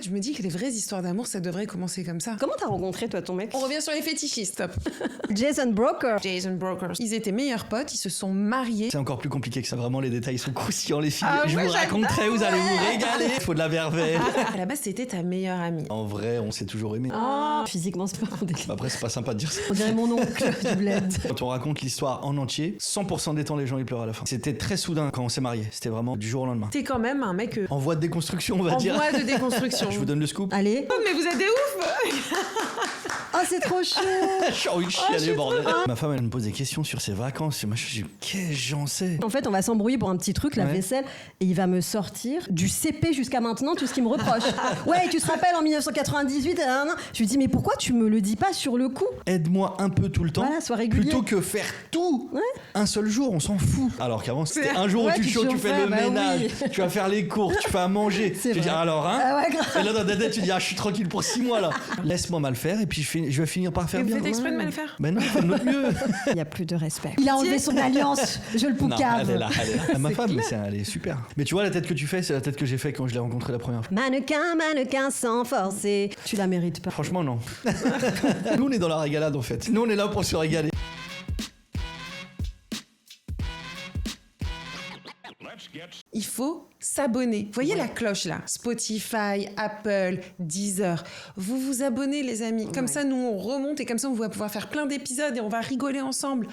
je me dis que les vraies histoires d'amour, ça devrait commencer comme ça. Comment t'as rencontré, toi, ton mec? On revient sur les fétichistes. Jason Broker. Jason Brokers. Ils étaient meilleurs potes, ils se sont mariés. C'est encore plus compliqué que ça. Vraiment, les détails sont croustillants, les filles. Ah je ouais, vous raconterai, vous allez vous régaler. Il faut de la verveine. À la base, c'était ta meilleure amie. En vrai, on s'est toujours aimé. Oh, physiquement, c'est pas mon délire. Après, c'est pas sympa de dire ça. On dirait mon oncle du bled. Quand on raconte l'histoire en entier, 100% des temps, les gens ils pleurent à la fin. C'était très soudain quand on s'est mariés. C'était vraiment du jour au lendemain. T'es quand même un mec En voie de déconstruction, on va en dire. voie de déconstruction. Je vous donne le scoop. Allez. Oh, mais vous êtes des ouf. Oh, c'est trop chaud. Je suis envie de chialer, bordel. Ma femme, elle me pose des questions sur ses vacances. Et moi, je dis, qu'est-ce que j'en sais? En fait, on va s'embrouiller pour un petit truc, la Ouais. vaisselle, et il va me sortir du CP jusqu'à maintenant tout ce qu'il me reproche. Ouais, tu te rappelles en 1998, je lui dis, mais pourquoi tu me le dis pas sur le coup? Aide-moi un peu tout le temps. Voilà, sois régulier. Plutôt que faire tout un seul jour, on s'en fout. Alors qu'avant, c'était un jour Ouais, où tu tu chaudes, tu te fais chauffais, le bah ménage, oui. tu vas faire les courses, tu fais à manger. C'est Tu dis, vrai. alors, hein? Ah ouais, grave. Et là, dans ta tête, tu dis, ah, je suis tranquille pour 6 mois là. Laisse-moi mal faire et puis je vais finir par faire Et vous bien. faites exprès de mal faire. Ben non, fais de notre mieux. Il n'y a plus de respect. Il a enlevé son alliance, je le Non, poucave. elle est là, elle est là. Ah, ma femme, elle est super. Mais tu vois, la tête que tu fais, c'est la tête que j'ai fait quand je l'ai rencontrée la première fois. Mannequin sans forcer. Tu la mérites pas. Franchement, non. Nous, on est dans la régalade en fait. Nous, on est là pour se régaler. Il faut s'abonner. Vous voyez la cloche là? Spotify, Apple, Deezer. Vous vous abonnez les amis. Comme ça, nous on remonte et comme ça on va pouvoir faire plein d'épisodes et on va rigoler ensemble.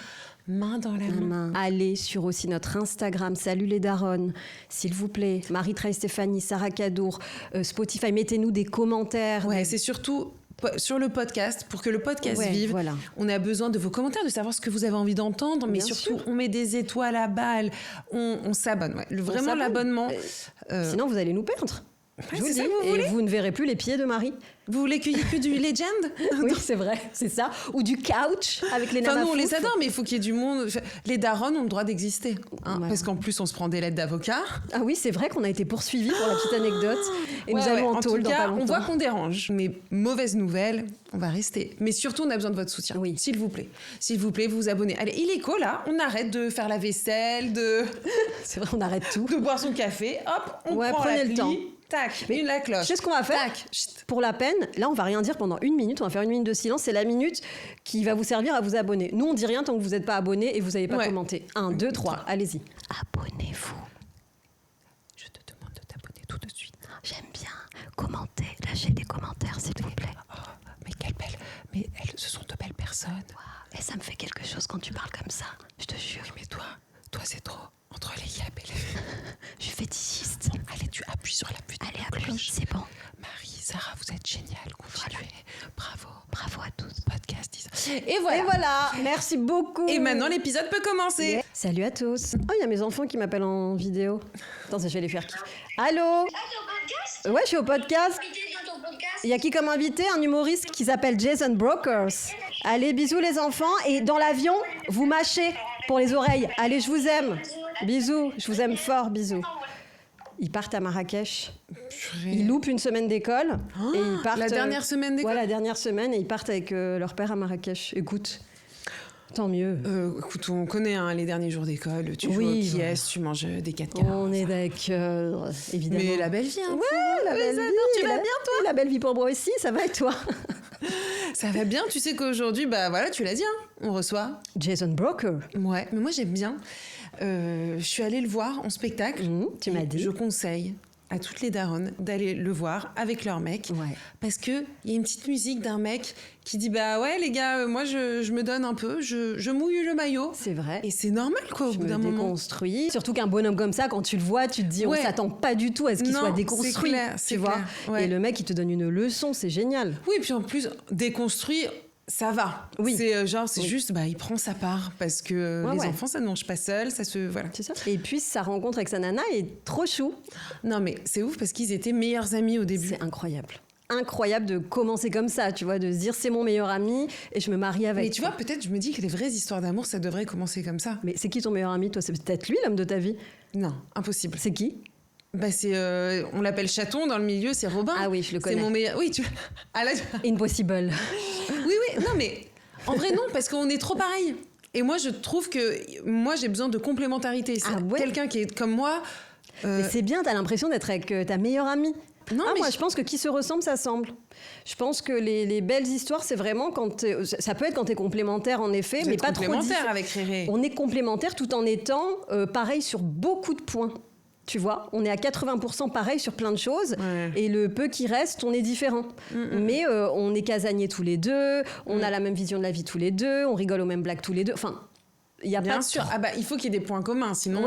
Main dans la main. Allez sur aussi notre Instagram, Salut les Daronnes, s'il vous plaît. Marie-Traille Stéphanie, Sarah Cadour, Spotify, mettez-nous des commentaires. Ouais, c'est surtout sur le podcast, pour que le podcast Ouais, vive, voilà. on a besoin de vos commentaires, de savoir ce que vous avez envie d'entendre, mais Bien surtout, sûr. on met des étoiles à balle, on s'abonne. Ouais. Vraiment, s'abonne. l'abonnement. Sinon, vous allez nous perdre. Je vous c'est le ça dis. que vous Et voulez vous ne verrez plus les pieds de Marie. Vous voulez qu'il y ait que du Legend? Oui, c'est vrai, c'est ça. Ou du couch avec les Enfin, nanas nous, on les foufs. adore, mais il faut qu'il y ait du monde. Les darons ont le droit d'exister. Hein, Ouais. Parce qu'en plus, on se prend des lettres d'avocat. Ah oui, c'est vrai qu'on a été poursuivis pour la petite anecdote. Et nous Ouais, allons ouais. en tôle tout dans cas, pas longtemps. on voit qu'on dérange. Mais mauvaise nouvelle, on va rester. Mais surtout, on a besoin de votre soutien. Oui. S'il vous plaît. S'il vous plaît, vous vous abonnez. Allez, illico, là, on arrête de faire la vaisselle, de C'est vrai, on arrête tout. boire son café. Hop, on Ouais, prend prenez l'appli. le temps. Tac, la cloche. Tu sais ce qu'on va faire? Tac, chut. Pour la peine, là, on va rien dire pendant 1 minute. On va faire 1 minute de silence. C'est la minute qui va vous servir à vous abonner. Nous, on dit rien tant que vous n'êtes pas abonné et vous n'avez pas Ouais. commenté. 1, 2, 3. Allez-y. Abonnez-vous. Je te demande de t'abonner tout de suite. J'aime bien. Commentez. Lâchez des commentaires, s'il vous plaît. Oh, mais quelle belle. Mais ce sont de belles personnes. Et ça me fait quelque chose quand tu parles comme ça. Je te jure. Mais toi, c'est trop. Entre les yep et les... Je suis fétichiste. Allez, tu appuies sur la putain Allez, de appuie. cloche. C'est bon. Marie, Sarah, vous êtes géniales. Continuez. Bravo. Bravo à tous. Podcast. Et voilà. Et voilà. Merci beaucoup. Et maintenant, l'épisode peut commencer. Yeah. Salut à tous. Oh, il y a mes enfants qui m'appellent en vidéo. Attends, je vais les faire kiffer. Allô? Ah, t'es au podcast? Ouais, je suis au podcast. Invité dans ton podcast? Il y a qui comme invité? Un humoriste qui s'appelle Jason Brokers. Allez, bisous les enfants. Et dans l'avion, vous mâchez pour les oreilles. Allez, je vous aime. Bisous, je vous aime fort, bisous. Ils partent à Marrakech. Ils loupent une semaine d'école. Et ils partent, La dernière semaine d'école. Ouais, la dernière semaine. Et ils partent avec leur père à Marrakech. Écoute, tant mieux. Écoute, on connaît hein, les derniers jours d'école. Tu joues Oui, au qui voilà. est, tu manges des 4 quarts. On est d'accord, évidemment. Mais la belle vie, hein. Ouais, la belle vie. tu vas bien, toi? La belle vie pour moi aussi, ça va et toi? Ça va bien. Tu sais qu'aujourd'hui, bah voilà, tu l'as dit, hein, on reçoit. Jason Broker. Ouais, mais moi j'aime bien. Je suis allée le voir en spectacle. Tu m'as Et dit. Je conseille à toutes les daronnes d'aller le voir avec leur mec. Ouais. Parce qu'il y a une petite musique d'un mec qui dit bah ouais les gars, moi je me donne un peu, je mouille le maillot. C'est vrai. Et c'est normal quoi au Je bout me d'un moment. déconstruis. Surtout qu'un bonhomme comme ça, quand tu le vois, tu te dis, Ouais. on s'attend pas du tout à ce qu'il Non, soit c'est déconstruit. clair, tu c'est vois. clair, ouais. Et le mec, il te donne une leçon, c'est génial. Oui, puis en plus, déconstruit, ça va. Oui. C'est c'est Oui. juste, bah, il prend sa part parce que Ouais, les ouais. enfants, ça ne mange pas seul, ça se. Voilà. C'est ça. Et puis, sa rencontre avec sa nana est trop chou. Non, mais c'est ouf parce qu'ils étaient meilleurs amis au début. C'est incroyable. Incroyable de commencer comme ça, tu vois, de se dire c'est mon meilleur ami et je me marie avec. Mais tu vois, peut-être, je me dis que les vraies histoires d'amour, ça devrait commencer comme ça. Mais c'est qui ton meilleur ami, toi? C'est peut-être lui, l'homme de ta vie? Non, impossible. C'est qui? Bah, c'est. On l'appelle chaton dans le milieu, c'est Robin. Ah oui, je le connais. C'est mon meilleur. Oui, tu. Ah là. Impossible. Oui, oui. Non, mais en vrai, non, parce qu'on est trop pareil. Et moi, je trouve que moi, j'ai besoin de complémentarité. C'est Ah ouais. quelqu'un qui est comme moi. Mais c'est bien, t'as l'impression d'être avec ta meilleure amie. Non, mais moi, je pense que qui se ressemble, ça semble. Je pense que les belles histoires, c'est vraiment quand ça peut être quand t'es complémentaire, en effet, vous mais êtes pas trop complémentaire avec Réré. On est complémentaires tout en étant pareil sur beaucoup de points. Tu vois, on est à 80% pareil sur plein de choses, et le peu qui reste, on est différents. Mais on est casaniers tous les deux, on a la même vision de la vie tous les deux, on rigole aux mêmes blagues tous les deux. Enfin, il y a Bien pas sûr. Ah bah, il faut qu'il y ait des points communs, sinon.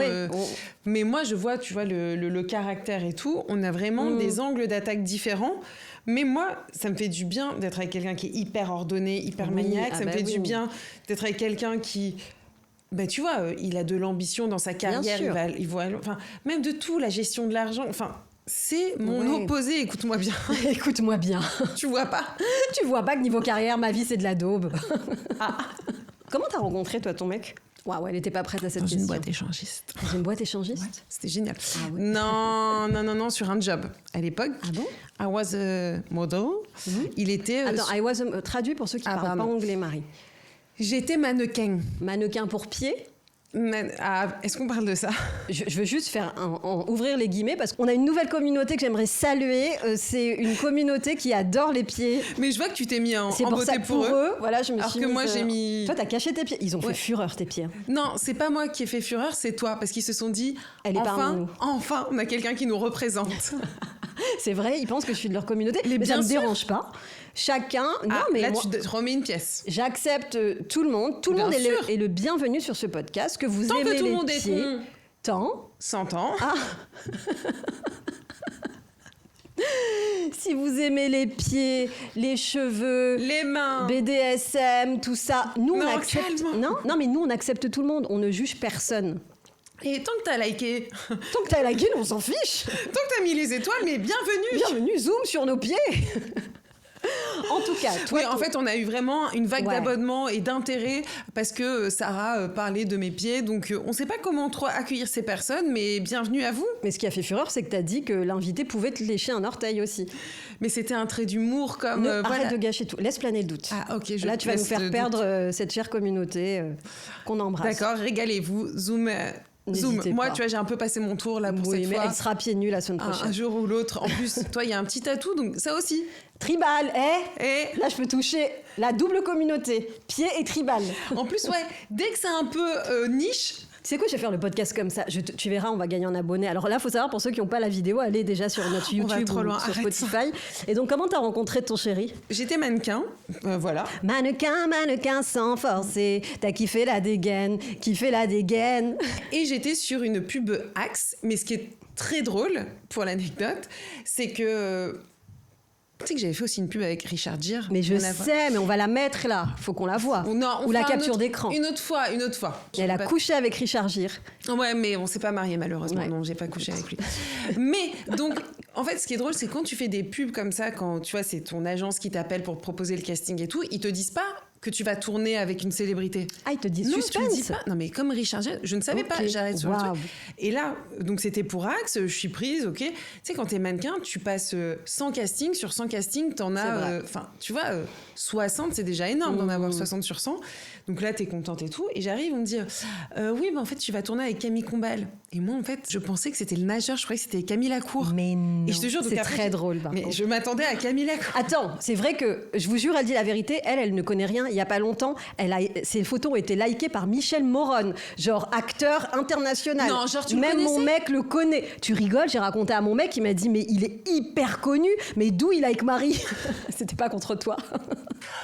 Mais moi, je vois, tu vois, le caractère et tout. On a vraiment des angles d'attaque différents. Mais moi, ça me fait du bien d'être avec quelqu'un qui est hyper ordonné, hyper maniaque. Ça me fait du bien d'être avec quelqu'un qui. Bah, tu vois, il a de l'ambition dans sa carrière. Il voit, enfin, même de tout, la gestion de l'argent. Enfin, c'est mon opposé. Écoute-moi bien. Écoute-moi bien. Tu vois pas. Tu vois pas que niveau carrière, ma vie, c'est de la daube. Comment t'as rencontré, toi, ton mec? Waouh, elle était pas prête à cette question. Dans une boîte échangiste. Dans une boîte échangiste? Ouais, c'était génial. Ah ouais. Non, sur un job. À l'époque, Ah bon? I was a model. Il était... Attends, I was traduit pour ceux qui parlent pas anglais, Marie. J'étais mannequin. Mannequin pour pied? Est-ce qu'on parle de ça? Je veux juste faire ouvrir les guillemets parce qu'on a une nouvelle communauté que j'aimerais saluer. C'est une communauté qui adore les pieds. Mais je vois que tu t'es mis en beauté ça, pour eux. Voilà, je me alors suis que mise, moi, j'ai mis... Toi, t'as caché tes pieds. Ils ont fait fureur, tes pieds. Non, c'est pas moi qui ai fait fureur, c'est toi. Parce qu'ils se sont dit, enfin, on a quelqu'un qui nous représente. C'est vrai, ils pensent que je suis de leur communauté. Mais ça me dérange pas. Chacun... là, tu te remets une pièce. J'accepte tout le monde. Tout le monde est le bienvenu sur ce podcast. Que vous tant aimez que tout les le monde pieds. Est con. Tant. 100 ans. Si vous aimez les pieds, les cheveux, les mains, BDSM, tout ça, nous on accepte. Calme. Non, mais nous on accepte tout le monde. On ne juge personne. Et tant que t'as liké, on s'en fiche. Tant que t'as mis les étoiles, mais bienvenue. Bienvenue, zoom sur nos pieds. En tout cas, toi, en fait, on a eu vraiment une vague d'abonnements et d'intérêt parce que Sarah parlait de mes pieds. Donc, on ne sait pas comment trop accueillir ces personnes, mais bienvenue à vous. Mais ce qui a fait fureur, c'est que tu as dit que l'invité pouvait te lécher un orteil aussi. Mais c'était un trait d'humour comme... Arrête de gâcher tout. Laisse planer le doute. Ok, là, tu vas nous faire perdre cette chère communauté qu'on embrasse. D'accord, régalez-vous. Zoom. Moi, tu vois, j'ai un peu passé mon tour là pour cette fois. Elle sera pieds nus la semaine prochaine. Un jour ou l'autre. En plus, toi, il y a un petit tatou, donc ça aussi. Tribal, là, je peux toucher la double communauté, pied et tribal. En plus, dès que c'est un peu niche... Tu sais quoi, je vais faire le podcast comme ça. Tu verras, on va gagner en abonnés. Alors là, il faut savoir, pour ceux qui n'ont pas la vidéo, allez déjà sur notre YouTube ou sur Spotify. Et donc, comment t'as rencontré ton chéri? J'étais mannequin, voilà. Mannequin sans forcer. T'as kiffé la dégaine. Et j'étais sur une pub Axe. Mais ce qui est très drôle, pour l'anecdote, c'est que... Tu sais que j'avais fait aussi une pub avec Richard Gere. Mais je sais, mais on va la mettre là. Faut qu'on la voie. Ou la capture d'écran. Une autre fois. Elle a couché avec Richard Gere. Ouais, mais on s'est pas mariés malheureusement. Ouais. Non, j'ai pas couché avec lui. Mais donc, en fait, ce qui est drôle, c'est quand tu fais des pubs comme ça, quand tu vois, c'est ton agence qui t'appelle pour proposer le casting et tout, ils te disent pas que tu vas tourner avec une célébrité. Ah, ils te disent suspense. Tu le dis pas. Non, mais comme Richard Gere, je ne savais pas, j'arrête sur le truc. Et là, donc c'était pour Axe, je suis prise, ok. Tu sais, quand t'es mannequin, tu passes 100 castings, sur 100 castings, t'en as, tu vois, 60, c'est déjà énorme d'en avoir 60 sur 100. Donc là, t'es contente et tout. Et j'arrive, on me dit, oui, en fait, tu vas tourner avec Camille Combal. Et moi, en fait, je pensais que c'était le nageur, je croyais que c'était Camille Lacour. Mais non, et je te jure, c'est très drôle. Mais je m'attendais à Camille Lacour. Attends, c'est vrai que, je vous jure, elle dit la vérité, elle ne connaît rien. Il y a pas longtemps, ses photos ont été likées par Michel Moron, genre acteur international. Non, genre tu Même le mon mec le connaît. Tu rigoles, j'ai raconté à mon mec, il m'a dit, mais il est hyper connu, mais d'où il like Marie? C'était pas contre toi.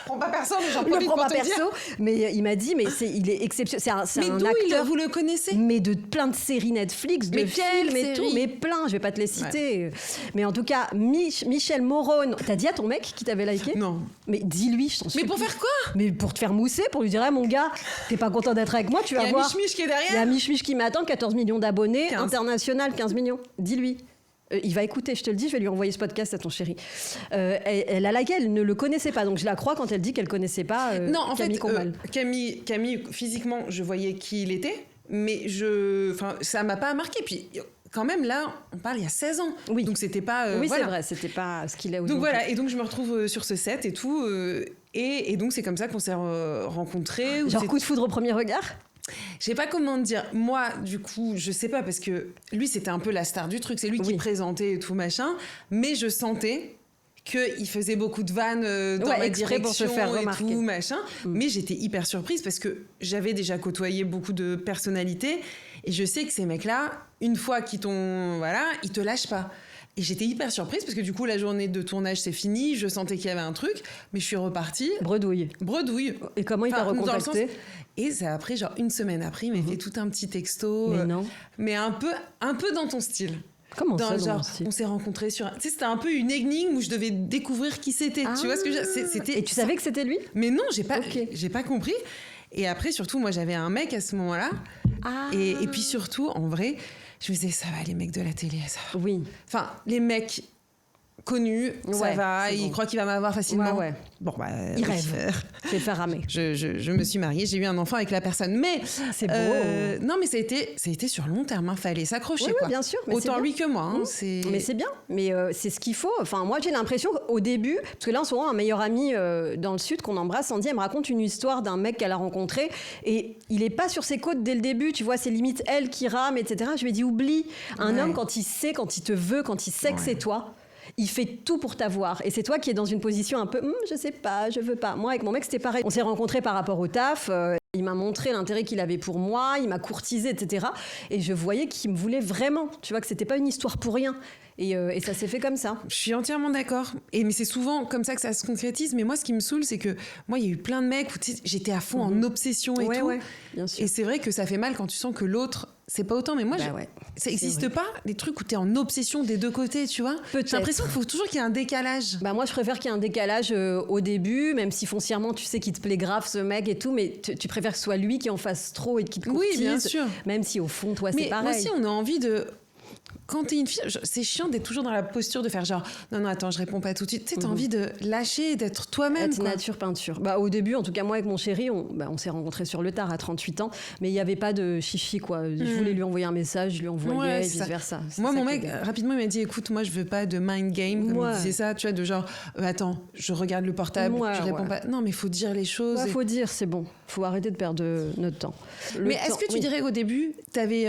Prends pas perso, mais j'en profite pour te dire. Mais il m'a dit, mais il est exceptionnel. C'est un acteur. Vous le connaissez? Mais de plein de séries Netflix, de films et tout, mais plein. Je vais pas te les citer. Ouais. Mais en tout cas, Michel Moron. T'as dit à ton mec qui t'avait liké? Non. Mais dis-lui, je t'en supplie. Mais pour faire quoi? Mais pour te faire mousser, pour lui dire, mon gars, t'es pas content d'être avec moi, tu vas voir. Il y a Mich Mich qui est derrière. Il y a Mich Mich qui m'attend, 14 millions d'abonnés, 15. International, 15 millions. Dis-lui. Il va écouter, je te le dis, je vais lui envoyer ce podcast à ton chéri. Elle a liké, elle ne le connaissait pas, donc je la crois quand elle dit qu'elle connaissait pas non, en Camille Combal. Camille, physiquement, je voyais qui il était, mais ça m'a pas marqué. Puis quand même, là, on parle il y a 16 ans. Oui. Donc c'était pas... oui, c'est vrai, c'était pas ce qu'il est aujourd'hui. Donc voilà, et donc je me retrouve sur ce set et tout, et donc c'est comme ça qu'on s'est rencontrés. Genre coup de foudre au premier regard? Je sais pas comment te dire. Moi, du coup, je sais pas parce que lui, c'était un peu la star du truc. C'est lui qui présentait et tout machin. Mais je sentais qu'il faisait beaucoup de vannes dans ma exprès pour se direction faire et remarquer. tout machin. Mais j'étais hyper surprise parce que j'avais déjà côtoyé beaucoup de personnalités et je sais que ces mecs-là, une fois qu'ils t'ont, voilà, ils te lâchent pas. Et j'étais hyper surprise parce que du coup, la journée de tournage, c'est fini. Je sentais qu'il y avait un truc, mais je suis repartie. Bredouille. Et comment il t'a recontacté? Et c'est après, genre une semaine après, il m'a fait tout un petit texto. Mais non. Mais un peu dans ton style. Comment ça, dans genre, mon style? on s'est rencontrés sur... Tu sais, c'était un peu une énigme où je devais découvrir qui c'était. Tu vois ce que c'était... Et tu savais que c'était lui? Mais non, j'ai pas compris. Et après, surtout, moi, j'avais un mec à ce moment-là. Et puis surtout, en vrai... Je me disais, ça va, les mecs de la télé, ça va. Oui. Enfin, les mecs connus, ça va, ils croient qu'il va m'avoir facilement. Ouais. Bon, bah, il rêve. Je vais le faire ramer. Je me suis mariée, j'ai eu un enfant avec la personne. Mais. C'est beau. Non, mais ça a été sur long terme, hein, fallait s'accrocher. Oui, quoi. bien sûr. Mais autant lui que moi. Hein, Mais c'est bien. Mais c'est ce qu'il faut. Enfin, moi, j'ai l'impression qu'au début, parce que là, en ce moment, un meilleur ami dans le Sud qu'on embrasse, Sandy, elle me raconte une histoire d'un mec qu'elle a rencontré. Et il est pas sur ses côtes dès le début. Tu vois, c'est limite elle qui rame, etc. Je lui ai dit, oublie. Un homme, quand il sait, quand il te veut, quand il sait que c'est toi, il fait tout pour t'avoir. Et c'est toi qui es dans une position un peu je sais pas, je veux pas. Moi, avec mon mec, c'était pareil. On s'est rencontrés par rapport au taf. Il m'a montré l'intérêt qu'il avait pour moi. Il m'a courtisé, etc. Et je voyais qu'il me voulait vraiment. Tu vois, que c'était pas une histoire pour rien. Et ça s'est fait comme ça. Je suis entièrement d'accord. Mais c'est souvent comme ça que ça se concrétise. Mais moi, ce qui me saoule, c'est que moi, il y a eu plein de mecs où j'étais à fond en obsession et tout. Ouais, bien sûr. Et c'est vrai que ça fait mal quand tu sens que l'autre, c'est pas autant. Mais moi, ça n'existe pas, les trucs où t'es en obsession des deux côtés, tu vois. Peut-être. J'ai l'impression qu'il faut toujours qu'il y ait un décalage. Moi, je préfère qu'il y ait un décalage au début, même si foncièrement, tu sais qu'il te plaît grave, ce mec et tout. Mais tu préfères que ce soit lui qui en fasse trop et qui te courtise. Oui, bien sûr. Même si au fond, toi, c'est pareil. Mais moi aussi, on a envie de... Quand t'es une fille, c'est chiant d'être toujours dans la posture de faire genre non attends, je réponds pas tout de suite. Tu sais, t'as envie de lâcher et d'être toi-même. Être nature peinture. Au début, en tout cas moi avec mon chéri, on s'est rencontrés sur le tard à 38 ans, mais il n'y avait pas de chichi quoi. Je voulais lui envoyer un message, je lui envoyais et vice versa. Moi mon mec rapidement il m'a dit écoute, moi je veux pas de mind game comme il disait ça, tu vois, de genre attends, je regarde le portable, je réponds pas. Non mais faut dire les choses. Faut dire, c'est bon. Faut arrêter de perdre notre temps. Mais est-ce que tu dirais qu'au début, t'avais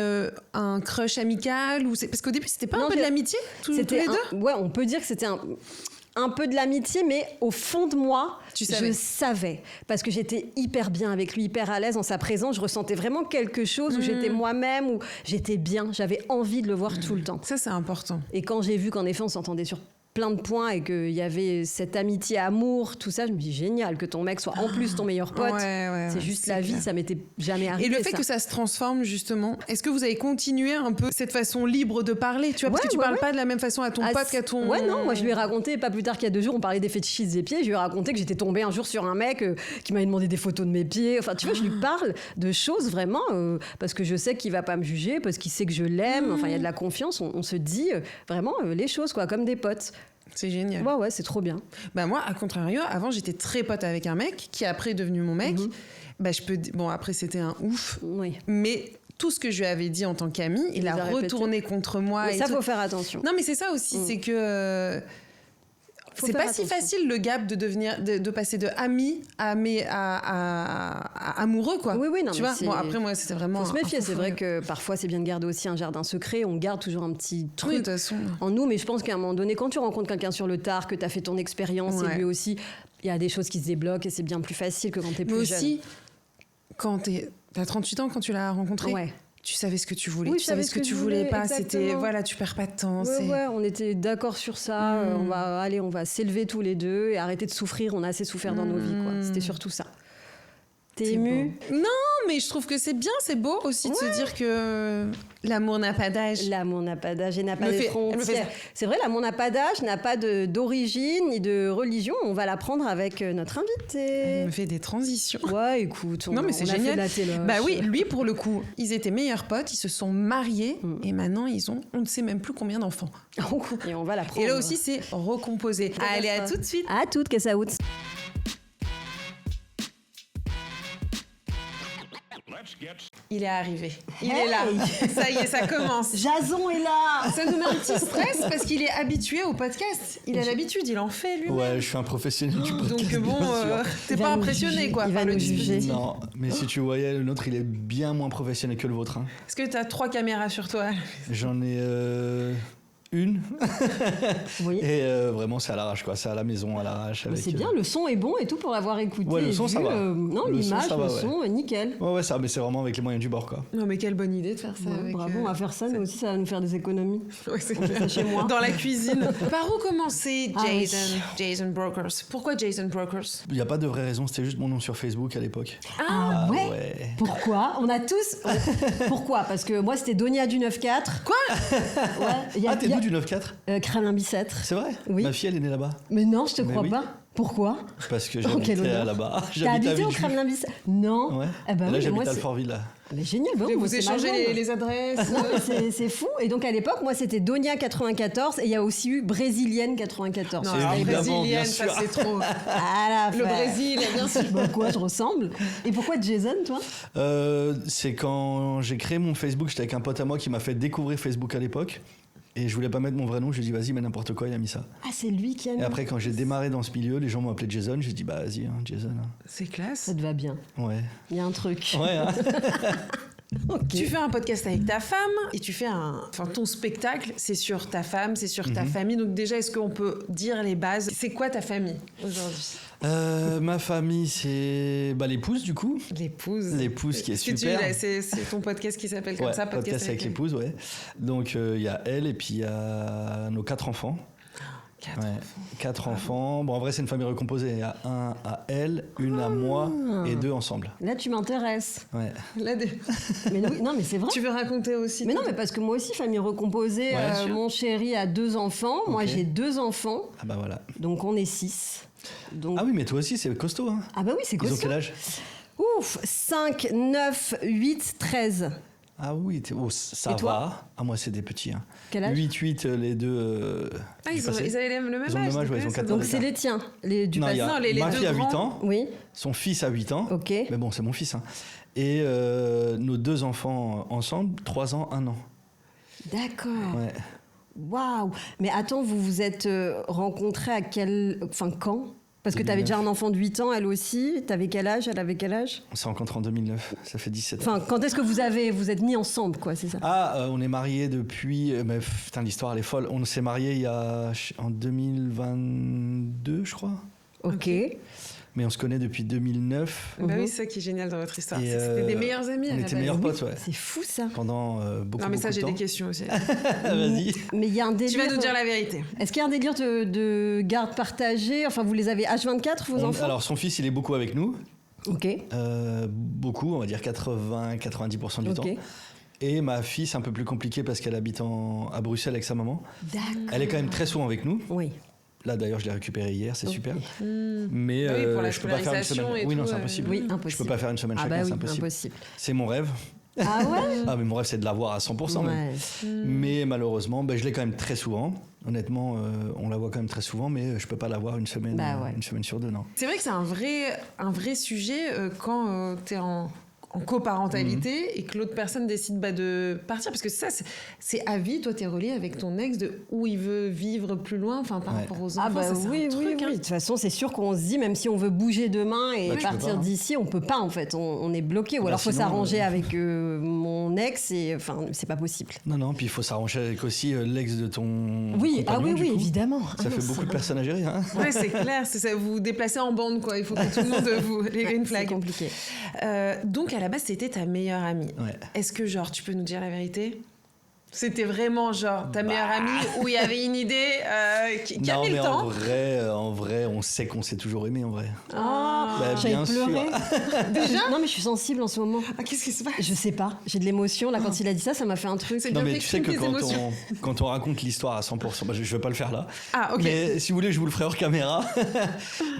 un crush amical ou parce qu'au début c'était pas un peu de l'amitié tous les deux? On peut dire que c'était un peu de l'amitié, mais au fond de moi, je savais. Parce que j'étais hyper bien avec lui, hyper à l'aise en sa présence. Je ressentais vraiment quelque chose où j'étais moi-même, où j'étais bien. J'avais envie de le voir tout le temps. Ça, c'est important. Et quand j'ai vu qu'en effet, on s'entendait sur plein de points et qu'il y avait cette amitié, amour, tout ça, je me dis génial que ton mec soit en plus ton meilleur pote. C'est juste la vie, ça m'était jamais arrivé. Et le fait que ça se transforme justement, est-ce que vous avez continué un peu cette façon libre de parler, tu vois, parce que tu parles pas de la même façon à ton pote qu'à ton... Non, moi je lui ai raconté, pas plus tard qu'il y a 2 jours, on parlait des fétichistes des pieds, je lui ai raconté que j'étais tombée un jour sur un mec qui m'avait demandé des photos de mes pieds, enfin tu vois, je lui parle de choses vraiment, parce que je sais qu'il va pas me juger, parce qu'il sait que je l'aime, enfin il y a de la confiance, on se dit vraiment les choses quoi, comme des potes. C'est génial. Ouais, c'est trop bien. Moi, à contrario, avant, j'étais très pote avec un mec qui après est devenu mon mec. Bon, après, c'était un ouf. Oui. Mais tout ce que je lui avais dit en tant qu'ami, il a retourné contre moi. Et ça, faut faire attention. Non, mais c'est ça aussi, c'est que... c'est pas si facile le gap de passer de ami à amoureux quoi. Oui, non, tu vois. Bon après moi c'était vraiment. Faut se méfier. C'est vrai que parfois c'est bien de garder aussi un jardin secret. On garde toujours un petit truc de toute façon. En nous, mais je pense qu'à un moment donné, quand tu rencontres quelqu'un sur le tard, que t'as fait ton expérience et lui aussi, il y a des choses qui se débloquent et c'est bien plus facile que quand t'es plus jeune. Mais aussi, quand t'as 38 ans quand tu l'as rencontré. Tu savais ce que tu voulais, tu savais ce que tu voulais pas. Exactement. C'était voilà, tu perds pas de temps. On était d'accord sur ça. On va s'élever tous les deux et arrêter de souffrir. On a assez souffert dans nos vies, quoi. C'était surtout ça. T'es émue? Non, mais je trouve que c'est bien, c'est beau aussi de se dire que l'amour n'a pas d'âge. L'amour n'a pas d'âge et n'a pas de frontières. C'est vrai, l'amour n'a pas d'âge, n'a pas d'origine ni de religion. On va l'apprendre avec notre invité. Elle me fait des transitions. Ouais, écoute, non, mais c'est génial. A fait la oui, lui pour le coup, ils étaient meilleurs potes, ils se sont mariés et maintenant ils ont, on ne sait même plus combien d'enfants. Et on va l'apprendre. Et là aussi, c'est recomposé. Allez, à tout de suite. À toutes, que ça out. Il est arrivé. Il est là. Ça y est, ça commence. Jason est là. Ça nous met un petit stress parce qu'il est habitué au podcast. Il a l'habitude, il en fait lui-même. Ouais, je suis un professionnel du podcast. Donc bon, t'es Il pas va nous impressionné juger, quoi il va par le nous juger. dispositif. Non, mais si tu voyais, le nôtre, il est bien moins professionnel que le vôtre. Hein. Est-ce que t'as 3 caméras sur toi? J'en ai une. Oui. Et vraiment, c'est à l'arrache, quoi. C'est à la maison, à l'arrache. Mais avec, c'est bien, le son est bon et tout pour l'avoir écouté. Ouais, le et son, ça vu, va. non, Le son, l'image, ça va, le ouais. son, nickel. Ouais, ça, mais c'est vraiment avec les moyens du bord, quoi. Non mais quelle bonne idée de faire ça. Ouais, avec, bravo, on va faire ça, nous aussi, ça va nous faire des économies. Ouais, c'est On fait clair. ça chez moi. Dans la cuisine. Par où commencer Ah oui. Jason Brokers? Pourquoi Jason Brokers? Il n'y a pas de vraie raison, c'était juste mon nom sur Facebook à l'époque. Ah ouais, ouais. Pourquoi? On a tous... Pourquoi? Parce que moi, c'était Donia du 9-4. Quoi? Ouais, Ah, t'es d'où du 9-4 Kremlin-Bicêtre. C'est vrai? Oui. Ma fille, elle est née là-bas. Mais non, je te Mais crois oui. pas. Pourquoi? Parce que Oh, quel j'habitais honneur. là-bas. T'as J'habite à habité au Villejuif. Kremlin-Bicêtre? Non. Ouais. Eh ben Et là, oui, j'habite moi, à c'est... Alfortville, là. Mais génial, bon, moi, Vous c'est ma échangez zone. les adresses? Non, mais c'est fou. Et donc à l'époque, moi c'était Donia 94 et il y a aussi eu Brésilienne 94. Non, C'est alors, évidemment, brésilienne, bien ça sûr. c'est trop. Ah la Le fête. Brésil, bien sûr. Bah quoi, je ressemble. Et pourquoi Jason, toi? C'est quand j'ai créé mon Facebook, j'étais avec un pote à moi qui m'a fait découvrir Facebook à l'époque. Et je voulais pas mettre mon vrai nom, je lui ai dit vas-y, mets n'importe quoi, il a mis ça. Ah, c'est lui qui a mis. Et après, quand j'ai démarré dans ce milieu, les gens m'ont appelé Jason, j'ai dit bah vas-y, hein, Jason. hein. C'est classe. Ça te va bien. Ouais. Il y a un truc. Ouais, hein. Ok. Tu fais un podcast avec ta femme et tu fais ton spectacle, c'est sur ta femme, c'est sur ta famille. Donc déjà, est-ce qu'on peut dire les bases? C'est quoi ta famille aujourd'hui? Ma famille, c'est l'épouse du coup. L'épouse. L'épouse qui est Est-ce que super. c'est ton podcast qui s'appelle comme Ouais, ça, podcast avec l'épouse, ouais. Donc il y a elle et puis il y a nos 4 enfants. 4 Ouais, enfants. 4 enfants. Bon, en vrai, c'est une famille recomposée. Il y a un à elle, une à moi et 2 ensemble. Là, tu m'intéresses. Ouais. Là, Mais oui, non, mais c'est vrai. tu veux raconter aussi? Mais non, mais parce que moi aussi, famille recomposée, Ouais, bien sûr. mon chéri a 2 enfants, moi Ok. j'ai 2 enfants, Ah bah voilà. donc on est 6. Donc... Ah oui, mais toi aussi, c'est costaud. Hein. Ah bah oui, c'est Ils ont costaud. quel âge? Ouf, 5, 9, 8, 13. Ah oui, ça Et toi va. Ah moi, c'est des petits. Hein. Quel âge? 8, les deux. Ah, du ils passé. avaient le même âge. Ils ont le même âge, ouais, ils ont ça 14 doit- Donc c'est les tiens, les du Non, il y passé. a Non, les ma deux fille a 8 grands. ans, Oui, son fils a 8 ans. ok. Mais bon, c'est mon fils. Hein. Et nos 2 enfants ensemble, 3 ans, 1 an. D'accord. Ouais. Waouh. Mais attends, vous vous êtes rencontrés à quel... Enfin, quand? Parce que tu avais 2009. déjà un enfant de 8 ans, elle aussi. T'avais quel âge? Elle avait quel âge? On s'est rencontrés en 2009. Ça fait 17 ans. Enfin, quand est-ce que vous êtes mis ensemble, quoi, c'est ça? Ah, on est mariés depuis. Mais putain, l'histoire elle est folle. On s'est mariés en 2022, je crois. Ok. Mais on se connaît depuis 2009. Bah oui, c'est ça qui est génial dans votre histoire. Et, C'était des meilleurs amis. à On la était base. meilleurs potes, ouais. C'est fou, ça. Pendant beaucoup, Non, mais ça, beaucoup j'ai de des temps. questions aussi. Vas-y. Mais il y a un délire... Tu vas nous dire la vérité. Est-ce qu'il y a un délire de garde partagée? Enfin, vous les avez H24, vos enfants? Alors, son fils, il est beaucoup avec nous. Ok. Beaucoup, on va dire 80-90% du Ok. temps. Et ma fille, c'est un peu plus compliqué parce qu'elle habite à Bruxelles avec sa maman. D'accord. Elle est quand même très souvent avec nous. Oui. Là, d'ailleurs, je l'ai récupérée hier, c'est Ok. super. Mais Ah oui, pour la je peux pas faire une scolarisation semaine. et Oui, non, tout, c'est impossible. Oui, Je impossible. peux pas faire une semaine Ah chacun, bah oui, c'est impossible. impossible. C'est mon rêve. Ah ouais? Ah, mais mon rêve, c'est de l'avoir à 100%. même. Ouais. Mais malheureusement, je l'ai quand même très souvent. Honnêtement, on la voit quand même très souvent, mais je peux pas l'avoir une semaine, Bah ouais. une semaine sur 2, non. C'est vrai que c'est un vrai sujet quand tu es en coparentalité et que l'autre personne décide de partir. Parce que ça, c'est à vie. Toi, tu es relié avec ton ex de où il veut vivre plus loin, enfin, par Ouais. rapport aux enfants. Ah bah ça, c'est oui, un truc, oui, hein. oui. De toute façon, c'est sûr qu'on se dit, même si on veut bouger demain et Bah, tu peux partir pas, hein. d'ici, on peut pas en fait. On est bloqué. Ou Bah, alors faut sinon, s'arranger avec mon ex et enfin, c'est pas possible. Non, puis il faut s'arranger avec aussi l'ex de ton Oui, ah compagnon, oui, du oui, coup. évidemment. Ça fait beaucoup de personnes à gérer, hein. Ouais, c'est clair. C'est ça, vous vous déplacez en bande, quoi. Il faut que tout le monde vous les green C'est flag. compliqué. Donc, à la base, c'était ta meilleure amie. Ouais. Est-ce que, genre, tu peux nous dire la vérité? C'était vraiment, genre, ta meilleure amie où il y avait une idée qui a Non, mis mais le temps? en vrai, on sait qu'on s'est toujours aimé, en vrai. Ah, Bah, J'avais bien sûr. pleuré. déjà? Non mais je suis sensible en ce moment. Ah, qu'est-ce qui se passe? Je sais pas. J'ai de l'émotion là quand il a dit ça, ça m'a fait un truc. C'est Non, bien mais tu sais que exprimer tes émotions. quand on raconte l'histoire à 100%, je vais pas le faire là. Ah, ok. Mais si vous voulez, je vous le ferai hors caméra.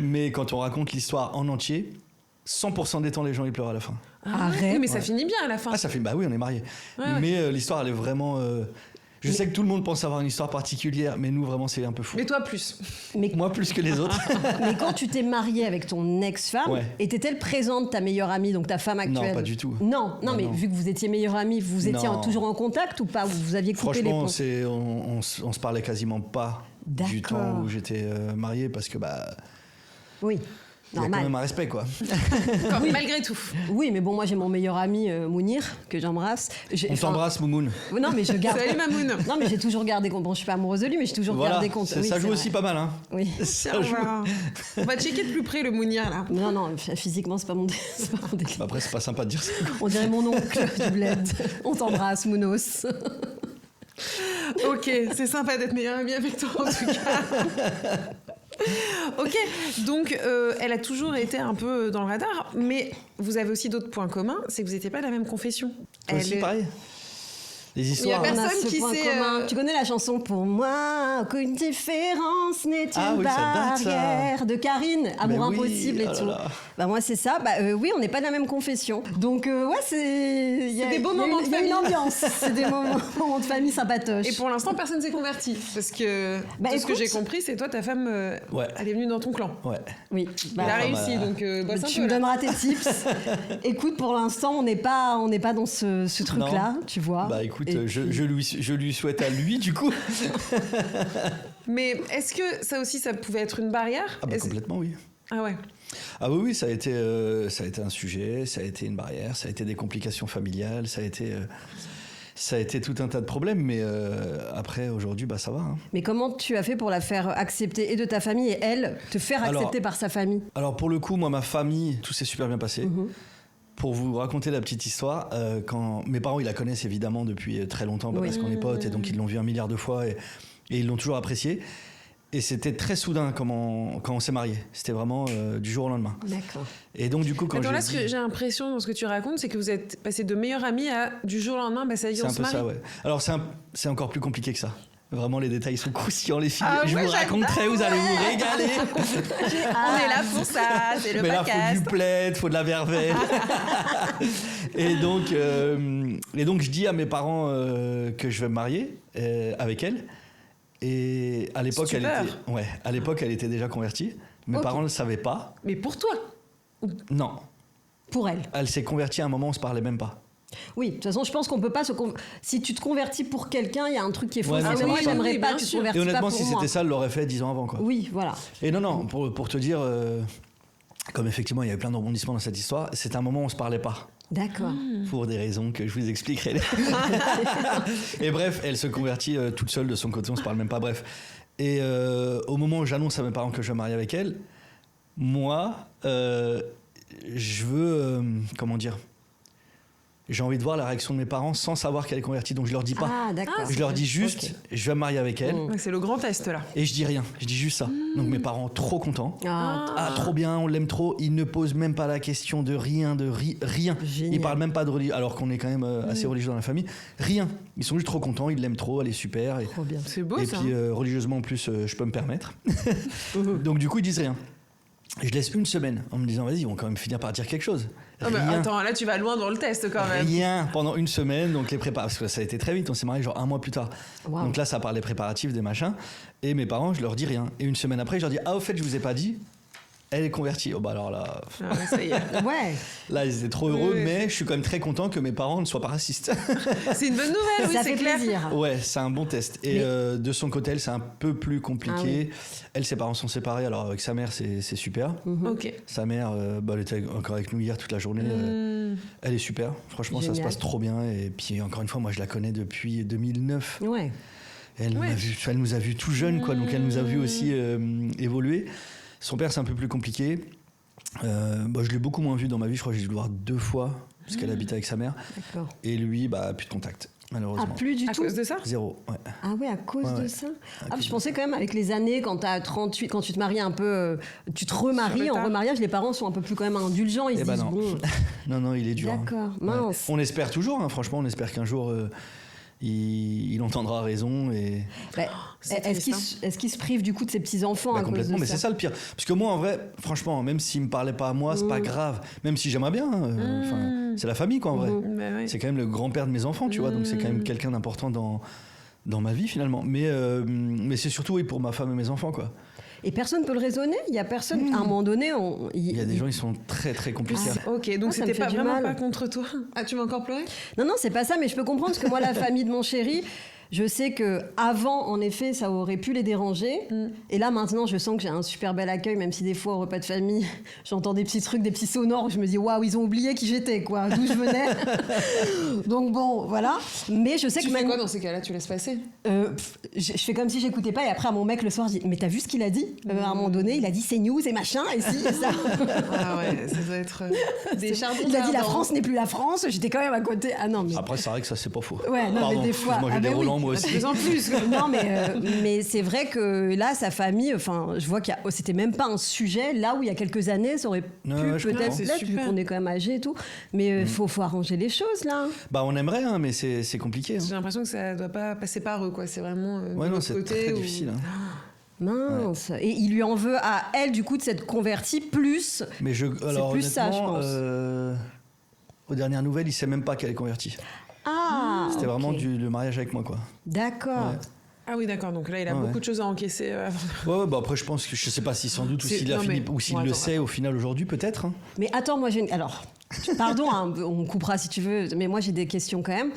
Mais quand on raconte l'histoire en entier, 100% des temps, les gens ils pleurent à la fin. Ah, Arrête. oui, mais ça Ouais. finit bien à la fin. Ah, ça fait, bah oui, on est mariés. Ouais, ouais. Mais l'histoire, elle est vraiment. Je sais que tout le monde pense avoir une histoire particulière, mais nous, vraiment, c'est un peu fou. Mais toi, plus. Mais, Moi, plus que les autres. mais quand tu t'es marié avec ton ex-femme, Ouais. était-elle présente, ta meilleure amie, donc ta femme actuelle? Non, pas du tout. Non, mais vu que vous étiez meilleure amie, vous étiez Non. toujours en contact ou pas? Vous aviez coupé les Franchement, ponts? on se parlait quasiment pas du D'accord. temps où j'étais marié, parce que Oui, il y a quand normal. même un respect, quoi. Malgré tout. Oui, mais bon, moi j'ai mon meilleur ami Mounir, que j'embrasse. On t'embrasse, Moumoun. Non, mais je garde. Salut Mamoun. Non, mais j'ai toujours gardé compte. Bon, je suis pas amoureuse de lui, mais j'ai toujours Voilà, gardé compte. Oui, ça c'est joue vrai. aussi pas mal, hein. Oui. Ça joue. On va checker de plus près le Mounir là. Non, physiquement, c'est pas mon c'est pas mon délire. Après, c'est pas sympa de dire ça. On dirait mon oncle du bled. On t'embrasse, Mounos. Ok, c'est sympa d'être meilleure amie avec toi en tout cas. Ok, donc elle a toujours été un peu dans le radar, mais vous avez aussi d'autres points communs, c'est que vous n'étiez pas de la même confession. Toi aussi, pareil. Les histoires. Il y a On a personne ce qui point sait, commun. Tu connais la chanson Pour moi, aucune différence n'est Ah une oui, ça date, ça. barrière de Karine, Amour Mais oui, impossible et oh là tout. là. Bah moi c'est ça. Oui, on n'est pas de la même confession. Donc ouais, c'est il y a- des beaux il y a moments une- de il y a une famille. ambiance. C'est des moments de famille sympatoches. Et pour l'instant, personne s'est converti. Parce que Bah, tout ce que écoute. j'ai compris, c'est toi, ta femme, Ouais. elle est venue dans ton clan. Ouais. Oui. Il a bah, réussi, donc bosse un Tu peu. me là. donneras tes tips. Écoute, pour l'instant, on n'est pas dans ce truc-là, tu vois. Bah écoute, Et je puis- lui souhaite à lui, du coup. Mais est-ce que ça aussi, ça pouvait être une barrière? Ah bah complètement, oui. Ah ouais. Ah oui, ça a été un sujet, ça a été une barrière, ça a été des complications familiales, ça a été tout un tas de problèmes, mais après, aujourd'hui, ça va. Hein. Mais comment tu as fait pour la faire accepter et de ta famille et elle te faire accepter par sa famille? Alors pour le coup, moi, ma famille, tout s'est super bien passé. Mhm. Pour vous raconter la petite histoire, quand mes parents, ils la connaissent évidemment depuis très longtemps, Oui. parce qu'on est potes, et donc ils l'ont vu 1 milliard de fois, et ils l'ont toujours apprécié. Et c'était très soudain quand on s'est mariés. C'était vraiment du jour au lendemain. D'accord. Et donc du coup, quand Attends, là, j'ai ce que j'ai l'impression dans ce que tu racontes, c'est que vous êtes passé de meilleurs amis à du jour au lendemain, ça y est, c'est on un se peu marie. ça, ouais. Alors c'est encore plus compliqué que ça. Vraiment, les détails sont croustillants, les filles. Ah Je ouais, vous raconterai, vous allez vous régaler. On est là pour ça, c'est le Mais là, podcast. faut du plaid, faut de la verveine. et donc, je dis à mes parents que je vais me marier avec elle. Et à l'époque, Stupeur. elle était déjà convertie. Mes Ok. parents ne le savaient pas. Mais pour toi. Non, Pour elle. elle s'est convertie à un moment, on se parlait même pas. Oui, de toute façon, je pense qu'on peut pas si tu te convertis pour quelqu'un, il y a un truc qui est faux. Ouais, non, Ah, ça moi, marche pas. j'aimerais Oui, pas bien que tu te sûr. convertisses Et honnêtement, pas pour si moi. c'était ça, elle l'aurait fait 10 ans avant, quoi. Oui, voilà. Et non, pour te dire, comme effectivement, il y avait plein de rebondissements dans cette histoire, c'est un moment où on se parlait pas. D'accord. Pour des raisons que je vous expliquerai. Et bref, elle se convertit toute seule de son côté, on se parle même pas, bref. Et au moment où j'annonce à mes parents que je vais me marier avec elle, moi, je veux, comment dire, j'ai envie de voir la réaction de mes parents sans savoir qu'elle est convertie, donc je leur dis pas. Ah, d'accord. Je leur dis juste, Ok. je vais me marier avec elle, Ouais, c'est le grand test là. et je dis rien, je dis juste ça. Donc mes parents, trop contents. Ah, Ah, trop bien, on l'aime trop. Ils ne posent même pas la question de rien, rien. Génial. Ils parlent même pas de religion, alors qu'on est quand même assez religieux dans la famille. Rien. Ils sont juste trop contents, ils l'aiment trop, elle est super. Et, trop bien. C'est beau et ça. puis religieusement en plus, je peux me permettre. Donc du coup, ils disent rien. Je laisse une semaine en me disant, vas-y, ils vont quand même finir par dire quelque chose. Ah bah, Rien. attends, là tu vas loin dans le test quand même. Rien pendant une semaine, donc les préparatifs, parce que ça a été très vite, on s'est mariés genre 1 mois plus tard. Wow. Donc là, ça parle des préparatifs, des machins. Et mes parents, je leur dis rien. Et une semaine après, je leur dis, ah, au fait, je vous ai pas dit, elle est convertie. Oh bah alors là, Ah ouais, ça y est. Ouais. là ils étaient trop heureux, Oui, oui. mais je suis quand même très content que mes parents ne soient pas racistes. C'est une bonne nouvelle, oui, Ça c'est fait clair. plaisir. Ouais, c'est un bon test. Et Mais- de son côté, elle, c'est un peu plus compliqué. Ah oui. Elle, ses parents sont séparés, alors avec sa mère, c'est super. Ok. Sa mère, elle était encore avec nous hier toute la journée. Elle est super. Franchement, ça se Génial. passe trop bien. Et puis, encore une fois, moi, je la connais depuis 2009. Ouais. Et elle, Ouais. elle nous a vus tout jeunes, quoi. Donc, elle nous a vus aussi évoluer. Son père, c'est un peu plus compliqué. Je l'ai beaucoup moins vu dans ma vie. Je crois que j'ai dû le voir 2 fois, parce qu'elle habite avec sa mère. D'accord. Et lui, plus de contact, Ah, malheureusement. plus du À tout. cause de ça? 0, ouais. Ah ouais, à cause Ouais, de ouais. ça. À Ah, cause je de pensais quand même avec les années, quand t'as 38, quand tu te maries un peu, tu te remaries Sur le en tard. remariage, les parents sont un peu plus quand même indulgents. Ils Eh se ben disent non. bon, Non, il est dur. hein. d'accord, Ouais. mince. On espère toujours, hein, franchement, on espère qu'un jour, il entendra raison. Et... Bah, c'est est-ce qu'il triste, est-ce qu'il se prive du coup de ses petits enfants à cause complètement, de mais ça? c'est ça le pire. Parce que moi, en vrai, franchement, même s'il me parlait pas à moi, c'est pas grave. Même si j'aimerais bien, enfin, c'est la famille, quoi, en vrai. Bah ouais. C'est quand même le grand-père de mes enfants, tu vois, donc c'est quand même quelqu'un d'important dans ma vie finalement. Mais c'est surtout pour ma femme et mes enfants, quoi. Et personne ne peut le raisonner. Il y a personne. À un moment donné, il y a des gens, ils sont très très compliqués. Ok, donc ça me c'était fait pas du vraiment mal. pas contre toi. Ah, tu vas encore pleurer? Non, c'est pas ça, mais je peux comprendre parce que moi, la famille de mon chéri, je sais que avant, en effet, ça aurait pu les déranger. Et là, maintenant, je sens que j'ai un super bel accueil, même si des fois, au repas de famille, j'entends des petits trucs, des petits sonores où je me dis, waouh, ils ont oublié qui j'étais, quoi, d'où je venais. Donc bon, voilà. Mais je sais Tu que fais maintenant. quoi dans ces cas-là? Tu laisses passer? Je fais comme si j'écoutais pas, et après, à mon mec, le soir, je dis, mais t'as vu ce qu'il a dit? À un moment donné, il a dit c'est news et machin, et si, et ça. Ah ouais, ça doit être des charbons. Il a dit la ardents. France n'est plus la France, j'étais quand même à côté. Ah non, mais. Après, c'est vrai que ça, c'est pas faux. Ouais, non, Pardon, mais des fois. moi j'ai Ah, des ben oui. relents, moi De aussi. plus en plus. Non, mais c'est vrai que là, sa famille, enfin, je vois c'était même pas un sujet. Là où il y a quelques années, ça aurait pu Ouais, je peut-être comprends. l'être, vu super. qu'on est quand même âgé et tout. Mais il faut arranger les choses, là. Bah, on aimerait, hein, mais c'est compliqué. Hein. J'ai l'impression que ça doit pas passer par eux, quoi. C'est vraiment Ouais, de non, l'autre c'est côté très où- difficile. Hein. Mince. Et il lui en veut à elle, du coup, de s'être convertie plus. Mais alors, plus ça, je honnêtement, pense. aux dernières nouvelles, il sait même pas qu'elle est convertie. Ah, C'était ok. vraiment le mariage avec moi, quoi. D'accord. Ouais. Ah oui, d'accord. Donc là, il a Ouais. beaucoup de choses à encaisser. Ouais, bah après, je pense que je sais pas si sans doute ou C'est- s'il a non, fini mais- ou s'il bon, le attends, sait au final aujourd'hui, peut-être. Hein. Mais attends, moi j'ai une. Alors, pardon, hein, on coupera si tu veux, mais moi j'ai des questions quand même.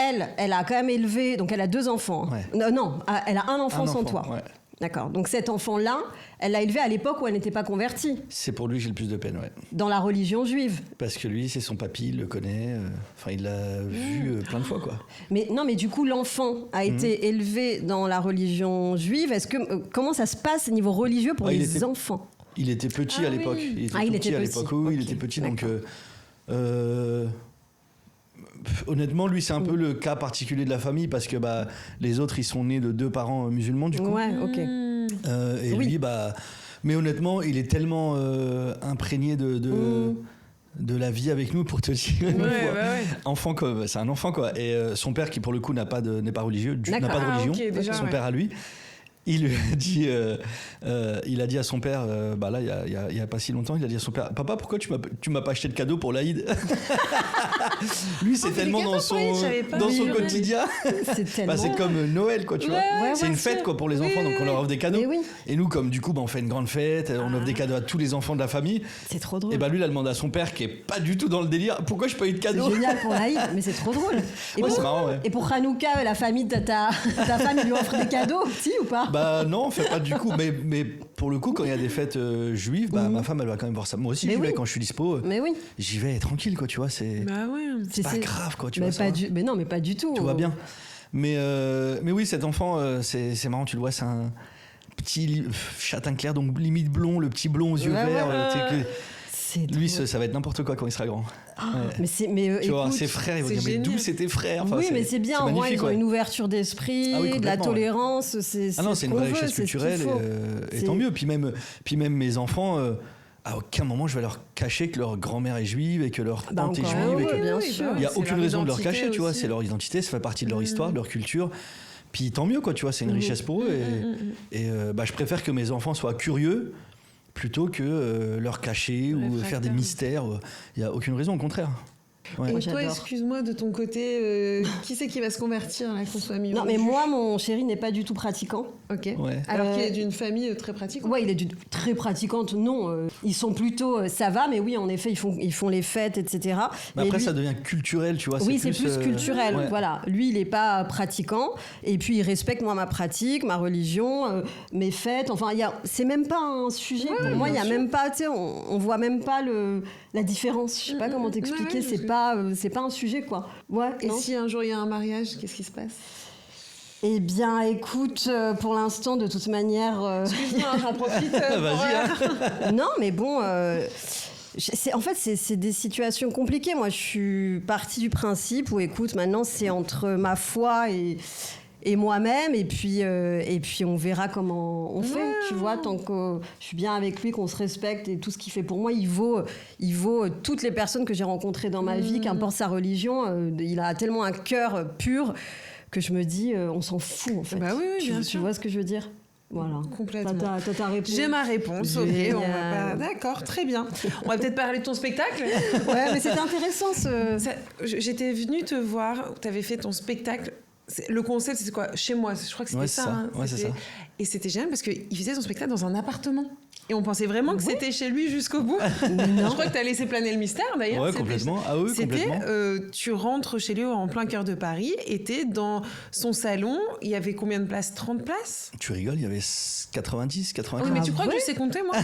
Elle a quand même élevé, donc elle a 2 enfants. Ouais. Non, elle a un enfant sans toi. Ouais. D'accord. Donc cet enfant-là, elle l'a élevé à l'époque où elle n'était pas convertie, C'est pour lui que j'ai le plus de peine, ouais. dans la religion juive. Parce que lui, c'est son papy, il le connaît. Enfin, il l'a vu plein de fois, quoi. Mais non, mais du coup, l'enfant a été élevé dans la religion juive. Est-ce que comment ça se passe au niveau religieux pour Ah, il les était- enfants? Il était petit Ah à l'époque. oui. Il était Ah, tout il petit était à petit. l'époque. Oui, il Ok, était petit. Donc, d'accord. honnêtement, lui, c'est un peu le cas particulier de la famille parce que bah, les autres, ils sont nés de 2 parents musulmans, du coup. Ouais, ok. Et Oui. lui, bah. Mais honnêtement, il est tellement imprégné de la vie avec nous, pour te dire. Ouais, une fois. ouais. Enfant, quoi. C'est un enfant, quoi. Et son père, qui pour le coup n'est pas religieux, n'a D'accord. pas de Ah, religion, ok, déjà, son ouais. père à lui. Il lui a dit, il a dit à son père, bah là, il y a pas si longtemps, il a dit à son père, papa, pourquoi tu m'as pas acheté de cadeau pour l'Aïd? Lui, c'est Oh, fait tellement des dans cadeaux pour l'Aïd, je savais pas. son Oui, oui. quotidien. C'est tellement. Bah, c'est comme Noël, quoi, tu vois. ouais, C'est une sûr. fête, quoi, pour les enfants, Oui, donc on leur offre des cadeaux. Mais oui. Et nous, comme du coup, bah, on fait une grande fête, on offre des cadeaux à tous les enfants de la famille. C'est trop drôle. Et bah lui, il a demandé à son père, qui est pas du tout dans le délire, pourquoi je pas eu de C'est cadeau? génial pour l'Aïd, mais c'est trop drôle. Et Ouais, pour- c'est marrant, ouais. Et pour Hanouka, la famille de ta femme, il lui offre des cadeaux, si ou pas? Bah non, on fait pas du coup. Mais pour le coup, quand il y a des fêtes juives, bah ma femme, elle va quand même voir ça. Moi aussi, Mais j'y vais oui. quand je suis dispo. Mais oui. J'y vais tranquille, quoi, tu vois. C'est Bah ouais. pas grave, quoi, tu mais vois. ça pas va. mais non, mais pas du tout. Tout va bien. Mais oui, cet enfant, c'est marrant, tu le vois, c'est un petit châtain clair, donc limite blond, le petit blond aux yeux Ouais, verts. ouais. Tu sais C'est que lui, drôle. ça va être n'importe quoi quand il sera grand. Ouais. Mais c'est mais Tu vois, écoute, ses frères, ils vont c'est dire, mais d'où génial. c'est tes frères? Enfin, oui, mais c'est bien, au moins magnifique, ils ont ouais. une ouverture d'esprit, Ah oui, de la complètement, ouais. tolérance, c'est Ah non, c'est ce une qu'on vraie veut, richesse c'est ce qu'il culturelle faut. et C'est- tant mieux. Puis même mes enfants, à aucun moment je vais leur cacher que leur grand-mère est juive et que leur Bah, tante est encore juive. heureux, et que- bien oui, sûr. bah Il n'y a c'est aucune leur raison de leur identité cacher, tu vois. aussi. C'est leur identité, ça fait partie de leur histoire, de leur culture. Puis tant mieux, quoi, tu vois, c'est une richesse pour eux. Et bah, je préfère que mes enfants soient curieux plutôt que leur cacher ou faire des Réfractaires. mystères. Il n'y a aucune raison, au contraire. Ouais. Et Moi, toi, j'adore. excuse-moi, de ton côté, qui c'est qui va se convertir là, qu'on soit mis Non, au mais juge? moi, mon chéri n'est pas du tout pratiquant. Ok. Ouais. Alors qu'il est d'une famille très pratique. Ouais, il est très pratiquante, non. Ils sont plutôt, ça va, mais oui, en effet, ils font les fêtes, etc. Mais après, lui- ça devient culturel, tu vois. Oui, c'est plus culturel, ouais. voilà. Lui, il n'est pas pratiquant, et puis il respecte moi ma pratique, ma religion, mes fêtes. Enfin, c'est même pas un sujet. Pour moi, il y a même pas, tu sais, on voit même pas la différence. Je sais pas comment t'expliquer. Ouais, je C'est pas un sujet, quoi. Ouais. Et non. si un jour il y a un mariage, qu'est-ce qui se passe? Eh bien, écoute, pour l'instant, de toute manière. Excuse-moi, j'en profite. Vas-y, hein. Non, mais bon. En fait, c'est des situations compliquées. Moi, je suis partie du principe où, écoute, maintenant, c'est entre ma foi et moi-même, et puis on verra comment on fait, tu vois, tant que je suis bien avec lui, qu'on se respecte, et tout ce qu'il fait pour moi, il vaut toutes les personnes que j'ai rencontrées dans ma vie, qu'importe sa religion, il a tellement un cœur pur que je me dis, on s'en fout, en fait. Bah oui, tu bien sûr. vois ce que je veux dire? Voilà. Complètement. T'as ta réponse. J'ai ma réponse, ok. On va Génial. pas... D'accord, très bien. On va peut-être parler de ton spectacle. Ouais, mais c'était intéressant ce. J'étais venue te voir, tu avais fait ton spectacle. Le concept, c'était quoi? Chez moi, je crois que c'était Ouais, ça. c'est ça. Hein. Ouais, c'est ça. Et c'était génial parce qu'il faisait son spectacle dans un appartement. Et on pensait vraiment que c'était chez lui jusqu'au bout. Je crois que tu as laissé planer le mystère d'ailleurs. Ouais, complètement. Ah oui, c'était, complètement. tu rentres chez lui en plein cœur de Paris et t'es dans son salon. Il y avait combien de places? 30 places? Tu rigoles, il y avait 90, 95. Oui, mais tu crois que je sais compter, moi?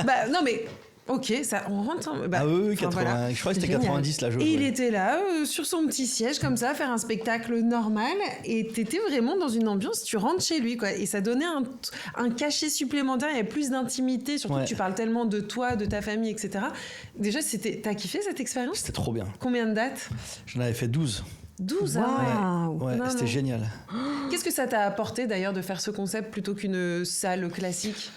Bah, non, mais... Ok, ça, on rentre. Ah oui, 80, voilà. je crois que c'était 90 là. Et il était là, sur son petit siège, comme ça, à faire un spectacle normal. Et t'étais vraiment dans une ambiance, tu rentres chez lui, quoi. Et ça donnait un cachet supplémentaire, il y avait plus d'intimité, surtout que tu parles tellement de toi, de ta famille, etc. Déjà, t'as kiffé cette expérience? C'était trop bien. Combien de dates? J'en avais fait 12. 12, wow. hein, Ouais, c'était génial. Qu'est-ce que ça t'a apporté d'ailleurs de faire ce concept plutôt qu'une salle classique?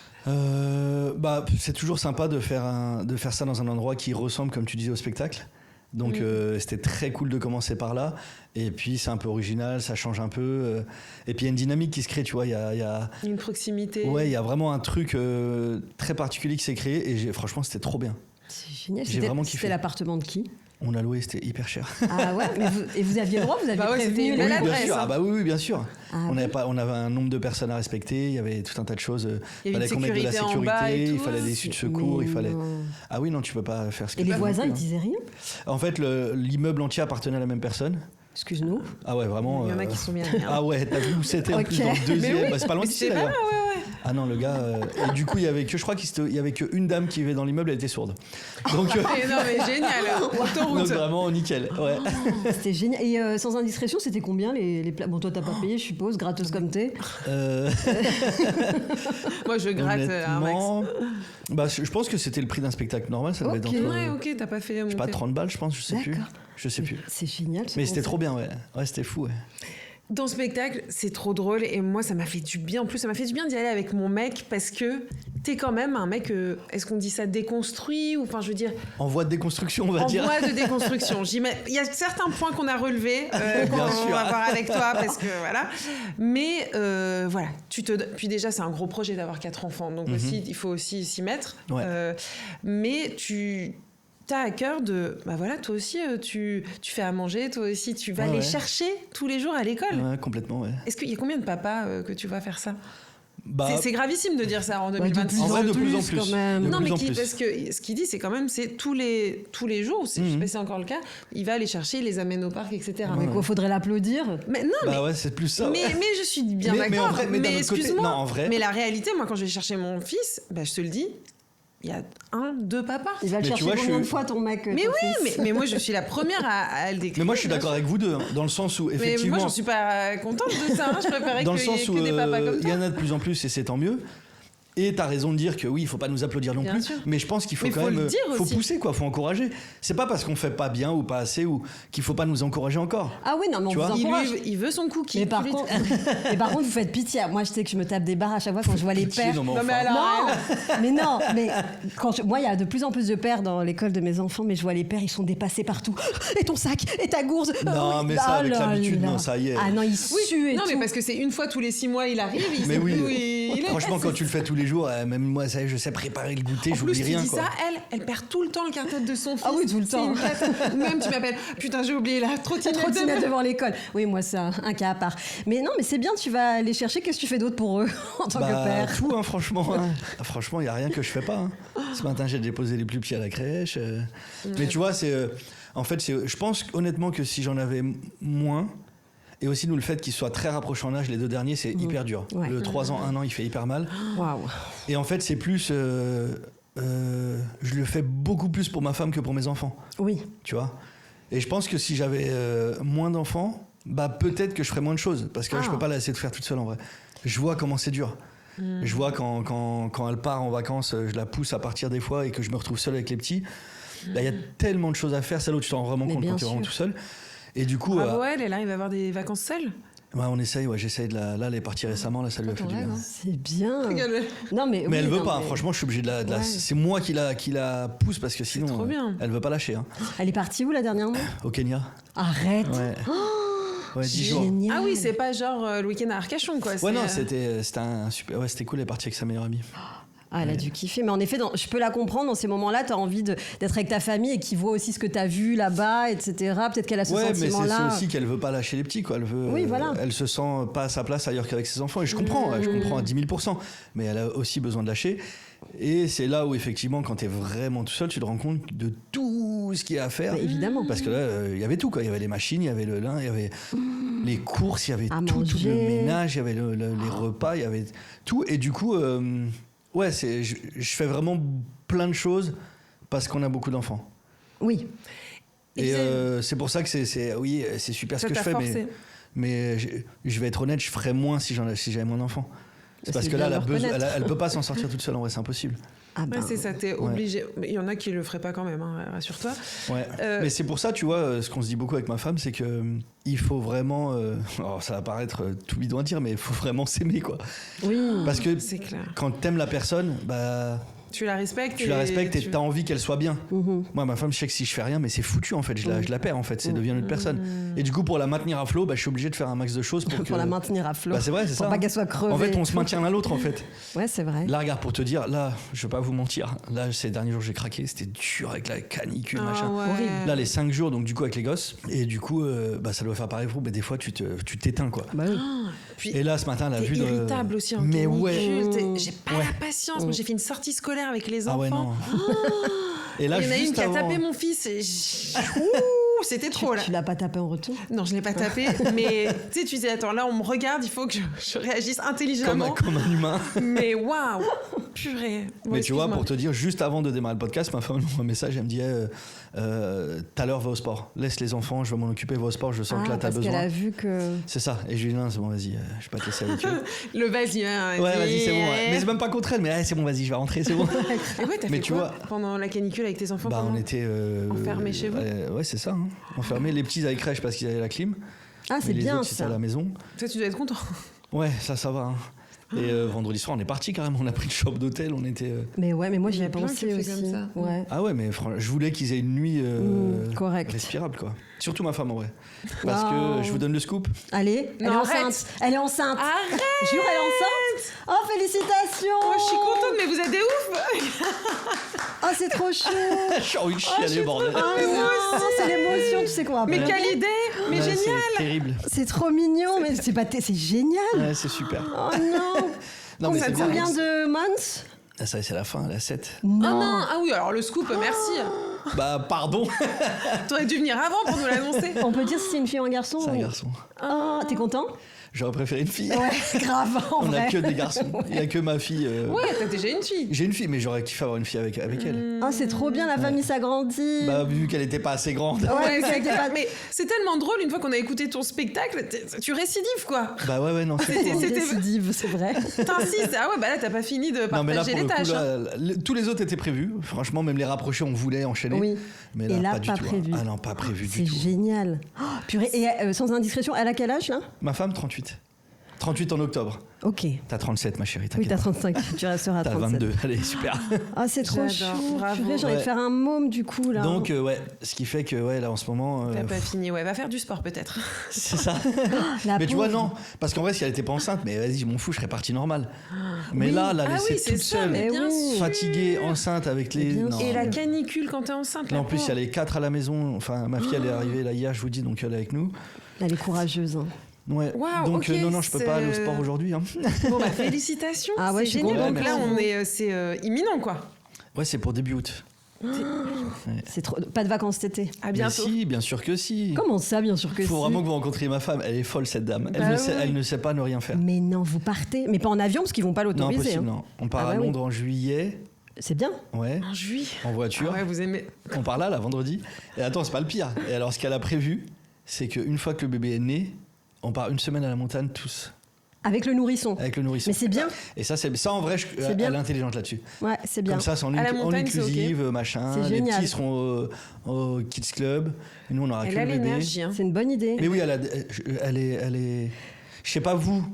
C'est toujours sympa de faire ça dans un endroit qui ressemble, comme tu disais, au spectacle. Donc c'était très cool de commencer par là. Et puis c'est un peu original, ça change un peu. Et puis il y a une dynamique qui se crée, tu vois. Il y a une proximité. Ouais, il y a vraiment un truc très particulier qui s'est créé. Et franchement, c'était trop bien. C'est génial. J'ai vraiment kiffé. C'était l'appartement de qui? On a loué, c'était hyper cher. Ah ouais, et vous aviez le droit, vous aviez prévenu c'était Oui, bien l'adresse, sûr. hein. Ah bah oui, bien sûr. Ah on avait un nombre de personnes à respecter, il y avait tout un tas de choses. Il y avait fallait qu'on mette de la sécurité en bas et sécurité, il tout. fallait des issues de secours, Mais il fallait. non. Ah oui, non, tu peux pas faire ce que Et tu les veux voisins, non ils plus, disaient rien? En fait, l'immeuble entier appartenait à la même personne. Excuse-nous. Ah ouais, vraiment. Il y en a qui sont bien. Ah ouais, t'as vu où c'était en plus Ok. dans le deuxième. Mais oui, c'est pas loin mais d'ici c'est d'ailleurs. pas, ouais. Ah non, le gars. Et du coup, il y avait qu'une dame qui vivait dans l'immeuble, elle était sourde. Donc, Non, mais génial. Autoroute. donc vraiment nickel. Ouais. C'était génial. Et sans indiscrétion, c'était combien les plats? Bon, toi, t'as pas payé, je suppose, gratos comme t'es. Moi, je gratte un max. Honnêtement, je pense que c'était le prix d'un spectacle normal. Ça devait être Ok. entre, Ouais, ok, t'as pas fait je sais pas, monter. 30 balles, je pense, je sais plus. D'accord. Je sais plus. C'est génial. Mais c'était trop bien, ouais. Ouais, c'était fou, ouais. Dans ce spectacle, c'est trop drôle et moi, ça m'a fait du bien. En plus, ça m'a fait du bien d'y aller avec mon mec parce que t'es quand même un mec, est-ce qu'on dit ça déconstruit ou enfin, je veux dire, En voie de déconstruction, on va en dire. voie de déconstruction. Il y a certains points qu'on a relevés, qu'on Bien va sûr. voir avec toi parce que voilà. Mais voilà, puis déjà, c'est un gros projet d'avoir 4 enfants, donc aussi, il faut aussi s'y mettre. Ouais. Mais tu as à cœur de, bah voilà, toi aussi, tu fais à manger, toi aussi, tu vas Ouais, les ouais. chercher tous les jours à l'école. Ouais, complètement, ouais. Est-ce qu'il y a combien de papas que tu vas faire ça? Bah, C'est gravissime de dire ça en de 2026. en vrai, de plus en plus, plus. quand même. De Non, plus mais en plus. parce que ce qu'il dit, c'est quand même, c'est tous les jours, je sais pas si c'est encore le cas, il va les chercher, il les amène au parc, etc. Mais quoi, faudrait l'applaudir? Mais non, Bah ouais, c'est plus ça. ouais. mais je suis bien Mais en d'accord. vrai, mais d'un autre côté- excuse-moi. non, en vrai- Mais la réalité, moi, quand je vais chercher mon fils, bah, je te le dis, il y a 1, 2 papas. Il va le Mais tu chercher vois, combien de fois, ton mec? Mais ton oui, fils mais moi, je suis la première à le décrire. Mais moi, je suis bien d'accord sûr. avec vous deux, hein, dans le sens où, Mais effectivement. moi, j'en suis pas contente de ça. Hein. Je préférais dans le qu'il y ait sens où que des papas comme il y toi. en a de plus en plus et c'est tant mieux. Et t'as raison de dire que oui, il faut pas nous applaudir non Bien plus, sûr. mais je pense qu'il faut Mais quand faut même, le dire faut aussi. pousser quoi, faut encourager. C'est pas parce qu'on fait pas bien ou pas assez ou qu'il faut pas nous encourager encore. Ah oui, non, mais on Tu vous vois encourage. Il veut son cookie. Mais par Tu lui- contre, vous faites pitié. Moi, je sais que je me tape des barres à chaque fois quand je vois les Pitié, pères. non, mais Non, mais enfin. alors, Non, mais moi, il y a de plus en plus de pères dans l'école de mes enfants, mais je vois les pères, ils sont dépassés partout. Et ton sac, et ta gourde. Non, oui. mais ça, Ah avec là l'habitude, là. non, ça y est. Ah non, ils suent et non, mais tout. parce que c'est une fois tous les 6 mois, il arrive, il Mais sait oui. plus où il est. Franchement, quand tu le fais tous les jours, même moi, ça y est, je sais préparer le goûter, En plus, j'oublie tu rien dis quoi. ça, elle perd tout le temps le cartable de son fils. Ah oui, tout le C'est temps. une cata. Même tu m'appelles, putain, j'ai oublié la La trottinette. trottinette devant l'école. Oui, moi, c'est un cas à part. Mais non, mais c'est bien, tu vas les chercher. Qu'est-ce que tu fais d'autre pour eux en tant que père? Tout, hein, franchement. Hein. Franchement, il y a rien que je fais pas. Hein. Ce matin, j'ai déposé les plus petits à la crèche. Mais tu vois, en fait, je pense honnêtement que si j'en avais moins. Et aussi, nous, le fait qu'ils soient très rapprochés en âge, les deux derniers, c'est hyper dur. Ouais. Le 3 ans, 1 an, il fait hyper mal. Waouh. Et en fait, c'est plus. Je le fais beaucoup plus pour ma femme que pour mes enfants. Oui. Tu vois. Et je pense que si j'avais moins d'enfants, bah peut-être que je ferais moins de choses. Parce que là, je peux pas la laisser tout faire toute seule en vrai. Je vois comment c'est dur. Je vois quand elle part en vacances, je la pousse à partir des fois et que je me retrouve seul avec les petits. Là, il y a tellement de choses à faire. C'est là où tu t'en rends vraiment Mais compte bien quand tu es vraiment sûr. tout seul. Et du coup, Bravo, elle arrive à avoir des vacances seule. ouais, on essaye. Ouais, j'essaye de la. Là, elle est partie récemment. Là, ça lui a fait du bien. C'est bien. Regarde. Non, mais Mais oui, elle veut non, pas. mais- Franchement, je suis obligé de la. Ouais. C'est moi qui la pousse parce que sinon, trop bien. elle veut pas lâcher. Hein. Elle est partie où la dernièrement? Au Kenya. Arrête. Ouais. Ouais, 10 jours. Génial. Ah oui, c'est pas genre le week-end à Arcachon, quoi. Ouais, c'est, non, c'était un super. Ouais, c'était cool. Elle est partie avec sa meilleure amie. Ah, elle a dû kiffer. Mais en effet, je peux la comprendre. Dans ces moments-là, tu as envie d'être avec ta famille et qui voit aussi ce que tu as vu là-bas, etc. Peut-être qu'elle a ce sentiment-là. Mais c'est aussi qu'elle veut pas lâcher les petits, quoi. Elle se sent pas à sa place ailleurs qu'avec ses enfants. Et je comprends à 10 000%. Mais elle a aussi besoin de lâcher. Et c'est là où, effectivement, quand tu es vraiment tout seul, tu te rends compte de tout ce qu'il y a à faire. Mais évidemment. Parce que là, il y avait tout, quoi. Il y avait les machines, il y avait le lin, il y avait les courses, il y avait tout le ménage, il y avait les repas, il y avait tout. Et du coup... je fais vraiment plein de choses parce qu'on a beaucoup d'enfants. Oui. Et c'est pour ça que c'est super ce que je fais. Mais je vais être honnête, je ferais moins si j'avais moins d'enfants. C'est parce que là, elle peut pas s'en sortir toute seule. En vrai, c'est impossible. Ah ben, c'est ça, t'es obligé. Mais il y en a qui le feraient pas quand même, hein, rassure-toi. Ouais. Mais c'est pour ça, tu vois, ce qu'on se dit beaucoup avec ma femme, c'est que il faut vraiment. Alors, ça va paraître tout bidon à dire, mais il faut vraiment s'aimer, quoi. Oui. Parce que c'est clair. Quand t'aimes la personne, tu la respectes. Et t'as envie qu'elle soit bien. Moi, ma femme, je sais que si je fais rien, mais c'est foutu en fait. Je la perds en fait. C'est devient une autre personne. Et du coup, pour la maintenir à flot, je suis obligé de faire un max de choses pour la maintenir à flot. C'est vrai, c'est ça. Pour pas qu'elle soit crevée. En fait, on se maintient l'un l'autre en fait. Ouais, c'est vrai. Là, regarde, pour te dire, là, je vais pas vous mentir. Là, ces derniers jours, j'ai craqué. C'était dur avec la canicule, machin. Horrible. Là, les 5 jours, donc du coup avec les gosses. Et du coup, ça doit faire pareil pour vous. Mais des fois, tu t'éteins quoi. Bah oui. Et là, ce matin, la vue irritable aussi en mais canicule. J'ai pas la patience. Moi, j'ai fait une sortie scolaire avec les enfants. Ah ouais, non. Et là, il y en a une qui a avant... tapé mon fils et c'était trop là. Tu l'as pas tapé en retour? Non, je l'ai pas tapé, mais tu disais attends, là on me regarde, il faut que je réagisse intelligemment. Comme un humain. Mais waouh, purée. Mais tu vois, pour te dire, juste avant de démarrer le podcast, ma femme m'envoie un message, elle me dit tout à l'heure, va au sport, laisse les enfants, je vais m'en occuper, va au sport, je sens que là t'as besoin. Parce qu'elle a vu que... C'est ça, et je lui dis non, c'est bon, vas-y, je vais pas te laisser avec eux. Le vas-y, ouais, vas-y, c'est bon. Ouais. Mais c'est même pas contre elle, mais c'est bon, vas-y, je vais rentrer, c'est bon. Et ouais, t'as fait quoi pendant la canicule avec tes enfants? On était enfermés chez vous. Ouais, c'est ça, hein. Enfermés, les petits avaient crèche parce qu'ils avaient la clim. Ah, c'est bien autres, ça. à la maison. Toi, tu dois être content. Ouais, ça va. Hein. Et vendredi soir, on est parti carrément. On a pris le shop d'hôtel. On était. Mais ouais, mais moi j'y ai pensé aussi. Comme ça. Ouais. Ah ouais, mais je voulais qu'ils aient une nuit correcte, respirable, quoi. Surtout ma femme en vrai. Parce que je vous donne le scoop. Allez, elle est enceinte. Elle est enceinte. Arrête. Jure, elle est enceinte. Oh, félicitations. Oh, je suis contente, mais vous êtes des ouf. Oh, c'est trop chou. J'ai envie de chialer, bordel. Oh non, c'est l'émotion, tu sais quoi. Mais quelle idée. Mais génial. C'est terrible. C'est trop mignon, mais c'est génial. Ouais, c'est super. Oh non. Non, mais c'est combien de months? Ah, ça, c'est la fin, la 7. Non. Oh non. Ah oui, alors le scoop, merci. Bah, pardon. T'aurais dû venir avant pour nous l'annoncer. On peut dire si c'est une fille ou un garçon? C'est un garçon. Oh, t'es content? J'aurais préféré une fille. Ouais, grave. On n'a que des garçons. Il n'y a que ma fille. Ouais, t'as déjà une fille. J'ai une fille, mais j'aurais kiffé avoir une fille avec elle. Oh, c'est trop bien, la famille s'agrandit. Bah, vu qu'elle n'était pas assez grande. Ouais, mais c'est tellement drôle, une fois qu'on a écouté ton spectacle, tu récidives quoi. Bah ouais, non, c'est cool. C'était récidive, c'est vrai. T'insistes. Ah ouais, bah là, t'as pas fini de partager les tâches. Tous les autres étaient prévus. Franchement, même les rapprochés, on voulait enchaîner. Oui. Mais là, pas du tout. Prévu. Ah non, pas prévu du tout. C'est génial. Oh, purée. Et sans indiscrétion, elle a quel âge là? Ma femme, 38. 38 en octobre. Ok. T'as 37, ma chérie. Oui, t'as 35. Tu resteras à 37. T'as 22. Allez, super. Ah, c'est trop chou. Purée, j'ai envie de faire un môme du coup là. Donc, ce qui fait que, là, en ce moment. T'as pas fini, va faire du sport peut-être. C'est ça. Mais tu vois, non. Parce qu'en vrai, si elle était pas enceinte, mais vas-y, je m'en fous, je serais parti normal. Mais là, la laisser toute seule, fatiguée, enceinte avec les. Non. Et la canicule quand t'es enceinte. Là, en plus, il y a les 4 à la maison. Enfin, ma fille, elle est arrivée là hier, je vous dis, donc elle est avec nous. Elle est courageuse. Hein. Ouais. Wow, donc non, je peux pas aller au sport aujourd'hui. Hein. Bon bah félicitations. Ah ouais, c'est génial. Donc là, merci. c'est imminent quoi. Ouais, c'est pour début août. Ouais. C'est trop. Pas de vacances cet été. À bientôt. Mais si, bien sûr que si. Comment ça, bien sûr que si. Faut vraiment que vous rencontriez ma femme. Elle est folle cette dame. Elle ne sait pas ne rien faire. Mais non, vous partez. Mais pas en avion parce qu'ils vont pas l'autoriser. Non, impossible, non. On part à Londres en juillet. C'est bien. Ouais. En juillet. En voiture. Ah ouais, vous aimez. On part là, vendredi. Et attends, c'est pas le pire. Et alors, ce qu'elle a prévu, c'est qu'une fois que le bébé est né, on part une semaine à la montagne tous. Avec le nourrisson. Avec le nourrisson. Mais c'est bien. Et ça, en vrai, elle est intelligente là-dessus. Ouais, c'est bien. Comme ça, c'est en inclusive, okay. Machin. C'est les génial. petits seront au Kids Club. Et nous, on aura que le bébé. Hein. C'est une bonne idée. Mais oui, elle est. Je sais pas vous.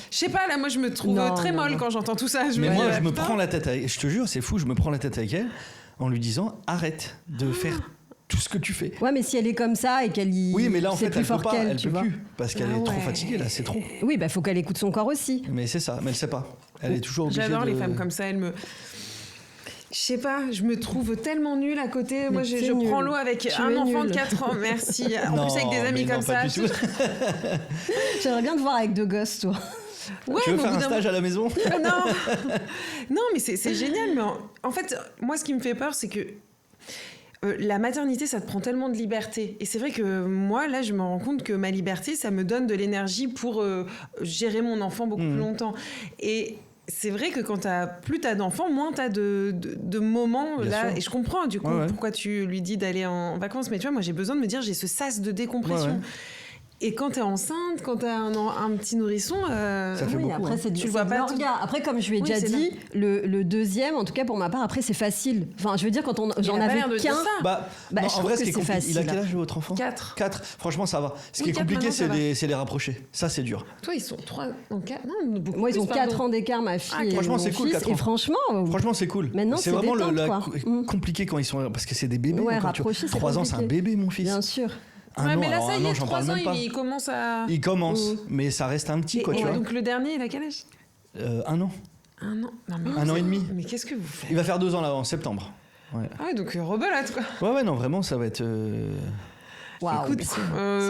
Je sais pas, là, moi, je me trouve très molle quand j'entends tout ça. Mais moi, je me prends la tête avec. Je te jure, c'est fou, je me prends la tête avec elle en lui disant arrête de faire tout ce que tu fais. Ouais, mais si elle est comme ça et qu'elle y. Oui, mais là, en c'est fait, plus elle fort peut pas, qu'elle, elle tu peut vois. plus, parce qu'elle Ah est trop ouais. fatiguée, là, c'est trop. Oui, faut qu'elle écoute son corps aussi. Mais c'est ça, mais elle sait pas. Elle est toujours obligée J'adore de... les femmes comme ça, elles me... Je sais pas, je me trouve tellement nulle à côté. Moi, je t'es nulle. prends l'eau avec Tu un es enfant nulle. de 4 ans, merci. En Non, plus, avec des amis mais non, comme pas ça. du tout. J'aimerais bien te voir avec 2 gosses, toi. Ouais, Tu veux mais au faire bout un d'un stage à la maison? Non, non, mais c'est génial. Mais en fait, moi, ce qui me fait peur, c'est que la maternité, ça te prend tellement de liberté. Et c'est vrai que moi, là, je me rends compte que ma liberté, ça me donne de l'énergie pour gérer mon enfant beaucoup plus longtemps. Et c'est vrai que quand plus t'as d'enfants, moins t'as de moments Bien là. sûr. Et je comprends du coup Ouais. pourquoi tu lui dis d'aller en vacances. Mais tu vois, moi, j'ai besoin de me dire, j'ai ce sas de décompression. Ouais. Et quand t'es enceinte, quand t'as un petit nourrisson, Ça fait Oui, beaucoup, après, hein. c'est Tu le vois de pas l'orga. Après, comme je lui ai Oui, déjà c'est dit, le deuxième, en tout cas pour ma part, après, c'est facile. Enfin, je veux dire, quand j'en Il a pas avais l'air de dire qu'un. ça. Bah, Bah, non, je en trouve vrai, ce que qui est c'est compliqué... Il a facile. quel âge, votre enfant? 4. 4. Franchement, ça va. Ce qui Oui, est 4 compliqué, maintenant, ça c'est les rapprocher. Ça, c'est dur. Toi, ils sont 3 ou 4. Non, beaucoup Moi, ils plus, ont 4 pardon. ans d'écart, ma fille Ah, et franchement, mon c'est cool, fils. 4 ans. Et franchement, Franchement, c'est cool. Maintenant, c'est c'est vraiment détente, quoi. compliqué quand ils sont... Parce que c'est des bébés. Ouais, encore, tu vois. rapprocher, c'est 3 ans, c'est un compliqué. bébé, mon fils. bien sûr. Un Ouais, an, mais là, alors ça un y an, est, j'en 3 parle ans, même pas. il commence à. Il commence, mais ça reste un petit, quoi, Et tu vois. donc le dernier, il a quel âge 1 an. 1 an. Non, mais 1 an et demi. Mais qu'est-ce que vous faites? Il va faire 2 ans, là, en septembre. Ouais. Ah ouais, donc rebelote, quoi. Ouais, non, vraiment, ça va être... Waouh. Écoute, c'est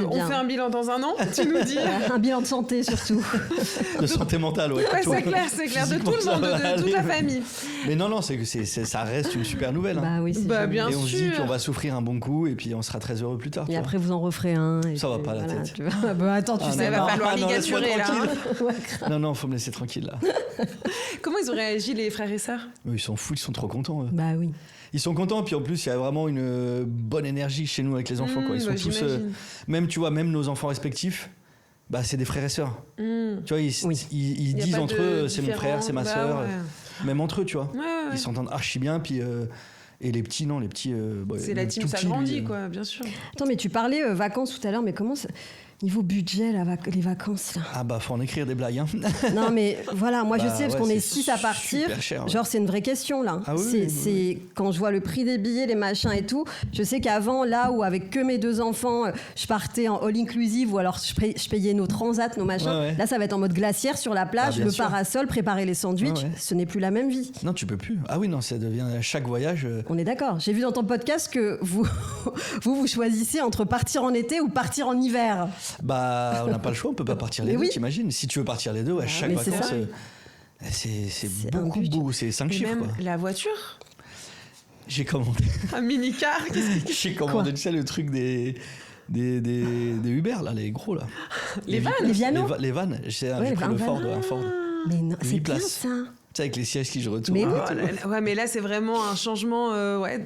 on bien. fait un bilan dans 1 an, tu nous dis. Un bilan de santé, surtout. de santé mentale, ouais. Ouais, plutôt. c'est clair, de tout le Physiquement, monde, ça va de toute la aller. famille. Mais non, ça reste une super nouvelle. Hein. Bah oui, c'est Bah, génial. bien et on se dit sûr. qu'on va souffrir un bon coup et puis on sera très heureux plus tard. tu Et vois. après, vous en referez un. et Ça va puis pas, la voilà, tête. tu vois. Bah, attends, tu Ah, sais, Il va falloir non, laisse-moi ligaturer, là. hein. tranquille. Non, faut me laisser tranquille, là. Comment ils ont réagi, les frères et sœurs? Eux, ils sont fous, ils sont trop contents. Eux. Bah oui. Ils sont contents, puis en plus, il y a vraiment une bonne énergie chez nous avec les enfants. Quoi. Ils sont bah, tous... j'imagine. même, tu vois, même nos enfants respectifs, bah, c'est des frères et sœurs. Hmm. Tu vois, ils Y a disent pas entre de eux, c'est mon frère, c'est ma différence. sœur. Bah ouais. Même entre eux, tu vois. Ouais, ouais, ouais. Ils s'entendent archi bien, puis... et les petits, non, les petits... C'est la team, ça grandit, quoi, bien sûr. Attends, mais tu parlais vacances tout à l'heure, mais comment ça... Niveau budget, les vacances, là. Ah bah, faut en écrire des blagues, hein. Non, mais voilà, moi je Bah sais, parce ouais, qu'on est c'est 6 à partir. super cher, ouais. Genre, c'est une vraie question, là. Ah oui, c'est, oui, c'est quand je vois le prix des billets, les machins et tout. Je sais qu'avant, là où avec que mes 2 enfants, je partais en all-inclusive ou alors je payais nos transats, nos machins. Ouais, ouais. Là, ça va être en mode glaciaire sur la plage, Ah, bien le sûr. parasol, préparer les sandwichs. Ouais, ouais. Ce n'est plus la même vie. Non, tu peux plus. Ah oui, non, ça devient chaque voyage... On est d'accord. J'ai vu dans ton podcast que vous choisissez entre partir en été ou partir en hiver. Bah, on n'a pas le choix, on peut pas partir les Mais deux, oui. t'imagines? Si tu veux partir les deux, ouais, chaque mais c'est vacances, ça. c'est un beaucoup, budget. beaucoup, c'est 5 Et chiffres. même Quoi. la voiture, J'ai commandé, un mini-car, j'ai commandé tu sais, le truc des Uber, là, les gros, là. Les vannes. Les Viano. Les vannes. J'ai Ouais, pris les le vannes. Ford, un Ford. Mais non, c'est 8 bien places. ça. Tu sais, avec les sièges qui je retourne. Mais oui. Oh là là. Ouais, mais là, c'est vraiment un changement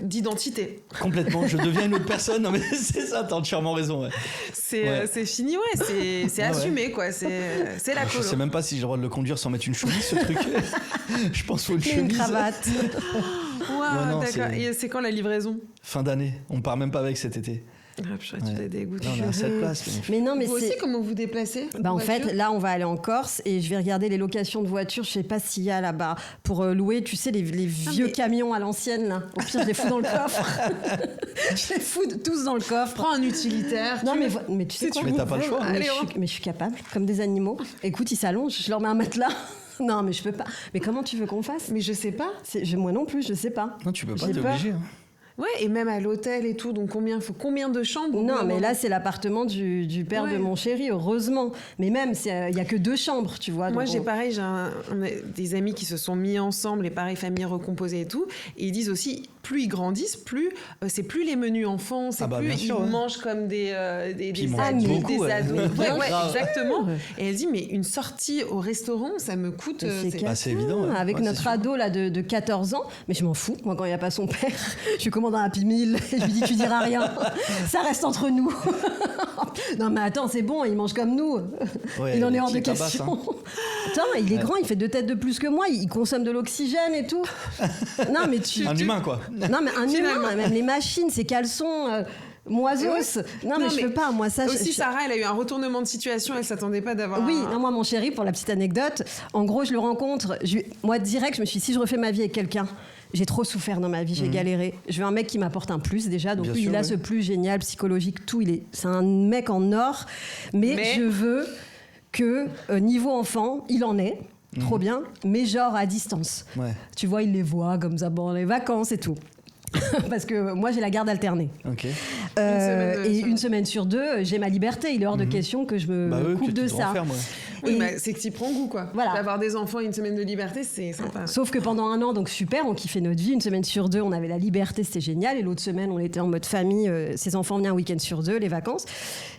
d'identité. Complètement, je deviens une autre personne. Non, mais c'est ça, t'as entièrement raison. Ouais. Ouais. C'est fini, ouais, c'est Ouais, assumé, quoi. C'est la Je colo. sais même pas si j'ai le droit de le conduire sans mettre une chemise, ce truc. Je pense qu'il faut une Et une chemise. cravate. Waouh, Ouais, non, d'accord. c'est- Et c'est quand la livraison? Fin d'année, on part même pas avec cet été. Ah, purée, tu Ouais. t'es dégoûté. Là, on est à 7 places. Mais non, mais Vous aussi, c'est. comment vous déplacez? Bah, en voiture fait, là, on va aller en Corse et je vais regarder les locations de voitures. Je sais pas s'il y a là-bas pour louer, tu sais, les vieux mais- camions à l'ancienne. Là. Au pire, je les fous dans le coffre. Je les fous tous dans le coffre. Prends un utilitaire. Non, tu mais, veux- mais tu sais Si quoi tu Mais t'as pas le choix. mais, Allez, mais je suis capable, comme des animaux. Écoute, ils s'allongent, je leur mets un matelas. Non, mais je peux pas. Mais comment tu veux qu'on fasse Mais je sais pas. Moi non plus, je sais pas. Non, tu peux pas, J'ai t'es peur. obligé. Hein. Ouais, et même à l'hôtel et tout, donc faut combien de chambres au bout Non, d'un mais moment là, c'est l'appartement du père Ouais. de mon chéri, heureusement. Mais même, il y a que 2 chambres, tu vois. Moi, donc j'ai on- pareil, des amis qui se sont mis ensemble, et pareil, famille recomposée et tout. Et ils disent aussi, plus ils grandissent, plus c'est plus les menus enfants, c'est Ah bah, plus bien ils sûr, ouais. mangent comme des Puis ils mangent adultes, beaucoup, des ouais. ados. Bien Ouais, grave. exactement. Et elle dit, mais une sortie au restaurant, ça me coûte. C'est c'est- Bah, c'est évident. Ouais. Avec Ouais, notre c'est sûr. ado là, de 14 ans, mais je m'en fous, moi, quand il n'y a pas son père. Je lui commande un Happy Meal et je lui dis, tu diras rien. Ça reste entre nous. Non, mais attends, c'est bon, il mange comme nous. Ouais, Il en est les hors de petits tabacs, question. Attends, il est grand, il fait 2 têtes de plus que moi, il consomme de l'oxygène et tout. Non, mais tu. Un humain, quoi. Non, mais un Finalement. humain, même les machines, ses caleçons. Moisos. Non, mais je peux pas, moi, ça. Aussi, je- Sarah, elle a eu un retournement de situation, elle s'attendait pas d'avoir. Oui, un- non, moi, mon chéri, pour la petite anecdote, en gros, je le rencontre. Moi, direct, je me suis dit, si je refais ma vie avec quelqu'un, J'ai trop souffert dans ma vie, j'ai galéré. Je veux un mec qui m'apporte un plus déjà. Donc Bien lui, sûr, il a ouais. ce plus génial, psychologique, tout. C'est un mec en or. Mais je veux que niveau enfant, il en est. Trop bien. Mais genre à distance. Ouais. Tu vois, il les voit comme ça pendant les vacances et tout. Parce que moi, j'ai la garde alternée. Ok. Une semaine sur deux, j'ai ma liberté. Il est hors de question que je me coupe de ça. Oui, Et- c'est que tu prends goût, quoi. Voilà. D'avoir des enfants, une semaine de liberté, c'est sympa. Sauf que pendant un an, donc super, on kiffait notre vie. Une semaine sur deux, on avait la liberté, c'était génial. Et l'autre semaine, on était en mode famille. Ses enfants venaient un week-end sur deux, les vacances.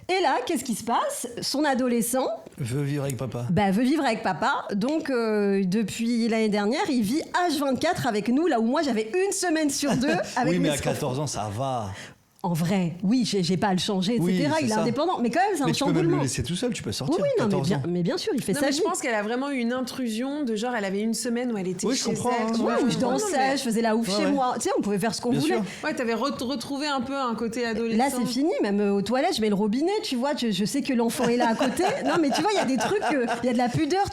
Et là, qu'est-ce qui se passe? Son adolescent Veut vivre avec papa. veut vivre avec papa. Donc, depuis l'année dernière, il vit H24 avec nous, là où moi, j'avais une semaine sur deux avec Oui, mais mes à 14 ans, ça va. En vrai, oui, j'ai pas à le changer, etc. Oui, c'est il est ça. indépendant. Mais quand même, c'est Mais un tu peux même chamboulement. le laisser tout seul, tu peux sortir. Oui, non, 14 ans. mais bien sûr, il fait Non, sa mais vie. je pense qu'elle a vraiment eu une intrusion de genre, elle avait une semaine où elle était Oui, je chez comprends, elle. hein. tu vois. Ouais, où je Non, dansais, mais- je faisais la ouf Ouais, chez ouais. moi. Tu sais, on pouvait faire ce qu'on Bien voulait. sûr. Ouais, t'avais retrouvé un peu un côté adolescent. Là, c'est fini. Même aux toilettes, je mets le robinet, tu vois. Je sais que l'enfant est là à côté. Non, mais tu vois, il y a des trucs, il y a de la pudeur.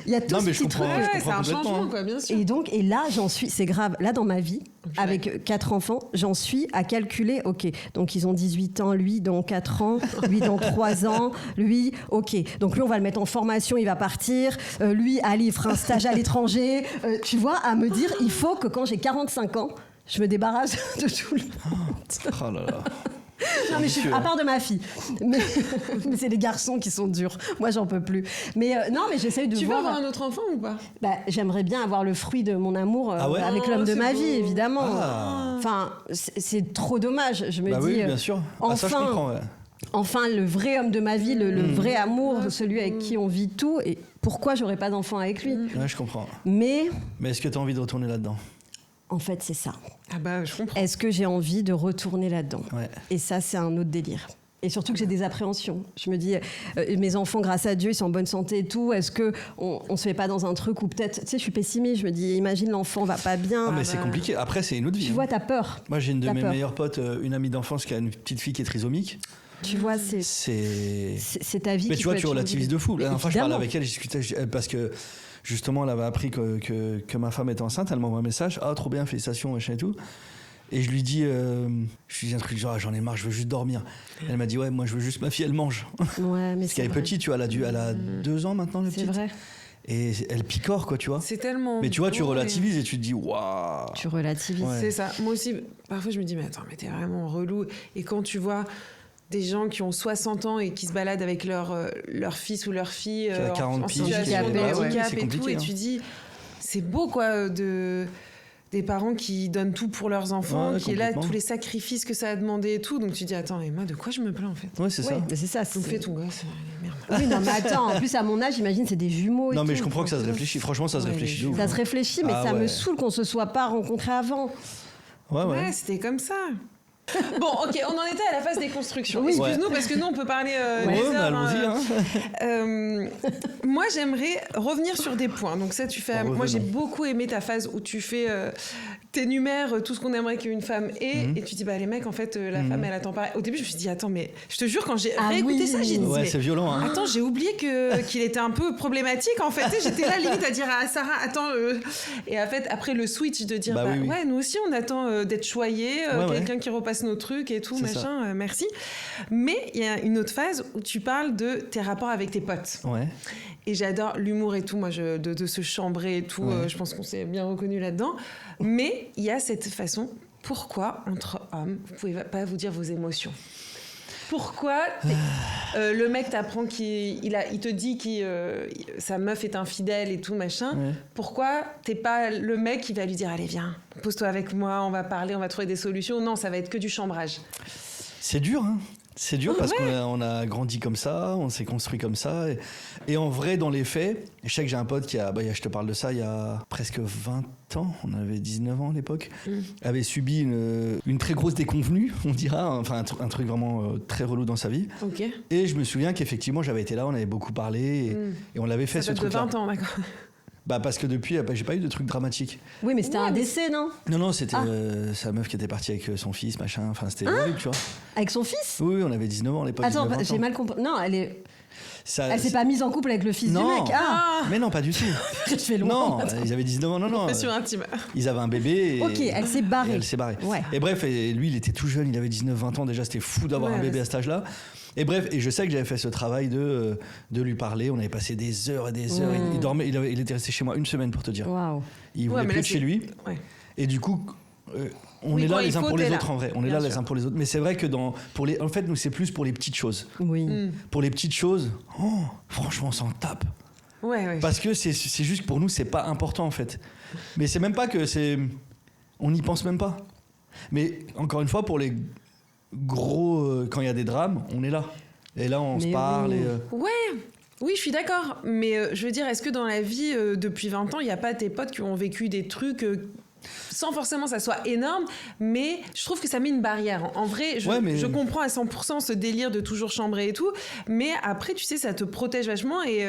Il y a tout Non, ce mais je petit truc. comprends. Ouais, je c'est un complètement, changement, hein. quoi, bien sûr. Et là, j'en suis, c'est grave, là dans ma vie, avec 4 enfants, j'en suis à calculer, ok, donc ils ont 18 ans, lui dans 4 ans, lui dans 3 ans, lui, ok, donc lui on va le mettre en formation, il va partir, lui, allez, il fera un stage à l'étranger, tu vois, à me dire, il faut que quand j'ai 45 ans, je me débarrasse de tout le monde. Oh là là. Non, mais à part de ma fille. Mais c'est les garçons qui sont durs. Moi, j'en peux plus. Mais non, mais j'essaye de Tu veux voir. avoir un autre enfant ou pas? J'aimerais bien avoir le fruit de mon amour Ah ouais avec Oh, l'homme de c'est ma beau. vie, évidemment. Ah. Enfin, c'est trop dommage. Je me Bah dis. oui, bien sûr. Ah, ça, je comprends, ouais. Enfin, le vrai homme de ma vie, le vrai amour, celui avec qui on vit tout. Et pourquoi j'aurais pas d'enfant avec lui? Ouais, je comprends. Mais Mais est-ce que tu as envie de retourner là-dedans? en fait, c'est ça. Ah bah, je comprends. Est-ce que j'ai envie de retourner là-dedans? Ouais. Et ça, c'est un autre délire. Et surtout que j'ai des appréhensions. Je me dis, mes enfants, grâce à Dieu, ils sont en bonne santé et tout. Est-ce que on se fait pas dans un truc où peut-être, tu sais, je suis pessimiste. Je me dis, imagine l'enfant va pas bien. Ah, mais c'est compliqué. Après, c'est une autre vie. Tu hein. vois, t'as peur. Moi, j'ai une de T'as mes peur. meilleures potes, une amie d'enfance qui a une petite fille qui est trisomique. Tu vois, c'est C'est. ta vie. Mais qui tu vois, peut tu être relativises chamboulée. de fou. La dernière fois, je parlais Évidemment. avec elle, je discutais parce que justement, elle avait appris que ma femme était enceinte. Elle m'envoie un message. Ah, trop bien, félicitations, machin et tout. Et je lui dis un truc genre, j'en ai marre, je veux juste dormir. Elle m'a dit, ouais, moi, je veux juste ma fille, elle mange. Ouais, mais Parce qu'elle est vrai. petite, tu vois, elle a 2 ans maintenant, le C'est petit. vrai. Et elle picore, quoi, tu vois. C'est tellement. Mais tu vois, tu beau, relativises et tu te dis, waouh. Tu relativises. Ouais. C'est ça. Moi aussi, parfois, je me dis, mais attends, mais t'es vraiment relou. Et quand tu vois des gens qui ont 60 ans et qui se baladent avec leur fils ou leur fille Qui a 40 en piges, situation de ouais. handicap C'est et tout, compliqué, et hein. tu dis, c'est beau, quoi, des parents qui donnent tout pour leurs enfants, Ouais, qui est là, complètement. tous les sacrifices que ça a demandé et tout. Donc tu dis, attends, mais moi, de quoi je me plains, en fait? Ouais, c'est Ouais, ça. mais c'est ça. Tu me fais ton gosse, merde. Oui, non, mais attends. En plus, à mon âge, imagine, c'est des jumeaux. Et Non, mais tout. je comprends que ça se réfléchit. Franchement, ça se Ouais, réfléchit les de ouf. Ça se réfléchit, mais Ah ça me ouais. saoule qu'on se soit pas rencontrés avant. Ouais, ouais. Ouais, c'était comme ça. Bon, ok, on en était à la phase des constructions. Oui. Excuse-nous, parce que nous, on peut parler Ouais, des mais heures, allons-y. hein. Hein. Moi, j'aimerais revenir sur des points. Donc ça, tu fais. En Moi, j'ai revenant. beaucoup aimé ta phase où tu fais. T'énumères tout ce qu'on aimerait qu'une femme ait, et tu dis, bah les mecs, en fait, la femme, elle attend pas. Au début, je me suis dit, attends, mais je te jure, quand j'ai Ah réécouté oui. ça, j'ai dit, Ouais, mais c'est violent. Hein. attends, j'ai oublié qu'il était un peu problématique, en fait. Tu sais, j'étais là, limite, à dire à Sarah, attends. Et en fait, après le switch de dire, Bah bah, oui, oui. ouais, nous aussi, on attend d'être choyés, Ouais, quelqu'un qui repasse nos trucs et tout, C'est machin, merci. Mais il y a une autre phase où tu parles de tes rapports avec tes potes. Ouais. Et j'adore l'humour et tout, moi, de se chambrer et tout. Ouais. Je pense qu'on s'est bien reconnu là-dedans. Mais il y a cette façon, pourquoi, entre hommes, vous pouvez pas vous dire vos émotions? Pourquoi le mec t'apprend il te dit que sa meuf est infidèle et tout, machin. Ouais. Pourquoi t'es pas le mec qui va lui dire, allez, viens, pose-toi avec moi, on va parler, on va trouver des solutions? Non, ça va être que du chambrage. C'est dur, hein. C'est dur parce Ouais. qu'on a grandi comme ça, on s'est construit comme ça. Et en vrai, dans les faits, je sais que j'ai un pote qui je te parle de ça, il y a presque 20 ans, on avait 19 ans à l'époque, avait subi une très grosse déconvenue, on dira, enfin un truc vraiment très relou dans sa vie. Ok. Et je me souviens qu'effectivement, j'avais été là, on avait beaucoup parlé et on l'avait fait Ça ce date de truc-là. 20 ans, d'accord. Bah parce que depuis, j'ai pas eu de truc dramatique. Oui, mais c'était un décès, non? Non, c'était sa meuf qui était partie avec son fils, machin. Enfin, c'était horrible, tu vois. Avec son fils? Oui, on avait 19 ans à l'époque. Attends, 19, 20 j'ai ans. mal compris. Non, elle est. Elle s'est pas mise en couple avec le fils du mec. Mais non, pas du tout. Je fais loin. Non, ils avaient 19 ans. Non. Sur intime. Ils avaient un bébé. Ok, elle s'est barrée. Ouais. Et bref, lui, il était tout jeune, il avait 19-20 ans. Déjà, c'était fou d'avoir un bébé à cet âge-là. Et bref, et je sais que j'avais fait ce travail de lui parler. On avait passé des heures et des heures. Il dormait, il était resté chez moi 1 semaine pour te dire. Waouh. Il voulait plus de chez lui. Ouais. Et du coup, on est là les uns pour les autres en vrai. On est là les uns pour les autres. Mais c'est vrai que en fait, nous, c'est plus pour les petites choses. Oui. Pour les petites choses, franchement, on s'en tape. Ouais. Parce que c'est juste que pour nous, c'est pas important en fait. Mais c'est même pas que c'est. On n'y pense même pas. Mais encore une fois, pour les gros. Quand il y a des drames, on est là. Et là, on se parle. Oui, je suis d'accord. Mais je veux dire, est-ce que dans la vie, depuis 20 ans, il n'y a pas tes potes qui ont vécu des trucs sans forcément que ça soit énorme, mais je trouve que ça met une barrière. En vrai, je comprends à 100% ce délire de toujours chambrer et tout, mais après, tu sais, ça te protège vachement et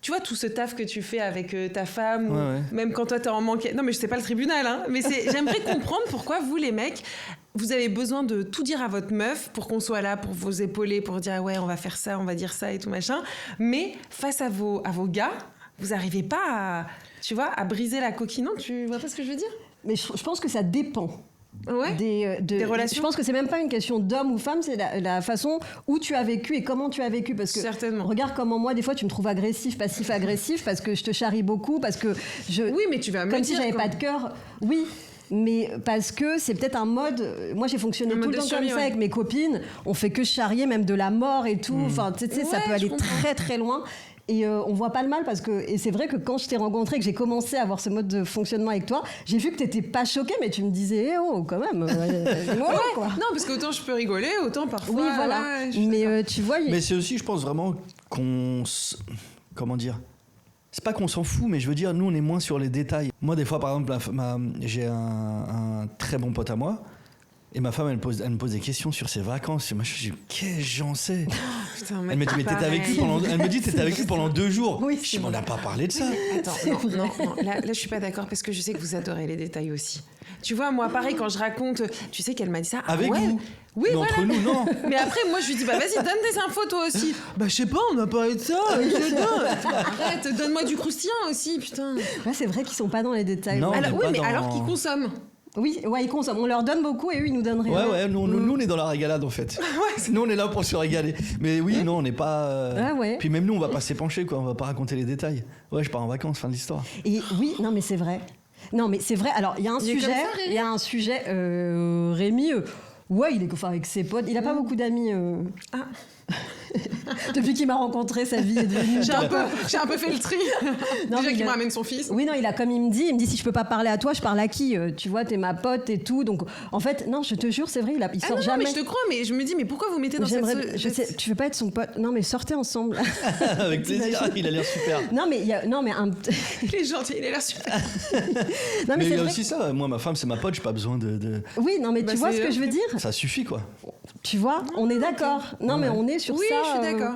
tu vois, tout ce taf que tu fais avec ta femme, ou même quand toi t'es en manque. Non, mais je sais pas le tribunal, hein, mais j'aimerais comprendre pourquoi vous, les mecs, vous avez besoin de tout dire à votre meuf pour qu'on soit là, pour vous épauler, pour dire ouais, on va faire ça, on va dire ça et tout machin. Mais face à vos gars, vous n'arrivez pas à briser la coquille, non ? Tu vois pas ce que je veux dire ? Mais je pense que ça dépend. Ouais. Des relations. Je pense que c'est même pas une question d'homme ou femme, c'est la façon où tu as vécu et comment tu as vécu. Parce que certainement. Regarde comment moi, des fois, tu me trouves agressif, passif-agressif, parce que je te charrie beaucoup, parce que Oui, mais tu vas me comme dire. Si j'avais pas de cœur. Oui. Mais parce que c'est peut-être un mode. Moi, j'ai fonctionné tout le temps comme ça avec mes copines. On fait que charrier, même de la mort et tout. Enfin, tu sais, ça peut aller très très loin. Et on voit pas le mal parce que. Et c'est vrai que quand je t'ai rencontré, que j'ai commencé à avoir ce mode de fonctionnement avec toi, j'ai vu que t'étais pas choquée, mais tu me disais, quand même. Quoi. Non, parce qu'autant je peux rigoler, autant parfois. Oui, voilà. Mais tu vois. Mais c'est aussi, je pense vraiment qu'on. Comment dire ? C'est pas qu'on s'en fout, mais je veux dire, nous, on est moins sur les détails. Moi, des fois, par exemple, j'ai un très bon pote à moi. Et ma femme, elle me pose des questions sur ses vacances. Et moi, je dis, qu'est-ce que j'en sais ? Putain, elle me dit, mais t'étais avec lui pendant. Elle me dit, t'étais avec lui pendant 2 jours. Oui, je dis, on n'a pas parlé de ça. Attends, non. Là, je suis pas d'accord parce que je sais que vous adorez les détails aussi. Tu vois, moi, pareil, quand je raconte, tu sais qu'elle m'a dit ça. Avec vous ? Oui, mais entre nous, non. Mais après, moi, je lui dis, vas-y, donne des infos toi aussi. Je sais pas, on a parlé de ça. Arrête, donne-moi du croustillant aussi, putain. Ouais, c'est vrai qu'ils sont pas dans les détails. Non, alors qu'ils consomment. Oui, ils consomment. On leur donne beaucoup et eux, ils nous donnent rien. Ouais, nous, on est dans la régalade, en fait. Nous, on est là pour se régaler. Mais oui, non, on n'est pas... Puis même nous, on va pas s'épancher, quoi. On va pas raconter les détails. Ouais, je pars en vacances, fin de l'histoire. Et oui, non, mais c'est vrai. Alors, il y a un sujet, Rémi... il est avec ses potes. Il a pas beaucoup d'amis. Depuis qu'il m'a rencontré, sa vie est devenue. J'ai un peu fait le tri. Déjà qu'il me ramène son fils. Oui, non, comme il me dit si je peux pas parler à toi, je parle à qui ? Tu vois, t'es ma pote et tout. Donc, en fait, non, je te jure, c'est vrai, il sort jamais. Non, mais je te crois, mais je me dis, mais pourquoi vous mettez dans cette... tu veux pas être son pote ? Non, mais sortez ensemble. Avec plaisir, il a l'air super. Non, mais il est gentil, il a l'air super. Non, mais il y a aussi ça. Moi, ma femme, c'est ma pote, j'ai pas besoin de... Oui, non, mais tu vois ce que je veux dire ? Ça suffit, quoi. Tu vois, on est d'accord. Non, mais on est sur ça. Oui, je suis d'accord.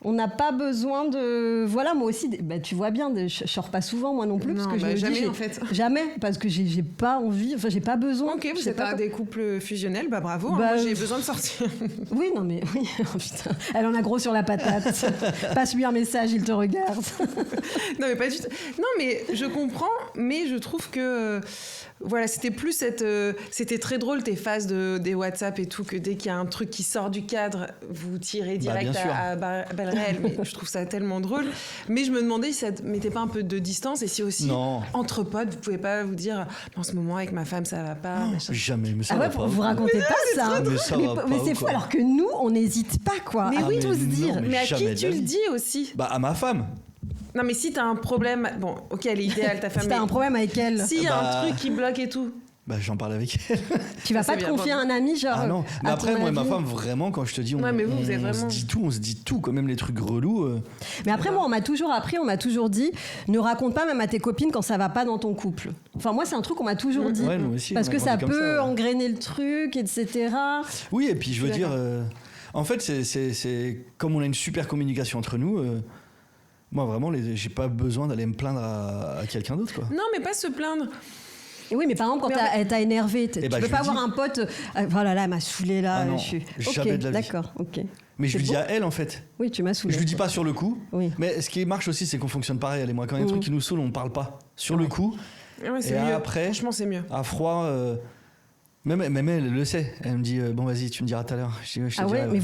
On n'a pas besoin de... Voilà, moi aussi, tu vois bien, je sors pas souvent, moi non plus. Non, parce que jamais, en fait. Jamais, parce que j'ai pas envie, enfin, j'ai pas besoin. Ok, vous êtes des couples fusionnels, bravo. Moi, j'ai besoin de sortir. Oui, non, mais... Oui, putain, elle en a gros sur la patate. Passe-lui un message, il te regarde. Non, mais pas du tout. Non, mais je comprends, mais je trouve que... Voilà, c'était plus c'était très drôle tes phases des WhatsApp et tout, que dès qu'il y a un truc qui sort du cadre, vous tirez direct à balles réelles. Mais je trouve ça tellement drôle. Mais je me demandais si ça ne mettait pas un peu de distance et si aussi, entre potes, vous pouvez pas vous dire en ce moment avec ma femme ça va pas. Jamais, mais ça va pas. Vous racontez pas ça. Mais c'est fou, alors que nous, on n'hésite pas, quoi. Mais oui, tous dire. Mais à qui tu le dis aussi ? À ma femme. Non, mais si t'as un problème... Bon, ok, elle est idéale, ta femme. Si t'as un problème avec elle... S'il y a un truc qui bloque et tout... J'en parle avec elle. Tu vas pas te confier à un ami, genre... Ah non, mais après, moi et ma femme, vraiment, quand je te dis, on se dit tout, quand même les trucs relous... Mais après, moi, on m'a toujours dit, ne raconte pas même à tes copines quand ça va pas dans ton couple. Enfin, moi, c'est un truc qu'on m'a toujours dit. Ouais, nous aussi, parce que ça peut engrainer le truc, etc. Oui, et puis je veux dire... en fait, c'est comme on a une super communication entre nous... moi, vraiment, j'ai pas besoin d'aller me plaindre à quelqu'un d'autre, quoi. Non, mais pas se plaindre. Et oui, mais par exemple, quand elle t'a énervé, tu bah, peux pas avoir un pote. Voilà, là, elle m'a saoulé là. Ah non, jamais de la vie. D'accord, ok. Mais je lui dis à elle en fait. Oui, tu m'as saoulé. Je lui dis pas sur le coup. Oui. Mais ce qui marche aussi, c'est qu'on fonctionne pareil. Elle et moi, quand il y a des trucs qui nous saoulent, on parle pas. Sur le coup. Ouais, c'est et mieux. après, Franchement, c'est mieux. à froid. Même elle le sait. Elle me dit bon, vas-y, tu me diras tout à l'heure. Je te Ah ouais, dirai, mais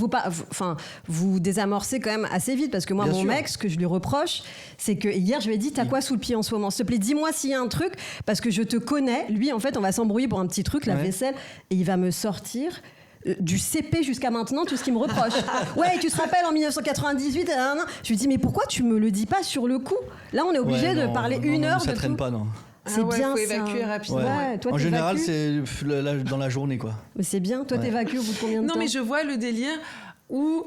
vous désamorcez quand même assez vite parce que moi, Bien mon sûr. mec, ce que je lui reproche, c'est que hier, je lui ai dit, t'as quoi sous le pied en ce moment ? S'il te plaît, dis-moi s'il y a un truc parce que je te connais. Lui, en fait, on va s'embrouiller pour un petit truc, la vaisselle, et il va me sortir. Du CP jusqu'à maintenant, tout ce qu'il me reproche. Ouais, tu te rappelles en 1998 Je lui dis, mais pourquoi tu me le dis pas sur le coup ? Là, on est obligé de parler une heure ça de traîne tout. pas, non. C'est Ah ouais, bien faut ça. évacuer rapidement. Ouais, toi, En général, t'évacues. c'est dans la journée, quoi. Mais c'est bien, toi, t'évacues au bout de combien de temps ? Non, mais je vois le délire où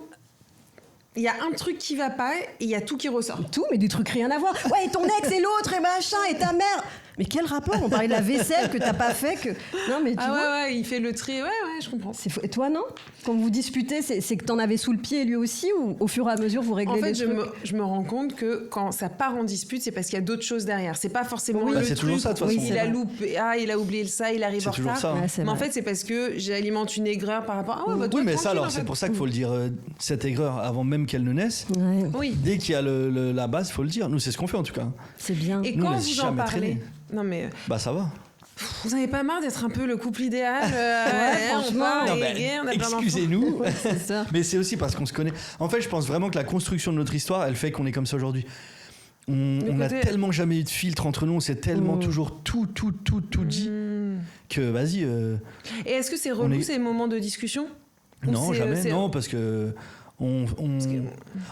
il y a un truc qui va pas et il y a tout qui ressort. Tout, mais des trucs rien à voir. Ouais, et ton ex et l'autre et machin et ta mère. Mais quel rapport ? On parlait de la vaisselle que t'as pas fait que. Non, mais tu Ah vois. ouais, il fait le tri. Ouais, je comprends. C'est fou. Et toi, non ? Quand vous disputez, c'est que t'en avais sous le pied lui aussi ou au fur et à mesure vous réglez En fait, les trucs ? je me rends compte que quand ça part en dispute, c'est parce qu'il y a d'autres choses derrière. C'est pas forcément Oui. le c'est truc. toujours ça, de toute où façon. il a loupé, il a oublié ça, il arrive en C'est toujours retard. ça. Ouais, c'est Mais en vrai. fait, c'est parce que j'alimente une aigreur par rapport. Ah ouais, bah, toi, Oui, mais tranquille, ça, alors, en c'est fait. pour ça qu'il faut le dire, cette aigreur, avant même qu'elle ne naisse. Ouais, Oui. Dès qu'il y a la base, il faut le dire. Nous, c'est ce qu'on fait en tout cas. c'est bien. Et Nous, on quand laisse vous en jamais parlez, traîner. non mais Bah, ça va. vous n'avez pas marre d'être un peu le couple idéal on franchement. part, Non, et mais rien, on a plein d'enfants. excusez-nous. C'est ça. Mais c'est aussi parce qu'on se connaît. En fait, je pense vraiment que la construction de notre histoire, elle fait qu'on est comme ça aujourd'hui. On a côté- tellement jamais eu de filtre entre nous, on s'est tellement toujours tout dit que vas-y. Et est-ce que c'est On relou est- ces moments de discussion Ou Non, c'est- jamais. c'est- Non, parce que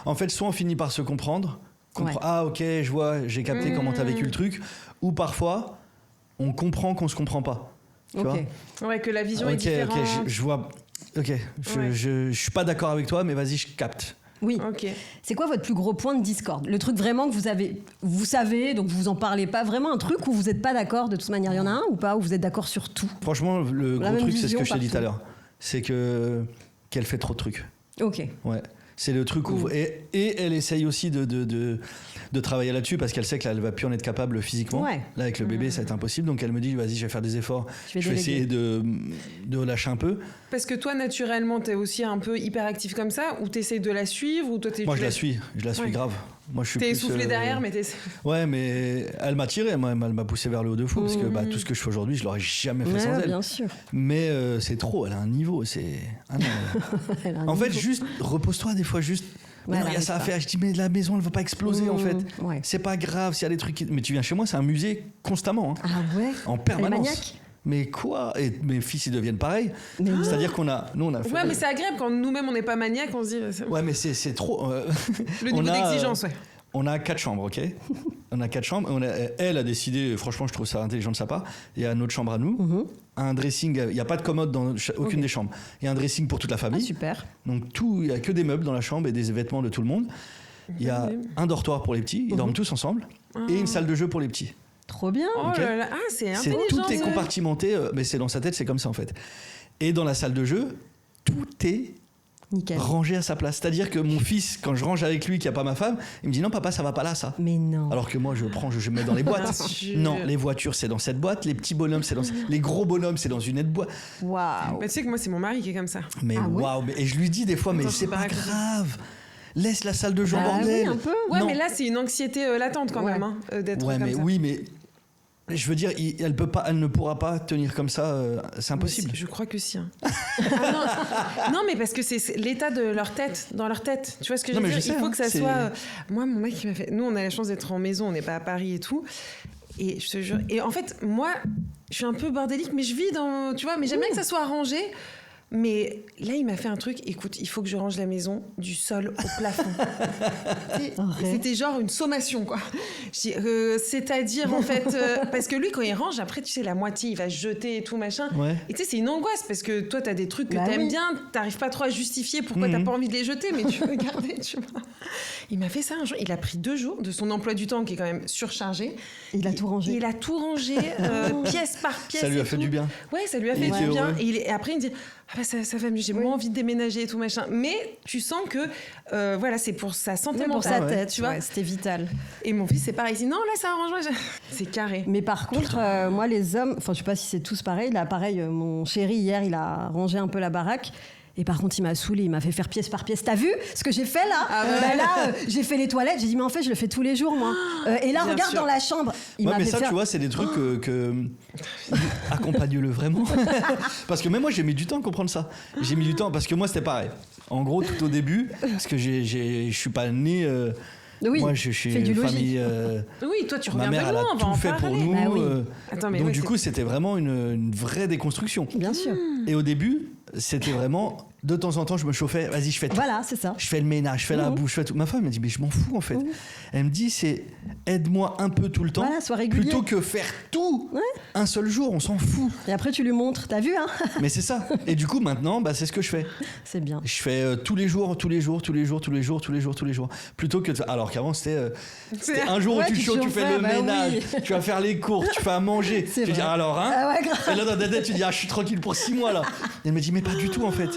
en fait, soit on finit par se comprendre. Ouais. Ah, ok, je vois, j'ai capté comment t'as vécu le truc. Ou parfois, on comprend qu'on se comprend pas. Tu vois. Ouais, que la vision est Ok, différente. je vois. Ok, je suis pas d'accord avec toi, mais vas-y, je capte. Oui. Ok. C'est quoi votre plus gros point de discorde ? Le truc vraiment que vous savez, donc vous en parlez pas, vraiment un truc où vous n'êtes pas d'accord de toute manière. Il y en a un ou pas où vous êtes d'accord sur tout ? Franchement, le La gros même truc, c'est ce vision que je t'ai dit tout à partout. l'heure. C'est qu'elle fait trop de trucs. Ok. Ouais. C'est le truc où. Et elle essaye aussi de travailler là-dessus parce qu'elle sait qu'elle va plus en être capable physiquement. Ouais. Là, avec le bébé, ça va être impossible. Donc elle me dit, vas-y, je vais faire des efforts. Je vais essayer de lâcher un peu. Parce que toi, naturellement, t'es aussi un peu hyperactif comme ça, ou t'essayes de la suivre, ou toi, t'es... Moi, je la suis Ouais. grave. Moi, je suis T'es plus, essoufflé derrière, mais t'es... Ouais, mais elle m'a tiré, moi, elle m'a poussé vers le haut de fou parce que tout ce que je fais aujourd'hui, je l'aurais jamais fait sans Ouais, elle. bien sûr. Mais c'est trop, elle a un niveau, c'est. Ah non, Elle a un en fait, niveau. juste repose-toi des fois, juste. Ouais, Mais non, il y a elle ça à arrive faire. Je dis, mais la maison, elle va pas exploser en fait. Ouais. C'est pas grave s'il y a des trucs. Mais tu viens chez moi, c'est un musée constamment, hein, Ah ouais. en Elle est permanence. maniaque. Mais quoi? Et mes fils, ils deviennent pareils. Mais non. C'est-à-dire qu'on a. Nous, on a fait. Ouais, mais c'est agréable quand nous-mêmes, on n'est pas maniaque, on se dit... Ouais, mais c'est trop. Le niveau on a, d'exigence, ouais. On a 4 chambres, ok? On a 4 chambres. Elle a décidé, franchement, je trouve ça intelligent de sa part. Il y a notre chambre à nous, un dressing. Il n'y a pas de commode dans aucune des chambres. Il y a un dressing pour toute la Ah, famille. super. Donc il n'y a que des meubles dans la chambre et des vêtements de tout le monde. Il y a un dortoir pour les petits, ils dorment tous ensemble, et une salle de jeu pour les petits. Trop bien. Oh Ok. là là, ah, c'est intelligent. Tout est ça. compartimenté, mais c'est dans sa tête, c'est comme ça en fait. Et dans la salle de jeu, tout est Nickel. rangé à sa place. C'est-à-dire que mon fils, quand je range avec lui, qu'il n'y a pas ma femme, il me dit non papa, ça va pas là ça. Mais non. Alors que moi, je prends, je mets dans les boîtes. sûr. Non, les voitures, c'est dans cette boîte. Les petits bonhommes, c'est dans les gros bonhommes, c'est dans une autre boîte. Waouh. Bah, tu sais que moi, c'est mon mari qui est comme ça. Mais Ah ouais waouh, et je lui dis des fois, mais Attends, c'est je peux pas pas raconter. grave. Laisse la salle de jeu en Ah oui, bordel. un peu. Ouais, Non. mais là, c'est une anxiété latente quand Ouais. même, hein, d'être Ouais, comme mais ça. oui, mais je veux dire, elle ne pourra pas tenir comme ça. C'est impossible. Je crois que si. Hein. Non, mais parce que c'est l'état de leur tête, dans leur tête. Tu vois ce que je Non, veux mais dire? je sais, Il faut hein, que ça c'est- soit. Moi, mon mec, il m'a fait. Nous, on a la chance d'être en maison, on n'est pas à Paris et tout. Et je te jure. Et en fait, moi, je suis un peu bordélique, mais je vis dans. Tu vois, mais j'aime bien que ça soit arrangé. Mais là, il m'a fait un truc. Écoute, il faut que je range la maison du sol au plafond. C'était genre une sommation, quoi. Je dis, c'est-à-dire, en fait, parce que lui, quand il range, après, tu sais, la moitié, il va se jeter et tout, machin. Ouais. Et tu sais, c'est une angoisse parce que toi, t'as des trucs que Bah t'aimes oui. bien, t'arrives pas trop à justifier pourquoi t'as pas envie de les jeter, mais tu veux garder, tu vois. Il m'a fait ça un jour. Il a pris 2 jours de son emploi du temps qui est quand même surchargé. Il a tout rangé. Il a tout rangé, pièce par pièce. Ça lui et a fait tout. du bien. Ouais, ça lui a fait Il du était bien. heureux. Et après, il me dit ça va mieux, j'ai moins envie de déménager et tout machin. Mais tu sens que voilà, c'est pour sa santé Ouais, pour mentale. sa tête, tu vois. ouais, c'était vital. Et mon fils, c'est pareil. Il dit non, là, ça arrange. C'est carré. Mais par contre, moi, les hommes, enfin, je sais pas si c'est tous pareil. Là, pareil, mon chéri, hier, il a rangé un peu la baraque. Et par contre, il m'a saoulé, il m'a fait faire pièce par pièce. T'as vu ce que j'ai fait là? Bah là, j'ai fait les toilettes. J'ai dit, mais en fait, je le fais tous les jours, moi. Et là, Bien regarde sûr. dans la chambre. Il Ouais, m'a mais fait ça, faire... tu vois, c'est des trucs que accompagne-le vraiment. Parce que même moi, j'ai mis du temps à comprendre ça. J'ai mis du temps parce que moi, c'était pareil. En gros, tout au début, parce que je suis pas né. Oui, moi, je suis fais du une logique. famille. Oui, toi, tu Ma reviens mère, de elle loin, a on va en tout fait pour parler. nous. Bah oui. Attends, mais donc ouais, du c'est- coup, c'était vraiment une vraie déconstruction. Bien sûr. Et au début, c'était vraiment de temps en temps, je me chauffais. Vas-y, je fais tout. Voilà, c'est ça. Je fais le ménage, je fais la bouche, je fais tout. Ma femme m'a dit, mais je m'en fous en fait. Elle me dit, c'est aide-moi un peu tout le temps, Voilà, sois régulier. plutôt que faire tout un seul jour, on s'en fout. Et après, tu lui montres. T'as vu, hein? Mais c'est ça. Et du coup, maintenant, bah, c'est ce que je fais. C'est bien. Je fais tous les jours. Plutôt que alors qu'avant, c'était un jour Ouais, où tu tu chaud, tu fais chauffais, le bah ménage, oui. tu vas faire les courses, tu fais à manger. C'est Tu dis, vrai. alors, hein? Ah ouais, grave. Et là, dans ta tête, tu dis, je suis tranquille pour 6 mois là. Et elle me dit, mais pas du tout en fait.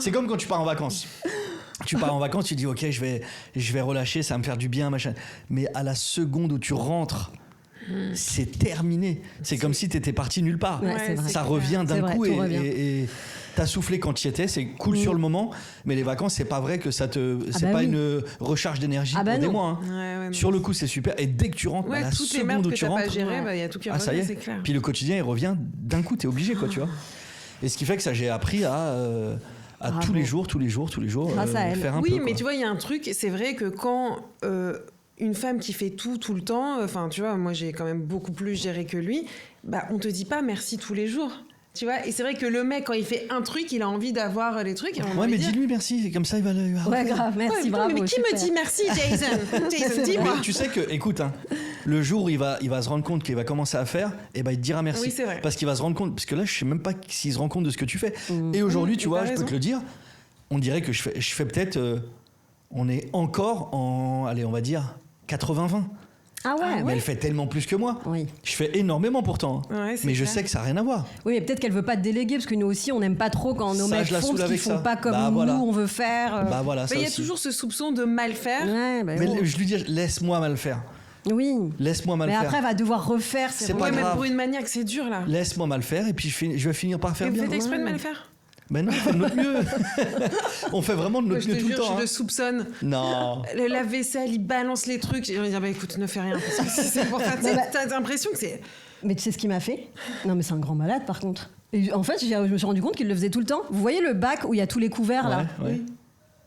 C'est comme quand tu pars en vacances. Tu pars en vacances, tu dis, ok, je vais relâcher, ça va me faire du bien, machin. Mais à la seconde où tu rentres, c'est terminé. C'est comme si tu étais parti nulle part. Ouais, c'est vrai. Ça clair. revient C'est d'un vrai, coup tout revient. et t'as soufflé quand tu y étais, c'est cool sur le moment, mais les vacances, c'est pas vrai que c'est bah pas oui. une recharge d'énergie Ah bah pour des non. mois. hein. Ouais, Sur le coup, c'est super. Et dès que tu rentres, ouais, à la toutes les merdes seconde où que tu t'as pas rentres, gérées, il y a tout qui ah ça y revient, c'est est. clair. Puis le quotidien, il revient d'un coup, t'es obligé, quoi, tu vois. Et ce qui fait que ça, j'ai appris à Bravo. tous les jours, Grâce à elle. faire un Oui, peu. mais quoi. tu vois, il y a un truc, c'est vrai que quand une femme qui fait tout le temps, enfin, tu vois, moi j'ai quand même beaucoup plus géré que lui, bah, on te dit pas merci tous les jours. Tu vois, et c'est vrai que le mec, quand il fait un truc, il a envie d'avoir les trucs. Et on a Ouais, envie mais de dire, dis-lui merci, c'est comme ça, il va le. Ouais, grave, merci, ouais, putain, bravo. mais qui me super. dit merci, Jason? Jason, dis-moi. Mais tu sais que, écoute, hein, le jour où il va se rendre compte qu'il va commencer à faire, et ben il te dira merci. Oui, c'est vrai. Parce qu'il va se rendre compte, parce que là, je sais même pas s'il se rend compte de ce que tu fais. Et aujourd'hui, tu mais vois, t'as je peux raison. te le dire, on dirait que je fais peut-être, on est encore en, allez, on va dire 80-20. Ah ouais, Mais elle fait tellement plus que moi. Oui. Je fais énormément pourtant. Ouais, c'est mais je clair. sais que ça n'a rien à voir. Oui, mais peut-être qu'elle veut pas te déléguer parce que nous aussi, on n'aime pas trop quand nos Ça, mecs je la font saoule parce qu'ils avec font ça. pas comme Bah, nous, voilà. on veut faire. Bah voilà, Mais ça il y a aussi. toujours ce soupçon de mal faire. Ouais, bah Mais oui. je lui dis, laisse-moi mal faire. Oui. Laisse-moi mal Mais faire. après, elle va devoir refaire. C'est Ouais, pas même grave. pour une maniaque, c'est dur là. Laisse-moi mal faire, et puis je vais finir par faire Mais vous bien. faites exprès de Ouais. mal faire? Ben non, on fait de notre mieux. On fait vraiment de Moi, notre je te mieux tout le jure, temps. je hein. le soupçonne. Non. Le lave-vaisselle, il balance les trucs. J'ai envie de dire, bah écoute, ne fais rien. Parce que si c'est pour ça, t'as l'impression que c'est. Mais tu sais ce qu'il m'a fait? Non, mais c'est un grand malade par contre. Et en fait, je me suis rendu compte qu'il le faisait tout le temps. Vous voyez le bac où il y a tous les couverts là? Ouais, ouais.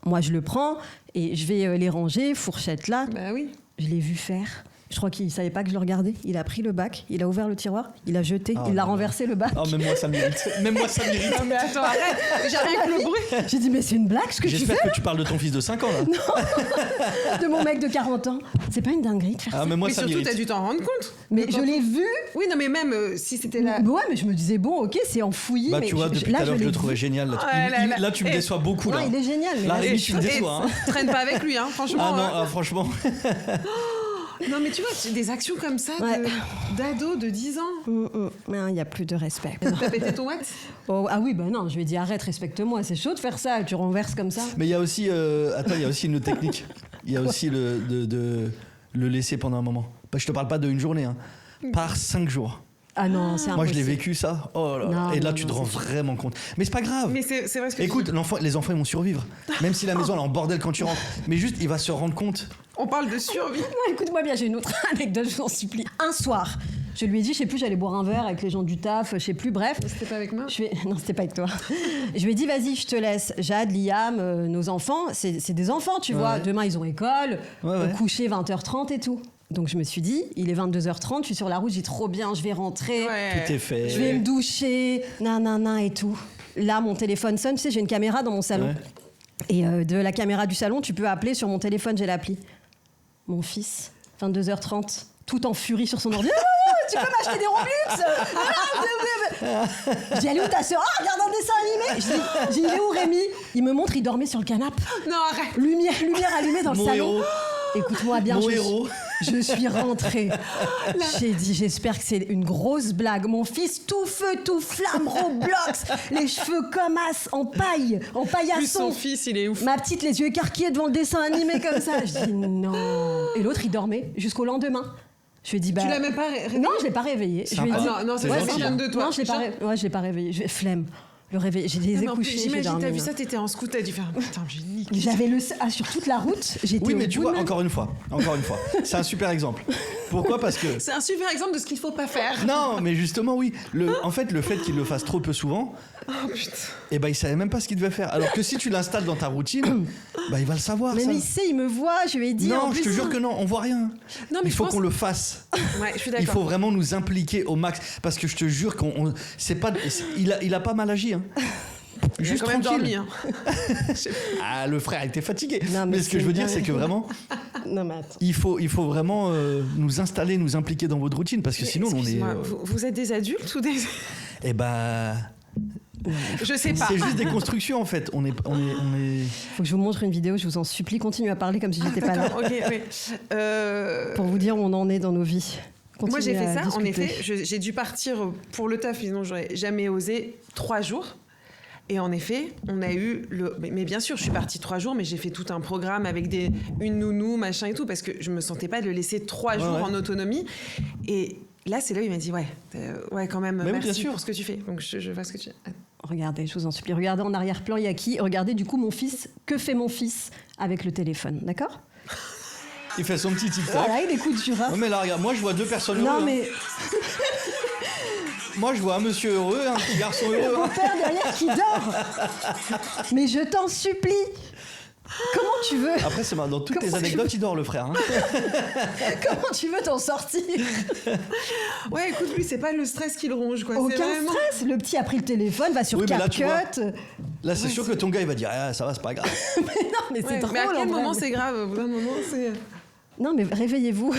Moi, je le prends et je vais les ranger, fourchette là. Bah oui. Je l'ai vu faire. Je crois qu'il savait pas que je le regardais. Il a pris le bac, il a ouvert le tiroir, il a jeté, Oh il l'a non. renversé le bac. Oh, même moi, ça m'irrite. Même moi, ça m'irrite. Non, mais attends, arrête. J'ai rien que le bruit. J'ai dit, mais c'est une blague ce que tu J'espère fais que tu parles de ton fils de 5 ans, là. de mon mec de 40 ans. C'est pas une dinguerie de faire Ah, ça. mais moi, Mais ça surtout, m'irrite. t'as dû t'en rendre compte. Mais je l'ai vu. Oui, non, mais même si c'était là. Ouais, mais je me disais, bon, ok, c'est enfoui. Bah, mais tu vois, depuis là, tout à l'heure, je l'ai le vu. trouvais génial. Là, Ouais, là, tu me eh. déçois beaucoup, là. Non, il est génial. Mais Là, là, limite, tu me déçois. Hein. Traîne pas avec lui, hein, franchement. Ah non, hein. franchement. Non, mais tu vois, c'est des actions comme ça Ouais. d'ado de 10 ans. Il n'y a plus de respect. T'as pété ton wax? Oh, ah oui, bah non, je lui ai dit arrête, respecte-moi. C'est chaud de faire ça. Tu renverses comme ça. Mais il y a aussi, attends, il y a aussi une autre technique. Il y a aussi de le laisser pendant un moment. Bah, je te parle pas d'une journée, hein. Par 5 jours. Ah non, c'est Moi, je l'ai impossible. vécu ça. Oh là. Non, Et là, non, tu non, te rends c'est sûr. vraiment compte. Mais c'est pas grave. Mais c'est vrai ce que Écoute, tu dis. les enfants, ils vont survivre. Même si la maison, elle est en bordel quand tu rentres. Mais juste, il va se rendre compte. On parle de survie. Non, écoute-moi bien, j'ai une autre anecdote, je vous en supplie. Un soir, je lui ai dit, je sais plus, j'allais boire un verre avec les gens du taf, je sais plus, bref. C'était pas avec moi? Non, c'était pas avec toi. Je lui ai dit, vas-y, je te laisse. Jade, Liam, nos enfants, c'est des enfants, tu vois. Ouais. Demain, ils ont école, Ouais. coucher 20h30 et tout. Donc je me suis dit, il est 22h30, je suis sur la route, j'ai trop bien, je vais rentrer. Ouais. Tout est fait. Je vais me doucher, nanana et tout. Là, mon téléphone sonne, tu sais, j'ai une caméra dans mon salon. Ouais. Et de la caméra du salon, tu peux appeler sur mon téléphone, j'ai l'appli. Mon fils, 22h30, tout en furie sur son ordi. tu peux m'acheter des Robux. Je dis, elle est où ta sœur? Ah, regarde un dessin animé. Je dis, il est où Rémi? Il me montre, il dormait sur le canapé. Non, arrête. Lumière allumée dans le Mon salon. héros. Écoute-moi bien, Mon héros. je suis rentrée. J'ai dit, j'espère que c'est une grosse blague. Mon fils, tout feu, tout flamme, Roblox, les cheveux comme as, en Plus paillasson. son fils, il est ouf. Ma petite, les yeux écarquillés devant le dessin animé comme ça. Je dis non. Et l'autre, il dormait jusqu'au lendemain. Je lui ai dit, Tu l'as même pas réveillé? Non, je l'ai pas réveillé. Je lui ai Sympa. dit, Ah non, c'est Ouais, gentil c'est de toi. non, je l'ai pas, je l'ai pas réveillé. Flemme. Le réveil, j'ai les ai Non, mais en plus, couchés. j'ai j'imagine, dormi, t'as vu moi. ça, t'étais en scout, t'as dû faire putain, j'ai niqué. J'avais sur toute la route, j'étais Oui, au mais tu bout vois, de ma- encore une fois, c'est un super exemple. Pourquoi? Parce que C'est un super exemple de ce qu'il faut pas faire. non, mais justement, oui. En fait, le fait qu'il le fasse trop peu souvent, Oh putain. eh ben, il savait même pas ce qu'il devait faire. Alors que si tu l'installes dans ta routine, bah, il va le savoir. Mais ça. il sait, il me voit, je lui ai dit. en Non, je te plus, jure que non, on voit rien. Non, mais Il je faut pense- qu'on le fasse. Ouais, je suis Il d'accord. faut vraiment nous impliquer au max. Parce que je te jure c'est pas, il a pas mal agi. Hein. Il a Juste quand même tranquille. dormi. Hein. Ah, le frère était fatigué. Non, mais mais ce que je veux c'est dire, c'est que vraiment, Non, mais attends. il faut vraiment nous installer, nous impliquer dans votre routine. Parce que sinon, on est. Excuse-moi, vous êtes des adultes ou des... Eh ben. Je sais pas. C'est juste des constructions en fait. On est. Faut que je vous montre une vidéo, je vous en supplie, continuez à parler comme si j'étais pas là. D'accord, ok, oui. Pour vous dire où on en est dans nos vies. Moi, j'ai Continuez fait à ça. En discuter. effet, j'ai dû partir pour le taf, sinon j'aurais jamais osé 3 jours. Et en effet, on a eu le. Mais bien sûr, je suis partie 3 jours, mais j'ai fait tout un programme avec une nounou, machin et tout, parce que je me sentais pas de le laisser 3 jours ouais. en autonomie. Et là, c'est là où il m'a dit ouais, quand même, oui, merci bien sûr. pour ce que tu fais. Donc je vois ce que tu. Regardez, je vous en supplie, regardez en arrière-plan, il y a qui? Regardez du coup mon fils, que fait mon fils avec le téléphone, d'accord? Il fait son petit TikTok. Voilà, il écoute Jura. Non mais là regarde, moi je vois 2 personnes Non heureuses. mais Moi je vois un monsieur heureux, un petit garçon heureux. mon père derrière qui dort. Mais je t'en supplie. Comment tu veux Après c'est marrant, dans toutes les Comment tu anecdotes il dort le frère. Hein. Comment tu veux t'en sortir? Ouais, écoute, lui, c'est pas le stress qui le ronge, quoi. C'est Aucun vraiment... stress. Le petit a pris le téléphone, va sur Oui, mais là, tu CapCut. Là c'est sûr que ton gars il va dire ah, ça va c'est pas grave. Mais non, mais c'est Ouais, drôle. mais à en quel vrai. moment c'est grave? Au bout d'un moment, c'est. Non, mais réveillez-vous,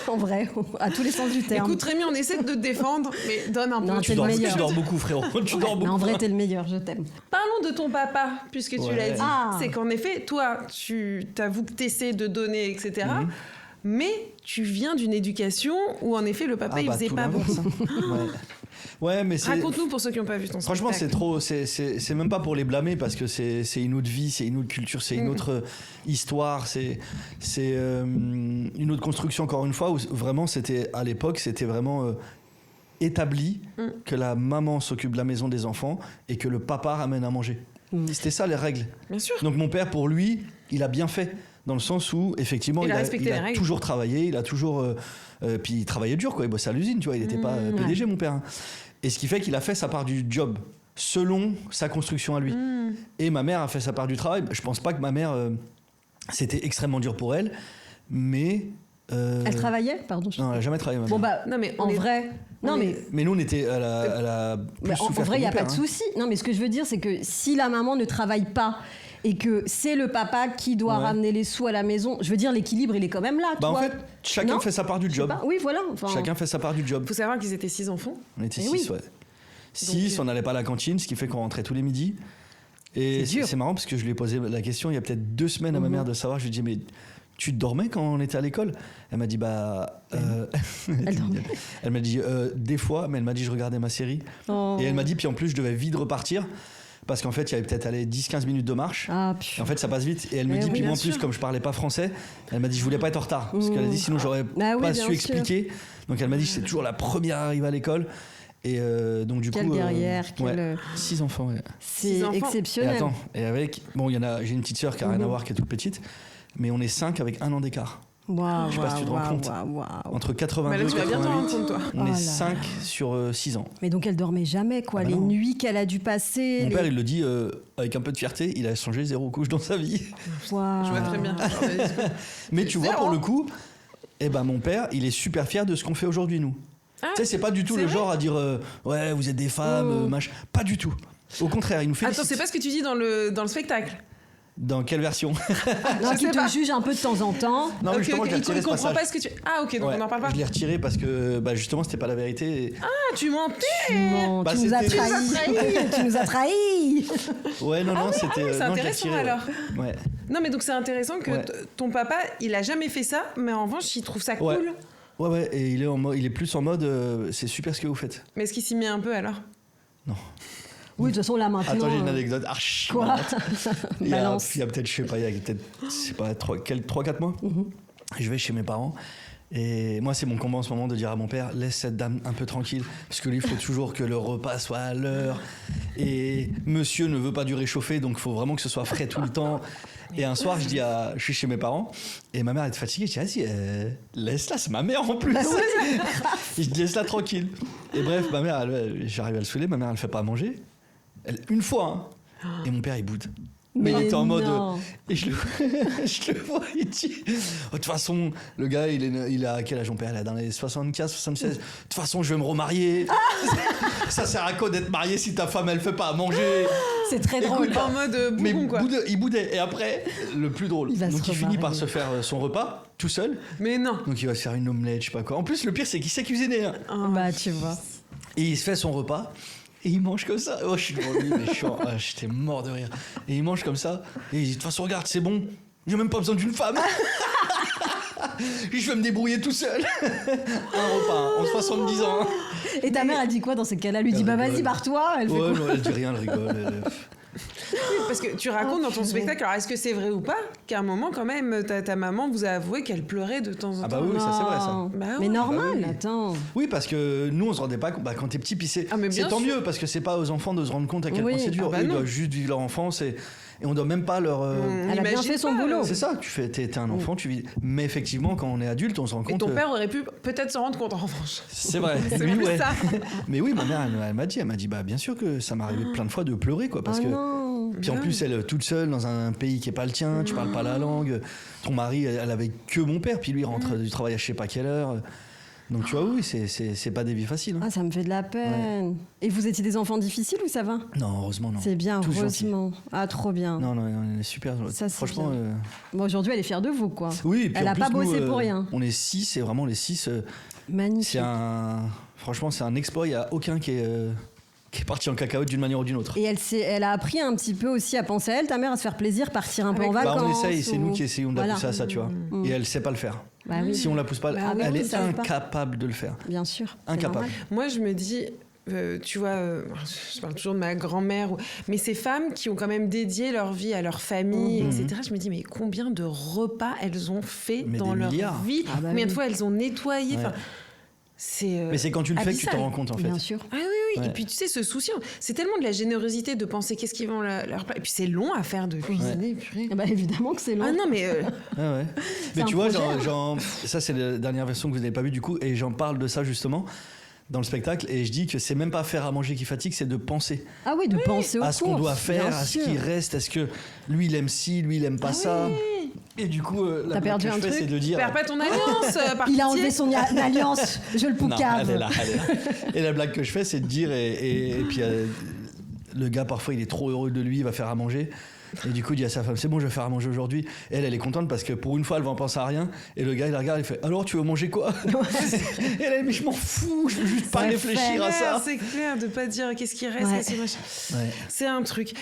en vrai, à tous les sens du terme. Écoute, Rémi, on essaie de te défendre, mais donne un peu. Non, Tu t'es le dors, meilleur. tu dors beaucoup frérot. Tu Ouais, dors mais beaucoup. en vrai, t'es le meilleur, je t'aime. Parlons de ton papa, puisque tu Ouais. l'as dit. Ah. C'est qu'en effet, toi, tu t'avoues que t'essaies de donner, etc. Mais tu viens d'une éducation où, en effet, le papa, il faisait tout pas bon. l'inverse, hein. Ouais, mais c'est. Raconte-nous pour ceux qui n'ont pas vu ton Franchement, c'est spectacle. trop. C'est même pas pour les blâmer parce que c'est une autre vie, c'est une autre culture, c'est une autre histoire, c'est une autre construction encore une fois où vraiment c'était à l'époque c'était vraiment établi que la maman s'occupe de la maison des enfants et que le papa ramène à manger. C'était ça les règles. Bien sûr. Donc mon père pour lui, il a bien fait dans le sens où effectivement Il a respecté les règles. toujours travaillé, il a toujours puis il travaillait dur quoi, il bossait à l'usine, tu vois, il n'était pas PDG mon père. Hein. Et ce qui fait qu'il a fait sa part du job selon sa construction à lui. Et ma mère a fait sa part du travail. Je pense pas que ma mère c'était extrêmement dur pour elle, mais Elle travaillait? Pardon. non, elle a jamais travaillé. Ma mère. Bon, bah, Non, mais en on est- vrai. Non, on mais. est- Mais nous on était elle a plus Mais en souffert vrai, il que n'y a mon pas père, de hein. souci. Non, mais ce que je veux dire, c'est que si la maman ne travaille pas et que c'est le papa qui doit Ouais. ramener les sous à la maison, je veux dire, l'équilibre, il est quand même là. Bah en toi. fait, chacun Non fait sa part du Je sais job. pas. Oui, voilà. Enfin, Chacun fait sa part du job. Faut savoir qu'ils étaient 6 enfants. On était Eh 6, oui. ouais. 6, on n'allait pas à la cantine, ce qui fait qu'on rentrait tous les midis. Et C'est dur. c'est marrant parce que je lui ai posé la question il y a peut-être 2 semaines à ma mère de savoir. Je lui ai dit, mais tu dormais quand on était à l'école? Elle m'a dit, bah. dormait. Elle m'a dit, des fois, mais elle m'a dit, je regardais ma série. Oh. Et elle m'a dit, puis en plus, je devais vite repartir parce qu'en fait, il y avait peut-être allé 10-15 minutes de marche. Ah, Et putain. en fait, ça passe vite. Et elle me Eh dit, oui, puis bien moi en plus, sûr. comme je parlais pas français, elle m'a dit, je voulais pas être en retard. Parce qu'elle a dit, sinon, j'aurais Ah oui, pas bien su sûr. expliquer. Donc elle m'a dit, c'est toujours la première arrivée à l'école. Et donc, du Quelle coup. guerrière, quelle- 6 enfants, ouais. C'est 6 enfants. Et exceptionnel. attends, et avec. Bon, j'ai une petite sœur qui a rien à voir, qui est toute petite. Mais on est 5 avec 1 an d'écart. Waouh, Je sais pas si tu te rends compte. waouh. Entre Mais 82 là, et tu vas bientôt rendre 88, compte, toi. on Oh là est là. 5 sur 6 ans. Mais donc elle dormait jamais, quoi. Ah bah les non. nuits qu'elle a dû passer. Mon les- père, il le dit avec un peu de fierté, il a changé 0 couche dans sa vie. Waouh. Je vois très bien. Mais tu vois, Zéro. pour le coup, eh ben, mon père, il est super fier de ce qu'on fait aujourd'hui, nous. Ah, Tu sais, c'est pas du tout c'est le vrai genre à dire ouais, vous êtes des femmes, machin. Pas du tout. Au contraire, il nous félicite. Attends, c'est pas ce que tu dis dans le spectacle. Dans quelle version? Non, Je qui sais te pas. juge un peu de temps en temps. Non, mais Ok, justement, ok, je l'ai retiré il ce comprend passage. pas ce que tu... Ah, ok, donc Ouais, on n'en parle pas. je l'ai retiré parce que justement, c'était pas la vérité. Ah, tu mentais. Non, Bah, tu nous as c'était- trahis. Tu nous as trahis. Ouais, non, non, c'était. c'est non, je l'ai intéressant, retiré, ouais. alors. Ouais. Non, mais donc c'est intéressant que Ouais. ton papa, il a jamais fait ça, mais en revanche, il trouve ça cool. Ouais. Ouais, ouais, et il est plus en mode c'est super ce que vous faites. Mais est-ce qu'il s'y met un peu alors? Oui, de toute façon, là, maintenant... Attends, j'ai une anecdote archi. Quoi? marrante. Il y a Balance. peut-être, je sais pas, il y a peut-être, je sais pas, 3-4 mois. Je vais chez mes parents. Et moi, c'est mon combat en ce moment de dire à mon père, laisse cette dame un peu tranquille. Parce que lui, il faut toujours que le repas soit à l'heure. Et monsieur ne veut pas du réchauffé, donc il faut vraiment que ce soit frais tout le temps. Et un soir, je suis chez mes parents. Et ma mère est fatiguée. Je dis, vas-y, laisse-la, c'est ma mère en plus. Et je dis, laisse-la tranquille. Et bref, ma mère, j'arrive à le saouler. Ma mère, elle fait pas à manger. Une fois, hein. Et mon père, il boude. Mais il était en mode. non. Et je le vois, il dit. De toute façon, le gars, il a quel âge mon père? Il est dans les 75, 76. De toute façon, je vais me remarier. Ça sert à quoi d'être marié si ta femme, elle fait pas à manger? C'est très drôle. Écoute, en mode Mais bougon, quoi. il boudait. Et après, le plus drôle. Il va Donc se il finit par remarier. se faire son repas tout seul. Mais non. Donc il va se faire une omelette, je sais pas quoi. En plus, le pire, c'est qu'il sait cuisiner. Hein. Bah, tu vois. Et il se fait son repas. Et il mange comme ça. Oh, je suis devant lui, mais j'étais mort de rire. Et il mange comme ça. Et il dit, de toute façon, regarde, c'est bon. J'ai même pas besoin d'une femme. Je vais me débrouiller tout seul. Un repas, en 70 ans. Et ta mère, elle dit quoi dans ces cas-là? Elle lui dit, bah vas-y, rigole. barre-toi. Elle fait Ouais, quoi? non, elle dit rien, elle rigole. Oui, parce que tu racontes dans ton spectacle, alors est-ce que c'est vrai ou pas, qu'à un moment, quand même, ta maman vous a avoué qu'elle pleurait de temps en temps? Ah bah oui, ça c'est vrai ça. Non. Bah Mais ouais. normal, Bah oui. attends. Oui, parce que nous, on se rendait pas compte. Bah, quand t'es petit, puis c'est Ah, mais bien tant sûr. mieux, parce que c'est pas aux enfants de se rendre compte à quel Oui. point c'est dur. Ah bah Eux, ils non. doivent juste vivre leur enfance et on doit même pas leur. Elle a bien Imagine fait son pas, boulot. C'est ça, t'es un enfant, tu vis. Mais effectivement, quand on est adulte, on se rend Et compte. ton père aurait pu peut-être s'en rendre compte en revanche. C'est vrai. C'est Lui, plus ouais. ça. Mais oui, ma mère, elle m'a dit, bah bien sûr que ça m'est arrivé plein de fois de pleurer, quoi, parce Oh que. non. Puis en plus, elle toute seule dans un pays qui est pas le tien, tu parles pas la langue. Ton mari, elle avait que mon père, puis lui il rentre du travail à je sais pas quelle heure. Donc tu vois, oui, c'est pas des vies faciles. Hein. Ah, ça me fait de la peine. Et vous étiez des enfants difficiles ou ça va? Non, heureusement non. C'est bien, Tous gentils. heureusement. Ah, trop bien. Non, non, on est super. Ça, c'est Franchement. bien. Bon, aujourd'hui, elle est fière de vous, quoi. Oui, et puis Elle en a plus, pas bossé nous, pour rien. On est 6, et vraiment les 6, Magnifique. franchement, c'est un exploit. Il y a aucun qui est parti en cacahuète d'une manière ou d'une autre. Et elle a appris un petit peu aussi à penser à elle, ta mère, à se faire plaisir, partir un peu en Avec- Bah, vacances. on essaye, c'est ou- nous qui essayons de la Voilà. pousser à ça, tu vois. Et elle sait pas le faire. Bah oui. Si on la pousse pas, Bah oui, elle ils est savent pas. incapable de le faire. Bien sûr. c'est Incapable. normal. Moi, je me dis, tu vois, je parle toujours de ma grand-mère, mais ces femmes qui ont quand même dédié leur vie à leur famille, etc., je me dis, mais combien de repas elles ont fait Mais dans des leur milliards. vie? Ah bah Combien de oui. fois elles ont nettoyé? Ouais. Enfin, c'est Mais c'est quand tu le fais que tu te abyssal. rends compte, en fait. Bien sûr. Ah oui, oui. Ouais. Et puis tu sais, ce souci, c'est tellement de la générosité de penser qu'est-ce qu'ils vont leur plat. Et puis c'est long à faire de cuisiner. Purée. Ah bah, évidemment que c'est long. Ah non, mais Ah ouais. Mais un tu vois, projet, ça c'est la dernière version que vous n'avez pas vue du coup, et j'en parle de ça justement dans le spectacle, et je dis que c'est même pas faire à manger qui fatigue, c'est de penser Ah oui, de penser aux à ce qu'on doit courses, faire, bien à ce sûr. qui reste, est-ce que lui il aime ci, lui il aime pas ça. Et du coup, la T'as blague perdu que un je fais, truc c'est de dire. perds pas ton alliance. Par Il a pitié. enlevé son alliance, je le Non, poucave. elle est là, elle est là. Et la blague que je fais, c'est de dire, et puis le gars parfois il est trop heureux de lui, il va faire à manger. Et du coup, il dit à sa femme, c'est bon, je vais faire à manger aujourd'hui. Et elle est contente parce que pour une fois, elle va en penser à rien. Et le gars, il la regarde, il fait, alors tu veux manger quoi? Et elle, mais je m'en fous, je veux juste pas Ça réfléchir à ça. C'est clair de pas dire qu'est-ce qui reste, Ouais. qu'est-ce qui machin. Ouais. C'est un truc.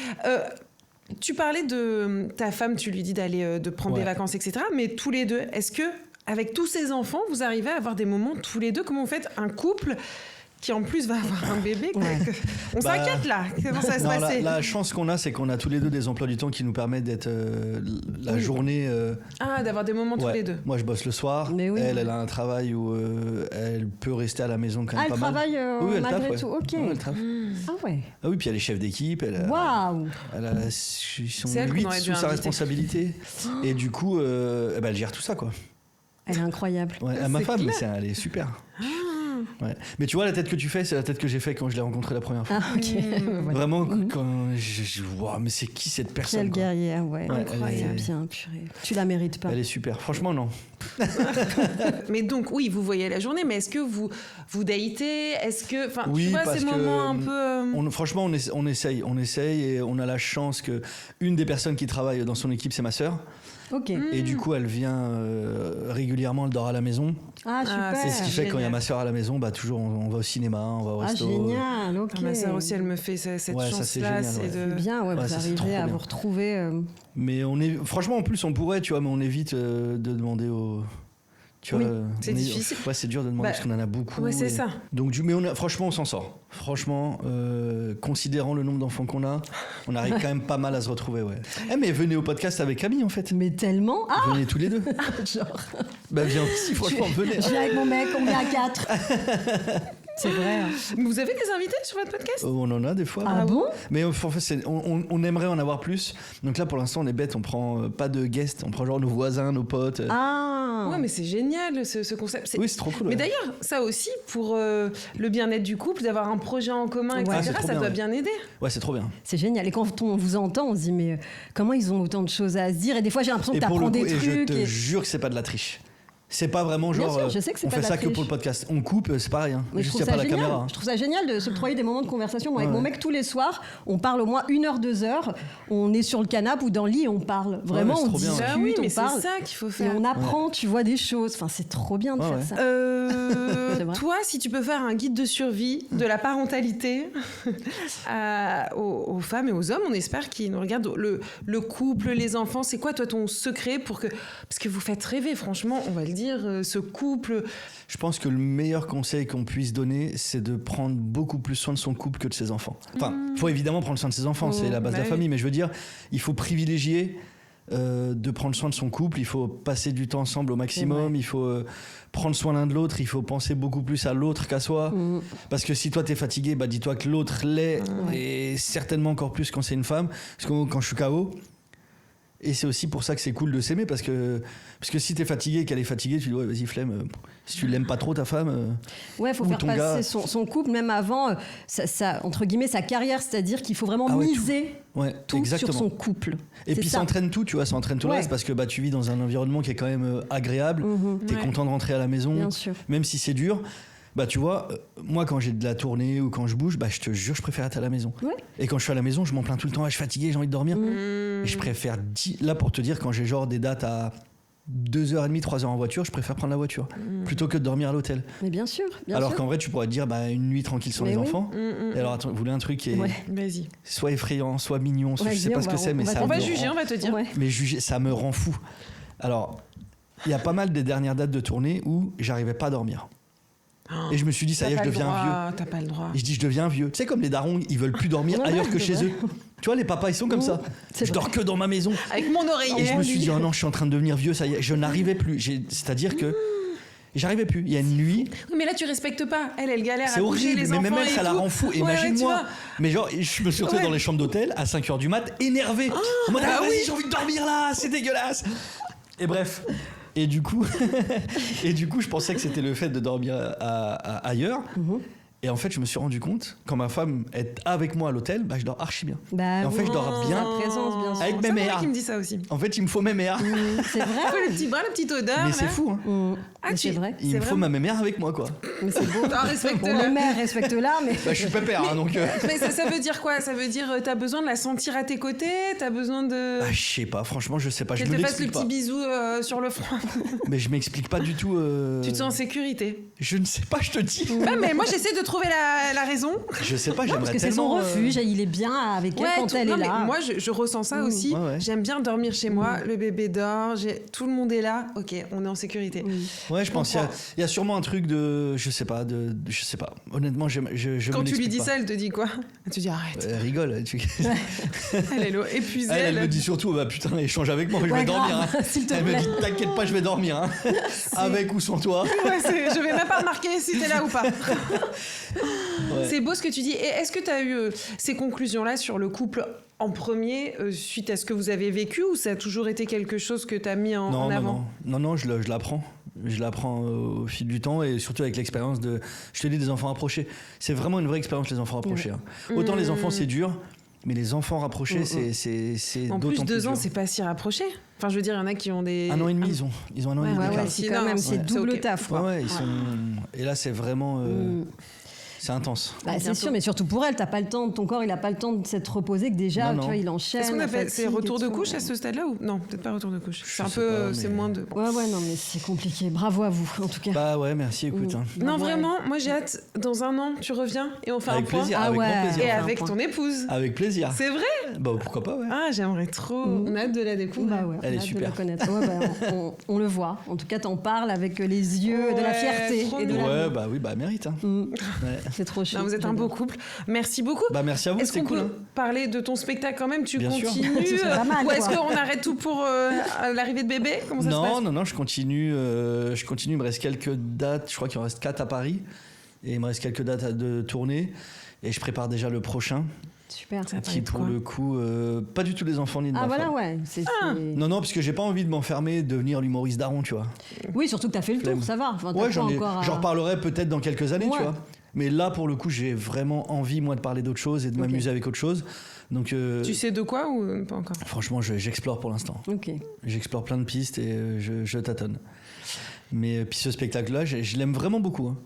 Tu parlais de ta femme, tu lui dis d'aller de prendre Ouais. des vacances, etc. Mais tous les deux, est-ce que avec tous ces enfants, vous arrivez à avoir des moments tous les deux? Comment vous faites un couple qui en plus va avoir un bébé? Quoi. Ouais. On Bah, s'inquiète là. Comment ça va se Non, passer? la chance qu'on a, c'est qu'on a tous les deux des emplois du temps qui nous permettent d'être la journée. Ah, d'avoir des moments tous Ouais. les deux. Moi, je bosse le soir. Mais oui. Elle a un travail où elle peut rester à la maison quand même Ah, elle pas mal. travaille Oui, elle malgré taffe, ouais. tout, ok. Ouais, elle taffe. Ah ouais. Ah oui, puis elle est chef d'équipe. Waouh. Ils sont C'est elle qu'on 8 aurait dû sous sa inviter. responsabilité. Et du coup, elle gère tout ça, quoi. Elle est incroyable. Ouais, ma C'est femme, clair. elle est super. Ouais. Mais tu vois, la tête que tu fais, c'est la tête que j'ai fait quand je l'ai rencontrée la première fois. Ah, ok. Voilà. Vraiment, quand wow, mais c'est qui cette personne Quelle quoi. guerrière, ouais. Ouais, Incroyable. elle est- Bien, purée. Tu la mérites pas. Elle est super. Franchement, non. Mais donc, oui, vous voyez la journée, mais est-ce que vous datez? Est-ce que... Enfin, Oui, tu vois, parce ces que moments un peu... franchement, on essaye et on a la chance que une des personnes qui travaille dans son équipe, c'est ma sœur. Ok. Et du coup, elle vient régulièrement, elle dort à la maison. Ah, super. C'est ce qui fait que quand il y a génial. ma sœur à la maison, bah toujours on va au cinéma, on va au Ah, resto. génial, ok. Ah, ma sœur aussi, elle me fait cette Ouais, ça, c'est chance-là. génial, ouais. c'est de... Bien, ouais, Ouais, vous ça, c'est trop arrivez à bien. vous retrouver. Mais franchement, en plus, on pourrait, tu vois, mais on évite de demander aux. Tu vois, Oui, c'est difficile. Ouais, c'est dur de demander Bah, parce qu'on en a beaucoup. ouais, c'est et- ça. Donc, mais franchement, on s'en sort. Franchement, considérant le nombre d'enfants qu'on a, on arrive quand même pas mal à se retrouver, ouais. Eh, mais venez au podcast avec Camille, en fait. Mais tellement. Ah, Venez tous les deux. genre. Bah, viens aussi, franchement, venez. Je viens avec mon mec, on vient à 4. C'est vrai. Hein. Vous avez des invités sur votre podcast? On en a des fois. Ah bon? Mais en fait, on aimerait en avoir plus. Donc là, pour l'instant, on est bête. On prend pas de guests. On prend genre nos voisins, nos potes. Ah. Ouais, mais c'est génial ce concept. Oui, c'est trop cool. Mais ouais. d'ailleurs, ça aussi, pour le bien-être du couple, d'avoir un projet en commun, Ouais. etc., Ah, c'est trop ça bien, doit ouais. bien aider. Ouais, c'est trop bien. C'est génial. Et quand on vous entend, on se dit, mais comment ils ont autant de choses à se dire? Et des fois, j'ai l'impression que Et pour le t'apprends coup, des et je trucs. te jure que c'est pas de la triche. C'est pas vraiment Bien genre. sûr, je sais que c'est on pas fait de ça la que pour triche. le podcast. On coupe, c'est pareil. Hein. Mais je Juste trouve y a pas ça la génial. caméra. Je trouve ça génial de s'octroyer des moments de conversation. Moi, avec Ouais. mon mec, tous les soirs, on parle au moins 1 heure, 2 heures. On est sur le canapé ou dans le lit et on parle. Vraiment, c'est on trop bien, discute, ouais. Ah oui, mais on c'est parle. ça qu'il faut Et faire. on apprend, tu vois des choses. Enfin, c'est trop bien de Ouais, faire ouais. ça. C'est vrai. Toi, si tu peux faire un guide de survie de la parentalité aux femmes et aux hommes, on espère qu'ils nous regardent, le couple, les enfants, c'est quoi toi ton secret pour que... Parce que vous faites rêver, franchement, on va le dire, ce couple... Je pense que le meilleur conseil qu'on puisse donner, c'est de prendre beaucoup plus soin de son couple que de ses enfants. Enfin, il faut évidemment prendre soin de ses enfants, c'est la base de la oui. famille, mais je veux dire, il faut privilégier de prendre soin de son couple, il faut passer du temps ensemble au maximum, il faut prendre soin l'un de l'autre, il faut penser beaucoup plus à l'autre qu'à soi. Parce que si toi t'es fatigué, bah dis-toi que l'autre l'est, et certainement encore plus quand c'est une femme. Parce que quand je suis KO, et c'est aussi pour ça que c'est cool de s'aimer, parce que si t'es fatigué et qu'elle est fatiguée, tu dis ouais vas-y flemme, si tu l'aimes pas trop ta femme... Ouais, il faut ou faire ton passer gars. son couple, même avant, entre guillemets, sa carrière. C'est-à-dire qu'il faut vraiment Ah ouais, miser Ouais, tout exactement. sur son couple. Et C'est puis ça. ça entraîne tout, tu vois, ça entraîne tout le Ouais. reste parce que bah, tu vis dans un environnement qui est quand même agréable, t'es Ouais. content de rentrer à la maison, Bien sûr. même si c'est dur. Bah tu vois, moi quand j'ai de la tournée ou quand je bouge, bah je te jure, je préfère être à la maison. Ouais. Et quand je suis à la maison, je m'en plains tout le temps, ah, je suis fatigué, j'ai envie de dormir. Et je préfère, là pour te dire, quand j'ai genre des dates à 2h30, 3h en voiture, je préfère prendre la voiture plutôt que de dormir à l'hôtel. Mais bien sûr, bien Alors sûr. qu'en vrai, tu pourrais te dire, bah une nuit tranquille sans Mais les oui. enfants. Et alors attends, vous voulez un truc qui est Ouais. Vas-y. soit effrayant, soit mignon, soit Ouais, je sais dis, pas on ce que va- c'est, on mais va ça On me va rend- juger, on va te dire. Ouais. mais juger, ça me rend fou. Alors, il y a pas mal des dernières dates de tournée où j'arrivais pas à dormir. Et je me suis dit, ça y est, je deviens vieux. T'as pas le droit. Et je dis, je deviens vieux. Tu sais, comme les darons, ils veulent plus dormir Ouais, ailleurs que c'est chez vrai. eux. Tu vois, les papas, ils sont comme ça. c'est Je vrai. dors que dans ma maison. Avec mon Et oreiller. je me suis dit, oh non, je suis en train de devenir vieux, ça y est, je n'arrivais plus. C'est-à-dire que j'arrivais plus. Il y a une nuit, Oui, mais là, tu respectes pas. Elle galère c'est à coucher horrible, les mais enfants même elle, et ça la tout. rend fou. Ouais, tu Imagine-moi. vois. Mais genre, je me suis retrouvé Ouais. dans les chambres d'hôtel à 5h du mat, énervé. En mode, ah, bah vas-y, oui. j'ai envie de dormir là, c'est dégueulasse. Et bref. Et du coup, je pensais que c'était le fait de dormir ailleurs. Et en fait, je me suis rendu compte, quand ma femme est avec moi à l'hôtel, bah, je dors archi bien. Bah, Et en fait, je dors bien sa présence, bien sûr. avec C'est mes moi mères. qui me dit ça aussi. En fait, il me faut mes mères. C'est vrai. Le petit bras, la petite odeur. Mais là. c'est fou, hein. Ah, Mais tu- c'est vrai. Il C'est me faut vraiment- ma mémère avec moi, quoi. Mais c'est beau. Ah, respecte-la. Bon, les mères, respecte-la, mais. Bah, je suis pépère, hein, donc. Mais ça veut dire quoi? Ça veut dire t'as besoin de la sentir à tes côtés? T'as besoin de... Ah, je sais pas, franchement, je sais pas. Je Qu'elle me te fasse le l'explique petit pas. bisou sur le front. Mais je m'explique pas du tout. Tu te sens en sécurité. Je ne sais pas, je te dis. Ouais, mais moi j'essaie de trouver la raison. Je sais pas, j'aimerais Parce que c'est tellement. son refuge, il est bien avec elle quand elle non, est mais là. moi je ressens ça aussi. Ouais, ouais. J'aime bien dormir chez moi. Le bébé dort, tout le monde est là. Ok, on est en sécurité. Ouais, je pense. Il y a sûrement un truc de. Je sais pas. Je sais pas. Honnêtement, je Quand me tu lui l'explique dis pas. ça, elle te dit quoi? Tu dis arrête. Elle rigole. Elle est épuisée. Elle me dit surtout, bah putain, échange avec moi, je Ouais, vais dormir. grave, hein. s'il te Elle me plaît. dit, t'inquiète pas, je vais dormir. Hein. Avec ou sans toi. Ouais, je vais même pas remarquer si t'es là ou pas. Ouais. C'est beau ce que tu dis. Et est-ce que tu as eu ces conclusions-là sur le couple en premier suite à ce que vous avez vécu ou ça a toujours été quelque chose que tu as mis en avant? Non, je l'apprends. Je l'apprends au fil du temps et surtout avec l'expérience de, je te dis, des enfants rapprochés. C'est vraiment une vraie expérience, les enfants rapprochés. Hein. Autant les enfants, c'est dur, mais les enfants rapprochés, c'est en d'autant plus, 2 ans, dur. c'est pas si rapproché. Enfin, je veux dire, il y en a qui ont des... 1 an et demi, ils ont 1 an et demi d'écart. c'est quand même, c'est double ok. taf. Quoi. Ouais, ils sont... Et là, c'est vraiment... C'est intense. Bah, c'est sûr, mais surtout pour elle, t'as pas le temps, ton corps, il a pas le temps de s'être reposé, que déjà, Non, tu vois, non. il enchaîne. Est-ce qu'on la appelle c'est fatigue retour et de tout. couche à ce stade-là ou non, peut-être pas retour de couche. C'est un sais peu, pas, c'est mais- moins de. Bon. Ouais, non, mais c'est compliqué. Bravo à vous, en tout cas. Bah ouais, merci, écoute. Hein. Non, Ouais. vraiment, moi j'ai hâte. Dans 1 an, tu reviens et on fait Avec un point. plaisir, Ah avec ouais. grand plaisir. Et Enfin, avec un point. ton épouse. Avec plaisir. C'est vrai. Bah pourquoi pas, ouais. Ah, j'aimerais trop. On a hâte de la découvrir. Bah ouais, Elle on est a hâte de super. la connaître. Ouais, bah, on le voit. En tout cas, t'en parles avec les yeux de la Ouais, fierté. trop Et de mignon. la... Ouais, bah oui, bah mérite. Hein. Ouais. C'est trop chou. Non, vous êtes un beau couple. Merci beaucoup. Bah merci à vous, Est-ce c'est qu'on cool. peut hein. parler de ton spectacle quand même? Tu Bien sûr. continues Ce serait pas mal, ou est-ce quoi. qu'on arrête tout pour l'arrivée de bébé? Comment ça se passe? Non, je continue. Il me reste quelques dates. Je crois qu'il en reste 4 à Paris. Et il me reste quelques dates de tournée. Et je prépare déjà le prochain. Super. Ça va Qui, être pour quoi? le coup, pas du tout des enfants ni de Ah ma voilà, femme. ouais. Non, parce que j'ai pas envie de m'enfermer, de devenir l'humoriste daron, tu vois. Oui, surtout que t'as fait le tour, Flemme. ça va. Enfin, t'as Ouais, pas j'en encore à- reparlerai peut-être dans quelques années, Ouais. tu vois. Mais là, pour le coup, j'ai vraiment envie, moi, de parler d'autre chose et de m'amuser avec autre chose. Donc, Tu sais de quoi ou pas encore? franchement, j'explore pour l'instant. Ok. J'explore plein de pistes et je tâtonne. Mais puis ce spectacle-là, je l'aime vraiment beaucoup. Hein.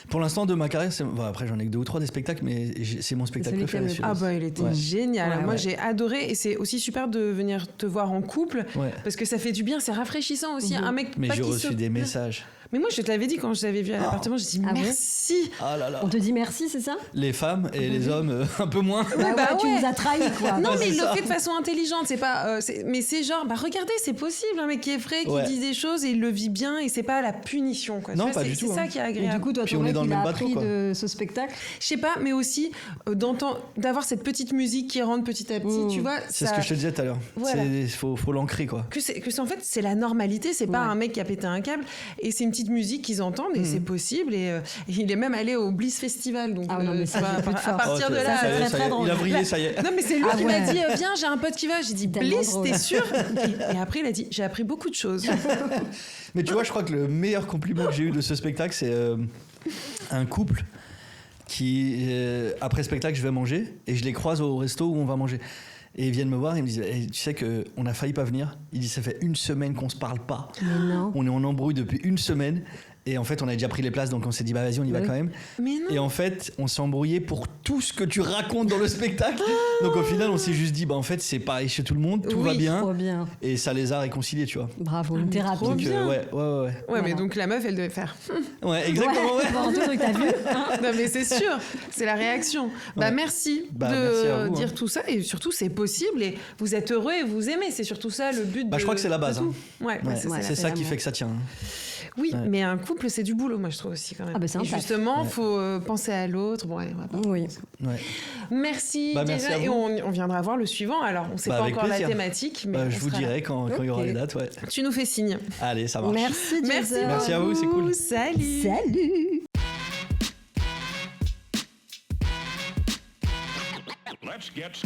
Pour l'instant de ma carrière, après j'en ai que 2 ou 3 des spectacles, mais c'est mon spectacle celui que préféré. t'aimes le celui-là. Ah bah il était Ouais. génial. Ouais, Moi ouais. j'ai adoré et c'est aussi super de venir te voir en couple Ouais. parce que ça fait du bien, c'est rafraîchissant aussi. Un mec Mais pas j'ai qui reçu se- des messages. Mais moi je te l'avais dit quand je t'avais vu à l'appartement, j'ai dit Ah ouais merci. Ah là là. On te dit merci, c'est ça? Les femmes et les hommes, un peu moins. Bah bah tu ouais. nous as trahis, quoi. Non Ouais, mais c'est il le ça. fait de façon intelligente, c'est pas mais c'est genre regardez, c'est possible un mec qui est vrai, qui Ouais. dit des choses et il le vit bien et c'est pas la punition quoi. Non, Tu vois, pas du c'est tout, ça hein. qui est Et agréable. du coup, toi, Puis ton on est mec, dans le il a même bateau, appris quoi. de ce spectacle. Je sais pas, mais aussi d'avoir cette petite musique qui rentre petit à petit, tu vois. C'est ça- ce que je te disais tout à l'heure. Voilà. Faut l'ancrer, quoi. En fait c'est la normalité, c'est pas Ouais. un mec qui a pété un câble et c'est une petite musique qu'ils entendent et c'est possible et il est même allé au Bliss Festival donc Ah ouais, non, mais ça, tu vois, j'ai plus de à force. partir Oh, de ça là c'est y est, très, ça y très est. drôle. Il a brillé, ça y est. non mais c'est lui Ah qui m'a ouais. dit viens j'ai un pote qui va, j'ai dit Tellement Bliss drôle. t'es sûr et après il a dit j'ai appris beaucoup de choses. Mais tu vois, je crois que le meilleur compliment que j'ai eu de ce spectacle, c'est un couple qui, après spectacle, je vais manger et je les croise au resto où on va manger. Et ils viennent me voir et ils me disent tu sais qu'on a failli pas venir. Ils disent ça fait 1 semaine qu'on se parle pas. Mais non. On est en embrouille depuis 1 semaine. Et en fait, on a déjà pris les places, donc on s'est dit, bah vas-y, on y va Oui. quand même. Mais non. Et en fait, on s'est embrouillé pour tout ce que tu racontes dans le spectacle. Donc au final, on s'est juste dit, bah en fait, c'est pareil chez tout le monde, tout Oui, va bien. Trop bien. Et ça les a réconciliés, tu vois. Bravo, une thérapie. trop Donc, bien. ouais. Ouais mais Voilà. donc la meuf elle devait faire Ouais, exactement, ouais. Bon, tout truc, t'as vu? non mais c'est sûr, c'est la réaction. Bah Ouais. merci Bah, de merci à vous, dire hein. tout ça et surtout c'est possible et vous êtes heureux et vous aimez, c'est surtout ça le but. Bah, je crois que c'est la base, de tout. hein. Ouais, Ouais, c'est c'est ça qui vraiment. fait que ça tient. Oui, Ouais. mais un couple, c'est du boulot, moi, je trouve aussi, quand même. Ah, bah, c'est un et taf. justement, il faut penser à l'autre. Bon, allez, on va pas- Oui. Ouais. Merci, Bah, merci déjà. à Et vous. on viendra voir le suivant. Alors, on ne sait Bah, pas avec encore plaisir. la thématique, mais Bah, on je vous sera là. dirai quand il y aura Ok. les dates, ouais. Tu nous fais signe. Allez, ça marche. Merci, Merci, Jason. Merci à vous, c'est cool. Salut. Salut. Let's get